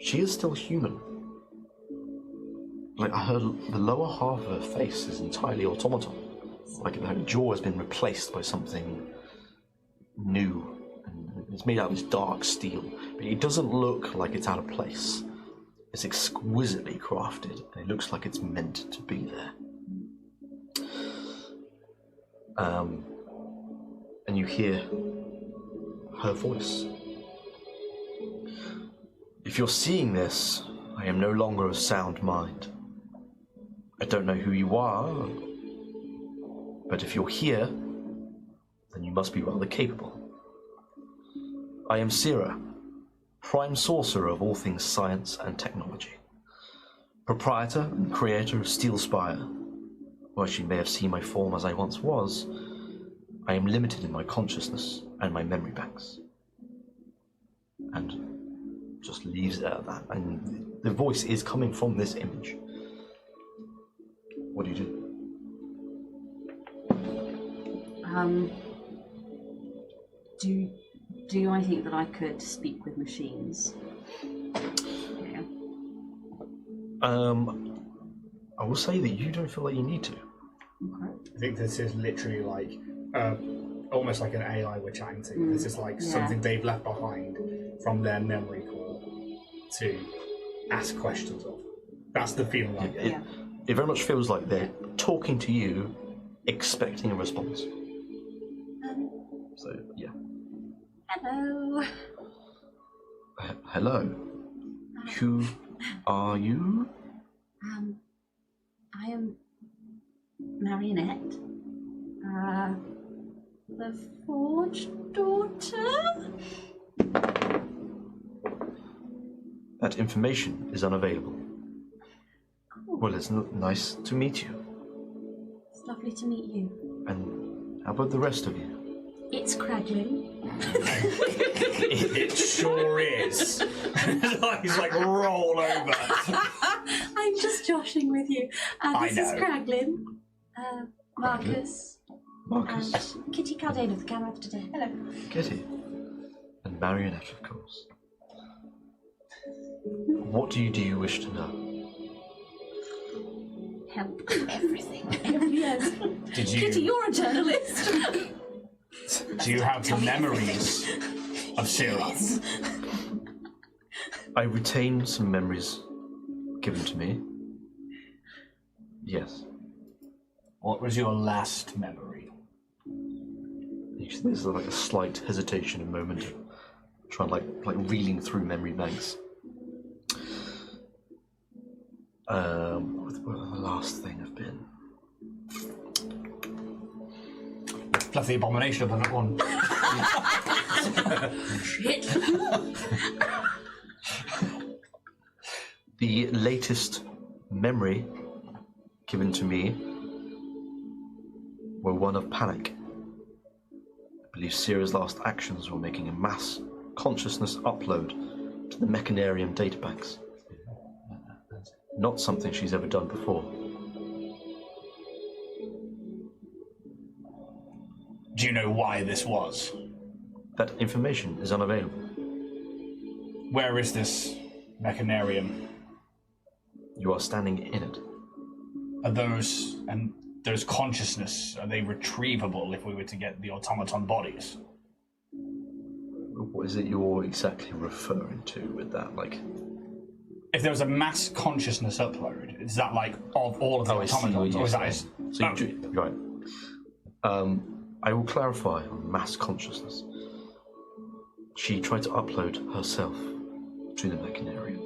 she is still human. Like, the lower half of her face is entirely automaton. Like, her jaw has been replaced by something new. And it's made out of this dark steel. But it doesn't look like it's out of place. It's exquisitely crafted, and it looks like it's meant to be there. And you hear her voice. If you're seeing this, I am no longer of sound mind. I don't know who you are, but if you're here, then you must be rather capable. I am Sira, Prime Sorcerer of all things science and technology. Proprietor and creator of Steel Spire. While she may have seen my form as I once was, I am limited in my consciousness and my memory banks. And just leaves it at that. And the voice is coming from this image. What do you do? Do I think that I could speak with machines? Yeah. I will say that you don't feel like you need to. Okay. I think this is literally like almost like an AI we're chatting to. This is like something they've left behind from their memory core to ask questions of. That's the feeling I get. It very much feels like they're talking to you, expecting a response. So, yeah. Hello. Hello. Who are you? I am Marionette. The Forge daughter? That information is unavailable. Cool. Well, it's nice to meet you. It's lovely to meet you. And how about the rest of you? It's Craglin. It sure is. He's like, roll over. I'm just joshing with you. This is know. Craglin. Marcus. Marcus. And Kitty Cardane of the Kanrath today. Hello. Kitty. And Marionette, of course. What do you wish to know? Help. Everything. Yes. Did you, Kitty, you're a journalist. do you have the memories of Sarah? I retain some memories given to me. Yes. What was your last memory? There's like a slight hesitation, a moment, trying like reeling through memory banks. What would the last thing have been? That's the abomination of that one. Shit. The latest memory given to me were one of panic. I believe Sira's last actions were making a mass consciousness upload to the Mechanarium databanks. Not something she's ever done before. Do you know why this was? That information is unavailable. Where is this Mechanarium? You are standing in it. Are those consciousness, are they retrievable if we were to get the automaton bodies? What is it you're exactly referring to with that? Like, if there was a mass consciousness upload, is that like of all of the automatons, or is that you're right. I will clarify on mass consciousness. She tried to upload herself to the Mechanarium.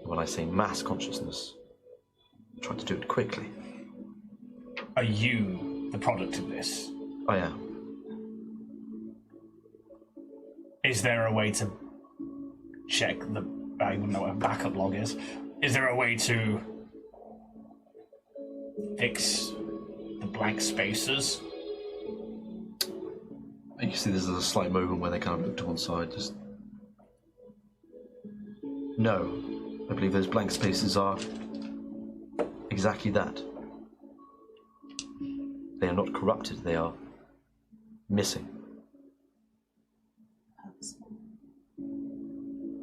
When I say mass consciousness, tried to do it quickly. Are you the product of this? I am. Is there a way to check the... I wouldn't know what a backup log is. Is there a way to fix the blank spaces? You can see there's a slight moment where they kind of look to one side. Just no, I believe those blank spaces are exactly that. They are not corrupted. They are missing.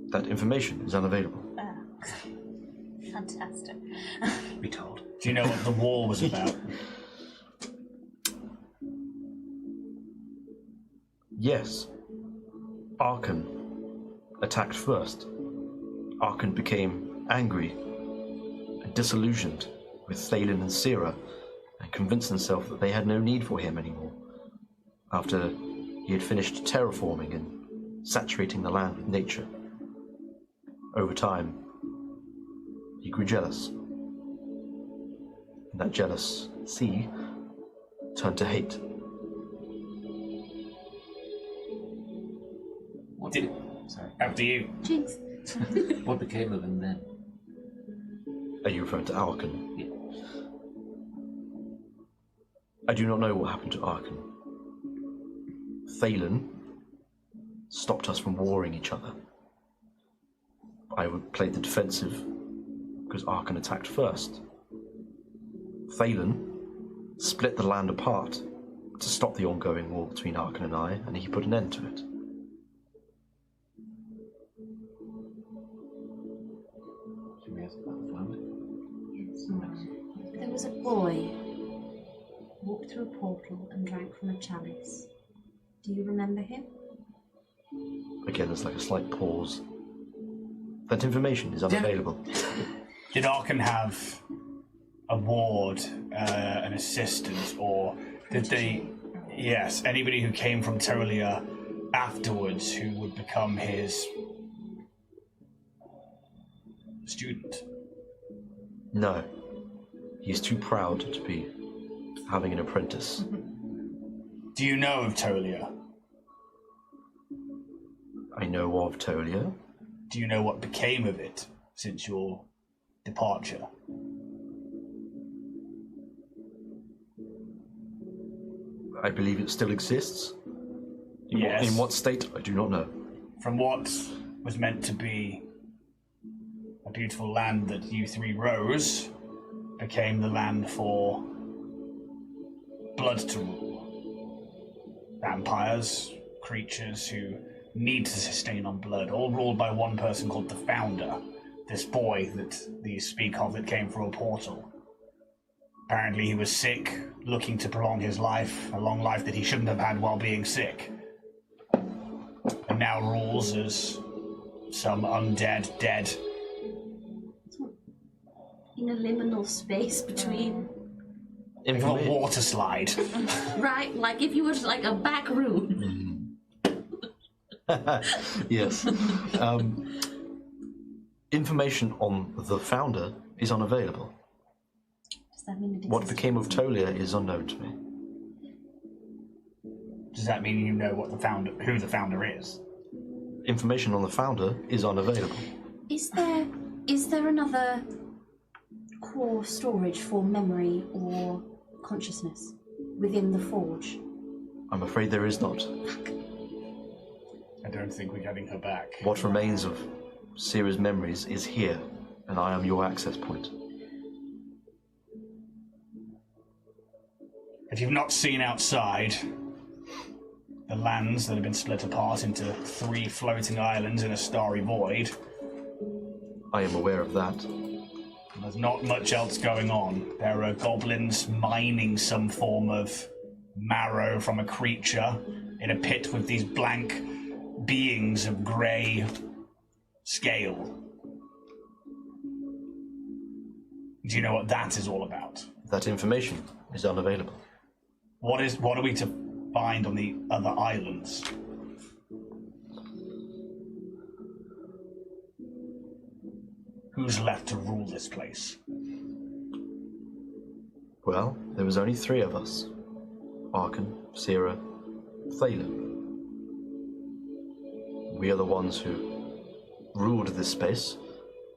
That information is unavailable. Fantastic. Be told. Do you know what the war was about? Yes. Arkan attacked first. Arkan became angry and disillusioned with Thalen and Sira and convinced himself that they had no need for him anymore after he had finished terraforming and saturating the land with nature. Over time, he grew jealous. And that jealousy turned to hate. After you. Jinx. What became of him then? Are you referring to Arkan? Yeah. I do not know what happened to Arkan. Thalen stopped us from warring each other. I played the defensive because Arkan attacked first. Thalen split the land apart to stop the ongoing war between Arkan and I, and he put an end to it. Should we ask about the family? Yes. There was a boy who walked through a portal and drank from a chalice. Do you remember him? Again, there's like a slight pause. That information is unavailable. Did Arkan have a ward, an assistant, or did they... Yes, anybody who came from Tolia afterwards who would become his student? No. He's too proud to be having an apprentice. Do you know of Tolia? I know of Tolia. Do you know what became of it since your departure? I believe it still exists. Yes. In what state, I do not know. From what was meant to be a beautiful land that you three rose, became the land for blood to rule. Vampires, creatures who need to sustain on blood, all ruled by one person called the Founder. This boy that these speak of that came through a portal. Apparently he was sick, looking to prolong his life, a long life that he shouldn't have had while being sick. And now rules as some undead dead. In a liminal space between... Like a water slide. Right, like if you were like a back room. Yes. Information on the Founder is unavailable. Does that mean it What exists? became of Tolia is unknown to me. Does that mean you know what the Founder, who the Founder is? Information on the Founder is unavailable. Is there another core storage for memory or consciousness within the forge? I'm afraid there is not. I don't think we're getting her back. What remains of Sira's memories is here, and I am your access point. If you've not seen outside, the lands that have been split apart into 3 floating islands in a starry void, I am aware of that. there's not much else going on. There are goblins mining some form of marrow from a creature in a pit with these blank beings of grey scale. Do you know what that is all about? That information is unavailable. What are we to find on the other islands? Who's left to rule this place? Well, there was only 3 of us. Arkan, Sira, Thalen. We are the ones who ruled this space.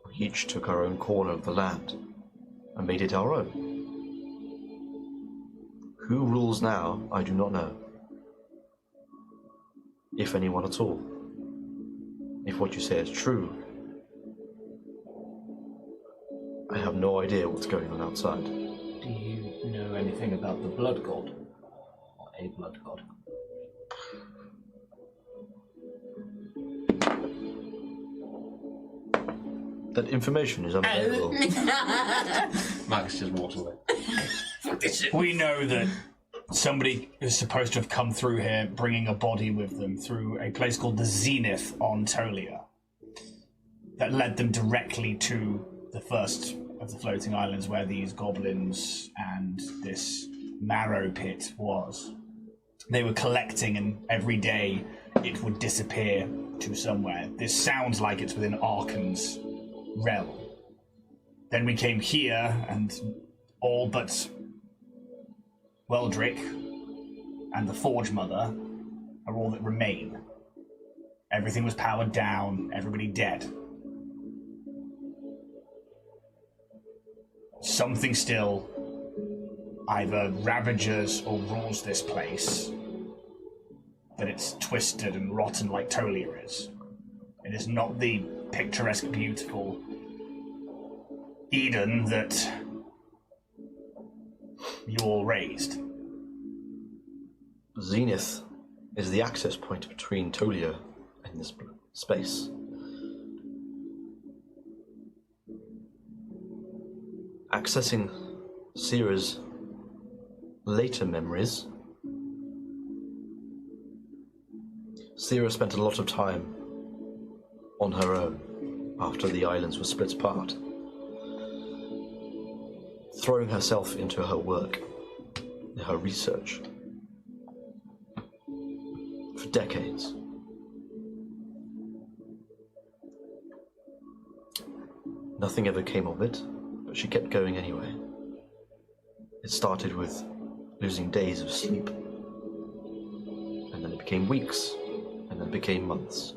We each took our own corner of the land and made it our own. Who rules now, I do not know. If anyone at all. If what you say is true, I have no idea what's going on outside. Do you know anything about the blood god? Or a blood god? That information is unavailable. Max just walks away. We know that somebody is supposed to have come through here bringing a body with them through a place called the Zenith on Tolia that led them directly to the first of the floating islands where these goblins and this marrow pit was. They were collecting, and every day it would disappear to somewhere. This sounds like it's within Arkan's realm. Then we came here, and all but Weldrick and the Forge Mother are all that remain. Everything was powered down, everybody dead. Something still either ravages or rules this place, but it's twisted and rotten like Tolia is. It is not the picturesque, beautiful Eden that you all raised. Zenith is the access point between Tolia and this space. Accessing Sira's later memories, Sira spent a lot of time on her own after the islands were split apart, throwing herself into her work, her research, for decades. Nothing ever came of it, but she kept going anyway. It started with losing days of sleep, and then it became weeks, and then it became months.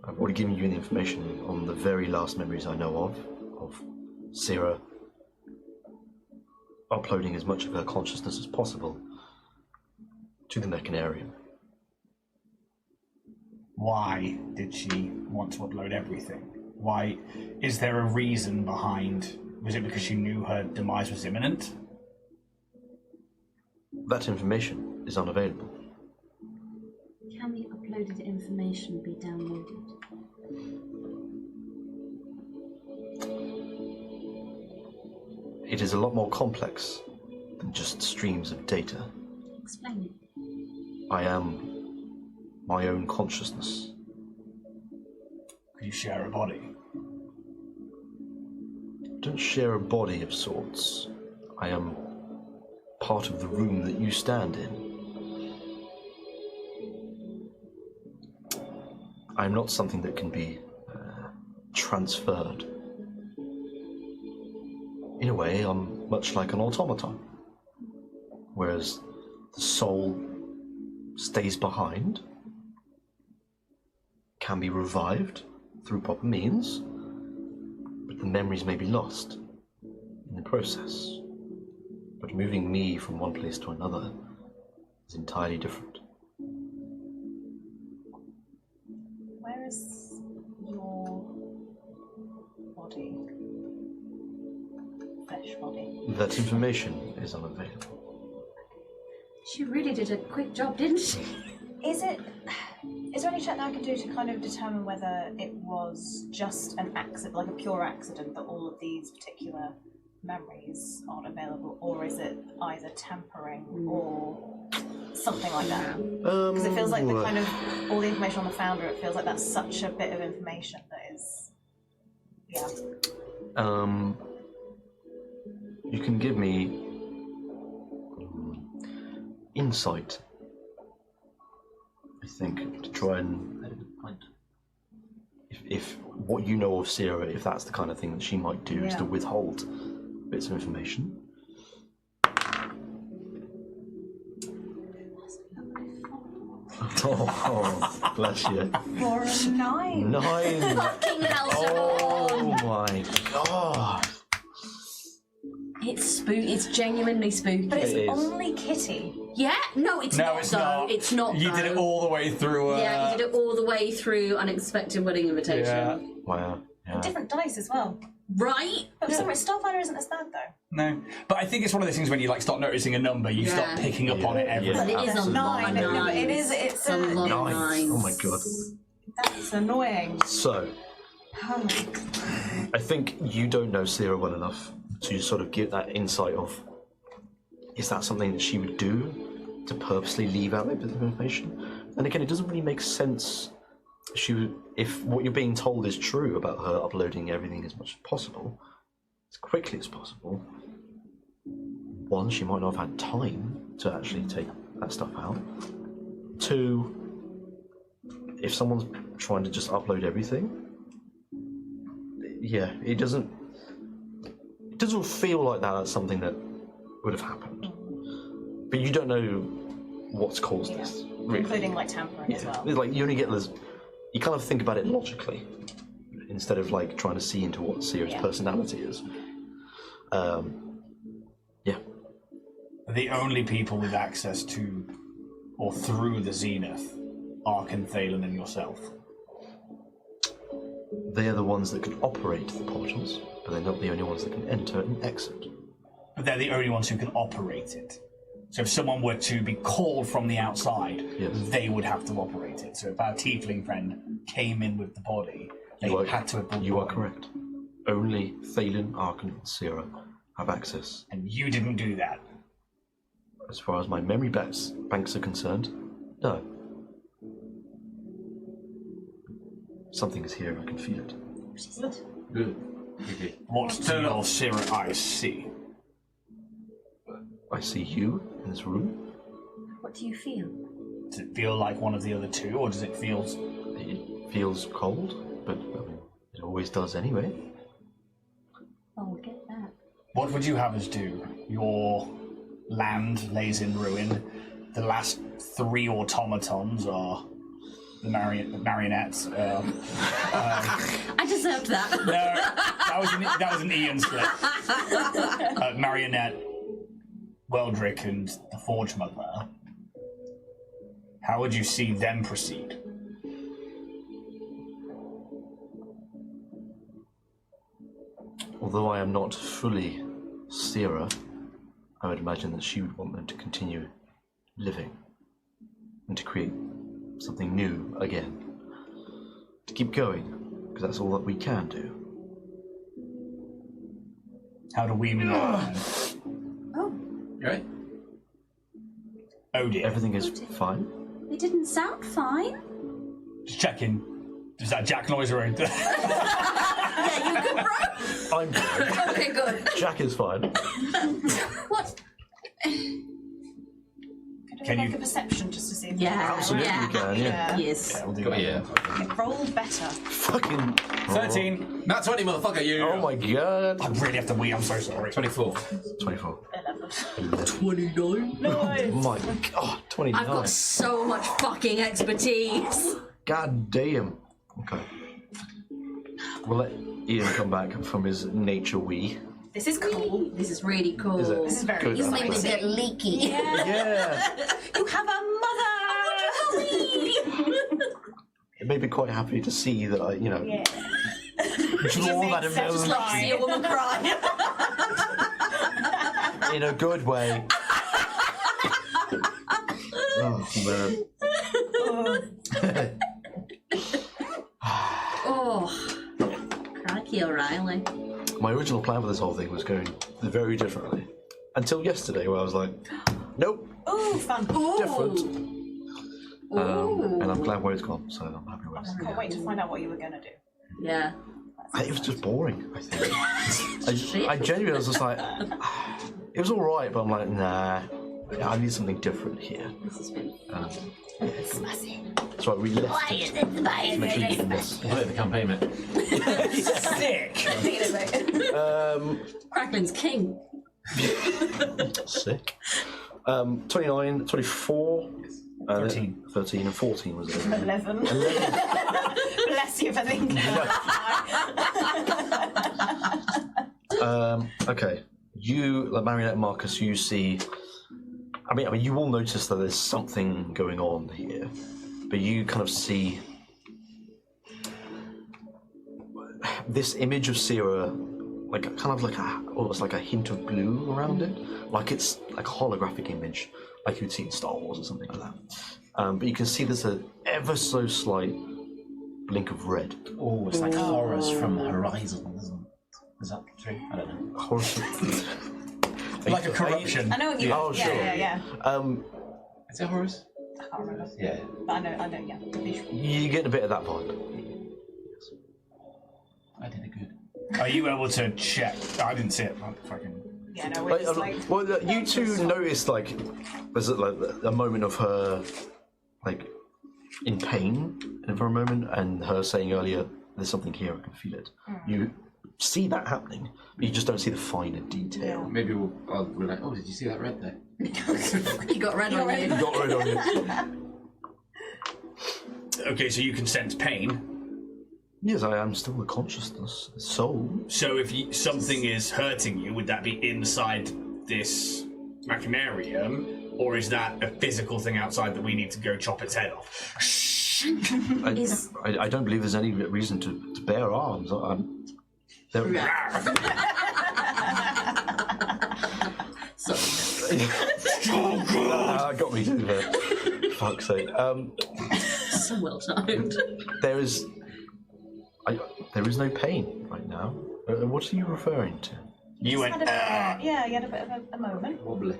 I've already given you the information on the very last memories I know of Sira uploading as much of her consciousness as possible to the Mechanarium. Why did she want to upload everything? Why? Is there a reason behind? Was it because she knew her demise was imminent? That information is unavailable. Can the uploaded information be downloaded? It is a lot more complex than just streams of data. Explain it. I am my own consciousness. Could you share a body? I don't share a body of sorts. I am part of the room that you stand in. I am not something that can be transferred. In a way, I'm much like an automaton, whereas the soul stays behind, can be revived through proper means, but the memories may be lost in the process. But moving me from one place to another is entirely different. Where is your body? Flesh body. That information is unavailable. She really did a quick job, didn't she? Is there any check that I can do to kind of determine whether it was just an accident, like a pure accident, that all of these particular memories aren't available, or is it either tampering or something like that? Because it feels like the kind of all the information on the founder, it feels like that's such a bit of information that is, yeah. You can give me insight, I think, to try and if what you know of Sierra, if that's the kind of thing that she might do, is to withhold bits of information. Oh, bless you. For a 9. 9. Fucking hell, Oh my god. It's spooky. It's genuinely spooky. But it's It is. only Kitty. Yeah? No, it's not. it's though. not. It's not. You though. did it all the way through. Yeah, you did it all the way through Unexpected Wedding Invitation. Yeah. Wow. Yeah. Different dice as well. Right? But for some reason, Starfinder isn't as bad though. No, but I think it's one of those things when you like start noticing a number, you start picking up on it every. Yeah. But it is a Absolutely. lot of 9. No, nines. it is. It's a lot of 9. nines. Oh my god. That's annoying. So, Oh my I think you don't know Sierra well enough to sort of get that insight of, is that something that she would do to purposely leave out that bit of information? And again, it doesn't really make sense. If what you're being told is true about her uploading everything as much as possible, as quickly as possible, one, she might not have had time to actually take that stuff out. Two, if someone's trying to just upload everything, yeah, it doesn't feel like that's something that would have happened. But you don't know what's caused this, really. Including like tampering as well. It's like you only get this. You kind of think about it logically instead of like trying to see into what Sierra's personality is. Yeah. The only people with access to or through the Zenith are Thalen and yourself. They are the ones that can operate the portals, but they're not the only ones that can enter and exit. But they're the only ones who can operate it. So if someone were to be called from the outside, they would have to operate it. So if our tiefling friend came in with the body, they had to have You are correct. Only Thalen, Arkan, and Sierra have access. And you didn't do that. As far as my memory banks are concerned, no. Something is here, I can feel it. Good. What do your Sierra eyes see? I see you in this room. What do you feel? Does it feel like one of the other two, or does it feel... It feels cold, but I mean, it always does anyway. Oh, get that. What would you have us do? Your land lays in ruin. The last 3 automatons are the marionettes. I deserved that. No, that was an Ian split. Marionette, Weldrick, and the Forge Mother. How would you see them proceed? Although I am not fully Sierra, I would imagine that she would want them to continue living and to create something new again. To keep going, because that's all that we can do. How do we know? Oh, You right? Oh dear. Everything is fine. it didn't sound fine. Just checking. Is that Jack noise around? Yeah, you good, bro? I'm fine. Okay, good. Jack is fine. What? Can you make a perception just to see if Absolutely yeah. you can, yeah. Yes. We'll do Got that. you. Roll better. Fucking 13. Not 20, motherfucker, you! Oh my god. I really have to wee, I'm so sorry. 24. 24. 29. Oh my god, 29. I've got so much fucking expertise. God damn. Okay. We'll let Ian come back from his nature wee. This is cool. This is really cool. Is it? This is very Good. He's made me exciting. get leaky. Yeah. You have a mother! It made me quite happy to see that I, Yeah. draw that Just emotion like- See a woman cry. in a good way. Oh, man. Oh, crikey, O'Reilly. My original plan for this whole thing was going very differently. Until yesterday, where I was like, nope, Ooh, fun. different. Ooh. And I'm glad where it's gone, so I'm happy with I it. can't wait to find out what you were going to do. Yeah. It was just boring, I think. I genuinely was just like, it was alright, but I'm like, nah, I need something different here. This has been Spicy. So I re-left Why it. is it spicy? Make sure you can miss. We'll the campaign, mate. Sick. Crackling's king. Sick. 29, 24, 13. 13 and 14 was it? 11. Bless you for thinking Okay. You, like Marionette and Marcus, you see. I mean, you will notice that there's something going on here, but you kind of see this image of Sierra, like kind of like almost like a hint of blue around it, like it's like a holographic image, like you'd see in Star Wars or something like that. But you can see there's a ever so slight blink of red. Oh, it's like horrors from the horizon, isn't it? Is that true? I don't know. Like a corruption. I know what you Oh, sure. Yeah. Is it horrors? I can't remember. Yeah. But I know, yeah. The visual. You get a bit of that vibe. I did it good. Are you able to check? I didn't see it. Fucking. Yeah, no, we're just like. Well, you two noticed like there's like a moment of her like in pain for a moment, and her saying earlier, "There's something here. I can feel it." You see that happening, but you just don't see the finer detail. Maybe we're like, oh, did you see that red there? You got red on you. Got rid of it. Okay, so you can sense pain. Yes, I am still a consciousness, a soul. So if something is hurting you, would that be inside this Mechanarium, or is that a physical thing outside that we need to go chop its head off? I don't believe there's any reason to bear arms. Got me too there. Fuck's sake. So well timed. There is no pain right now. What are you referring to? You went. You had a bit of a moment. Wobbly.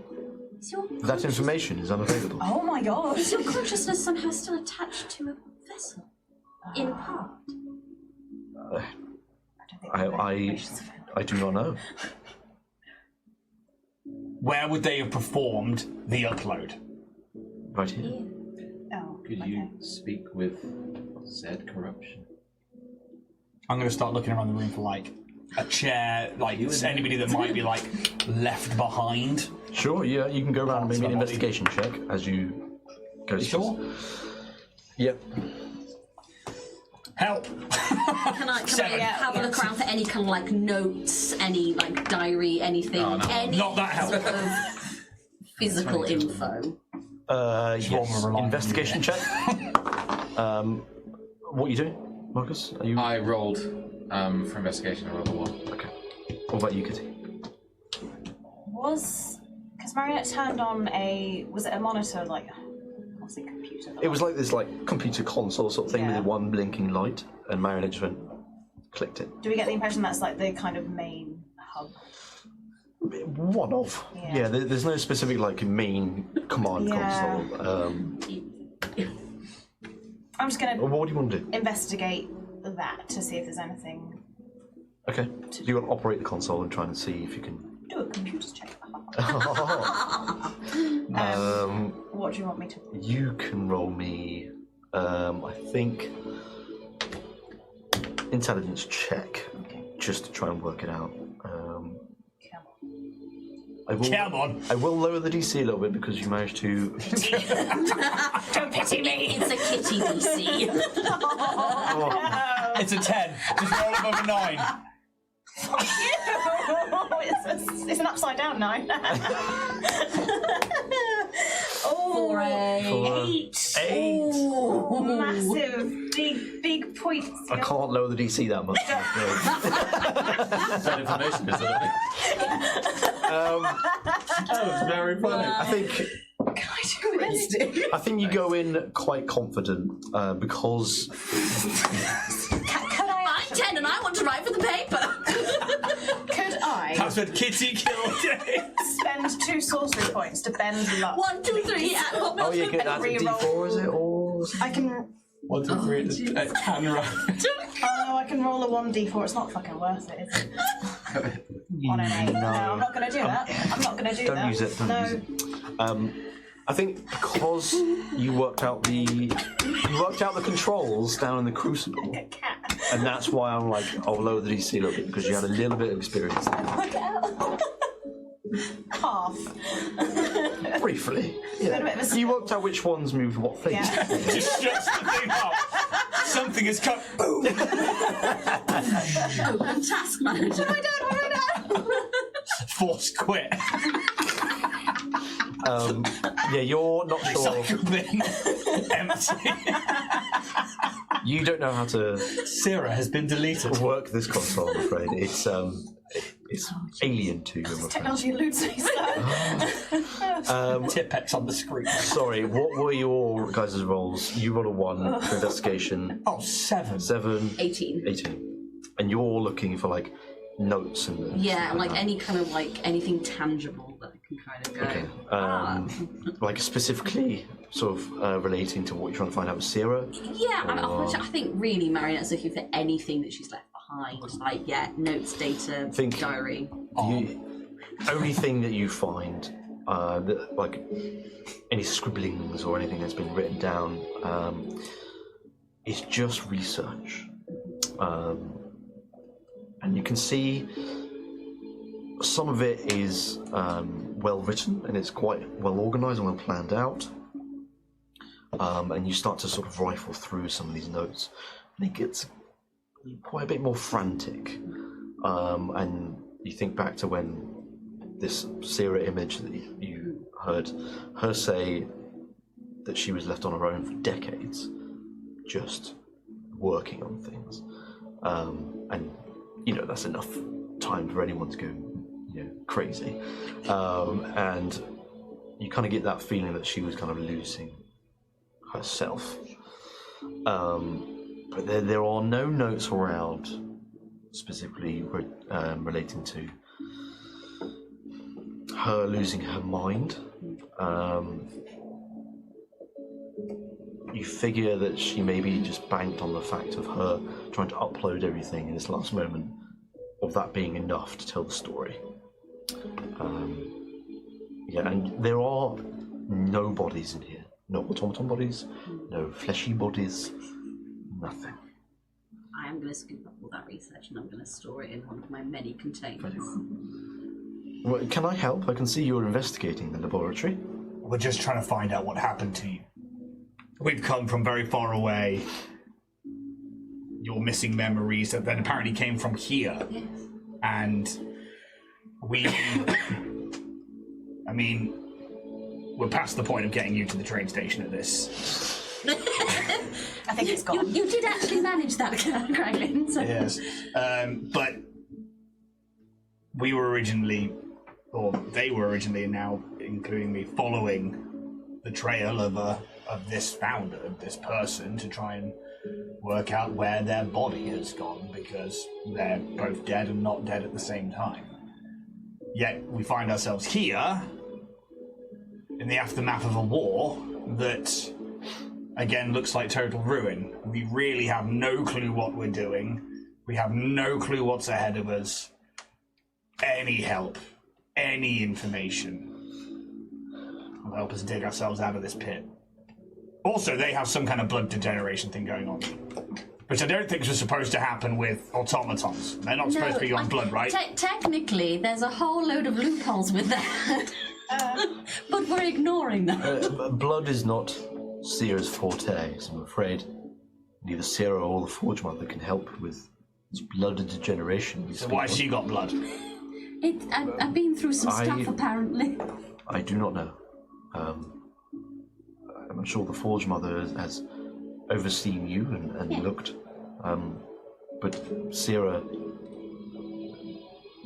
That information is unavailable. Oh my god. Is your consciousness somehow still attached to a vessel? In part? I do not know. Where would they have performed the upload? Right here. Oh, Could you speak with said corruption? I'm going to start looking around the room for like a chair, like anybody that might be like left behind. Sure, yeah, you can go around and make an Somebody. investigation check as you go. Sure. Yep. Help! Can I have a look around for any kind of like notes, any like diary, anything, any Not that help. sort of physical info? Yes. Investigation check. What are you doing, Marcus? Are you? I rolled for investigation. I rolled a 1. Okay. What about you, Kitty? Because Marionette turned on was it a monitor, like, what's it, computer? It was like this computer console sort of thing with one blinking light, and Marionette just went, clicked it. Do we get the impression that's like the kind of main hub? One of. Yeah, there's no specific main command console. I'm just gonna What do you want to do? investigate that to see if there's anything. Okay. So you want to operate the console and try and see if you can. Do a computer's check. What do you want me to? You can roll me, I think, intelligence check, just to try and work it out. Come on. I will lower the DC a little bit because you managed to. Don't pity me. It's a kitty DC. It's a 10. Just roll above a 9. it's an upside down 9. Oh, 4 8. 8. Oh, massive, big points. I can't lower the DC that much. That information is that was very funny. I think you go in quite confident because Could I? I'm 10 and I want to write for the paper. Could I That's what Kitty killed. spend 2 sorcery points to bend luck? 1, 2, 3. Yeah. oh, you get that D4, is it? Or I can. 1, 2, 3. Kanrath. Oh no, I can roll a 1d4. It's not fucking worth it, is it? On an 8. No, I'm not going to do that. I'm not going to do that. don't use it. Don't use it. I think because you worked out the controls down in the crucible, Cat. and that's why I'm like, I'll lower the DC a little bit because you had a little bit of experience there. Half. Briefly, Bit of a you worked out which ones moved what fate. Yeah. Just shuts the thing up. Something has come. Boom. Open task manager. What have I done? Forced quit. Yeah, you're not sure. Recycle bin. Empty. You don't know how to Sarah has been deleted. work this console. I'm afraid it's alien to you. I'm afraid. Technology eludes me, so. Tipex on the screen. Sorry, what were your guys' roles? You rolled a 1 for investigation. Oh, 7. 7. 18. 18. And you're looking for like notes and Yeah, stuff like that. anything anything tangible that I can kind of go. Okay. Like specifically sort of relating to what you're trying to find out with Sarah. Yeah, I think really Marionette's looking for anything that she's left behind. Like, yeah, notes, data, diary. The only thing that you find, that, like any scribblings or anything that's been written down, is just research. And you can see some of it is well written and it's quite well organised and well planned out. And you start to sort of rifle through some of these notes, and it gets quite a bit more frantic. And you think back to when this Sarah image that you heard her say that she was left on her own for decades, just working on things. And you know, that's enough time for anyone to go, you know, crazy. And you kind of get that feeling that she was kind of losing herself. But there are no notes around specifically relating to her losing her mind. You figure that she maybe just banked on the fact of her trying to upload everything in this last moment, of that being enough to tell the story. Yeah, and there are no bodies in here. No automaton bodies, no fleshy bodies, nothing. I am going to scoop up all that research and I'm going to store it in one of my many containers. Well, can I help? I can see you're investigating the laboratory. We're just trying to find out what happened to you. We've come from very far away. Your missing memories that then apparently came from here. Yes. And we... I mean, we're past the point of getting you to the train station at this. I think it's gone. You did actually manage that, Kraglin. So. Yes. But we were originally, or they were originally, and now including me, following the trail of this founder, of this person, to try and work out where their body has gone, because they're both dead and not dead at the same time. Yet we find ourselves here in the aftermath of a war that, again, looks like total ruin. We really have no clue what we're doing. We have no clue what's ahead of us. Any help, any information will help us dig ourselves out of this pit. Also, they have some kind of blood degeneration thing going on, which I don't think was supposed to happen with automatons. They're not supposed to be on blood, right? Technically, there's a whole load of loopholes with that. But we're ignoring them. Blood is not Seer's forte, so I'm afraid neither Sarah or the Forge Mother can help with this blood degeneration. So why has she got blood? I've been through some stuff, apparently. I do not know. I'm sure the Forge Mother has overseen you and looked. But Sierra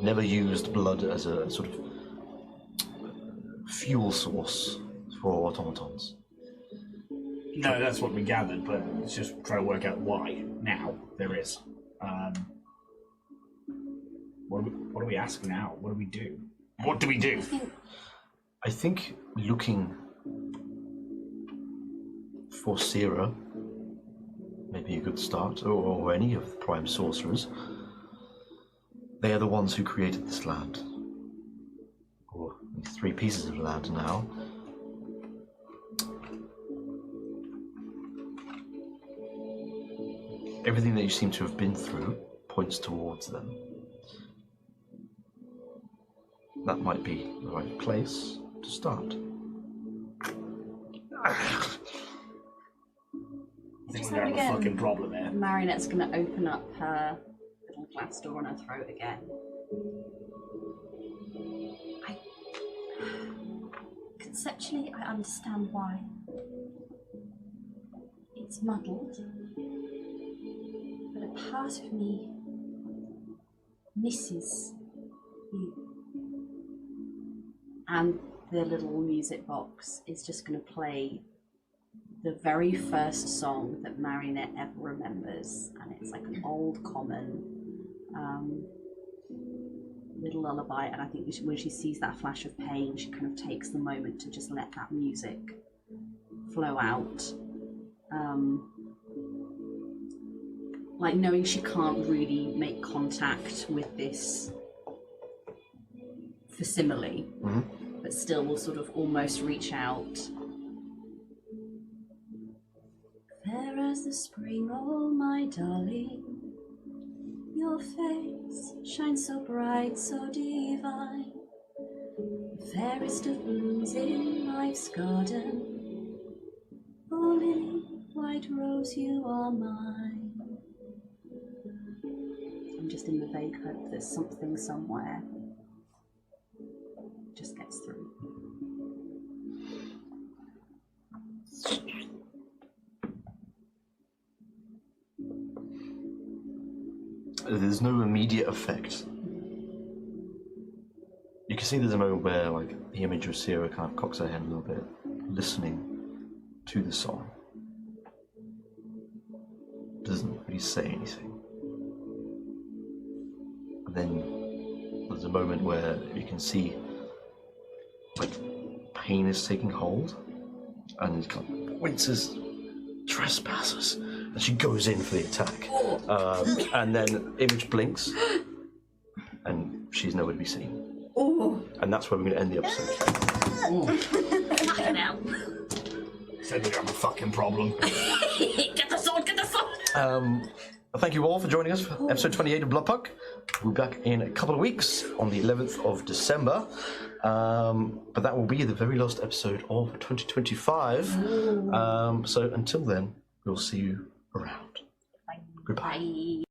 never used blood as a sort of fuel source for automatons. No, that's what we gathered, but let's just try to work out why. Now, there is. What do we ask now? What do we do? What do we do? I think looking for Sierra may be a good start, or any of the Prime Sorcerers. They are the ones who created this land. Or 3 pieces of land now. Everything that you seem to have been through points towards them. That might be the right place to start. I think we have a fucking problem here. Marionette's going to open up her little glass door on her throat again. Conceptually, I understand why. It's muddled, but a part of me misses you. And the little music box is just going to play the very first song that Marionette ever remembers, and it's like an old common little lullaby. And I think when she sees that flash of pain, she kind of takes the moment to just let that music flow out, like knowing she can't really make contact with this facsimile, but still will sort of almost reach out. Fair as the spring, oh my darling, your face shines so bright, so divine, the fairest of blooms in life's garden. Oh lily, white rose, you are mine. I'm just in the vague hope that something somewhere just gets through. There's no immediate effect. You can see there's a moment where, like, the image of Sierra kind of cocks her head a little bit, listening to the song. Doesn't really say anything. And then there's a moment where you can see, like, pain is taking hold, and it kind of winces trespassers, and she goes in for the attack. And then image blinks, and she's nowhere to be seen. And that's where we're going to end the episode. Fucking hell. Said we have a fucking problem. Get the sword, get the sword! Thank you all for joining us for episode 28 of Bloodpunk. We'll be back in a couple of weeks on the 11th of December. But that will be the very last episode of 2025. So until then, we'll see you around. Goodbye. Bye.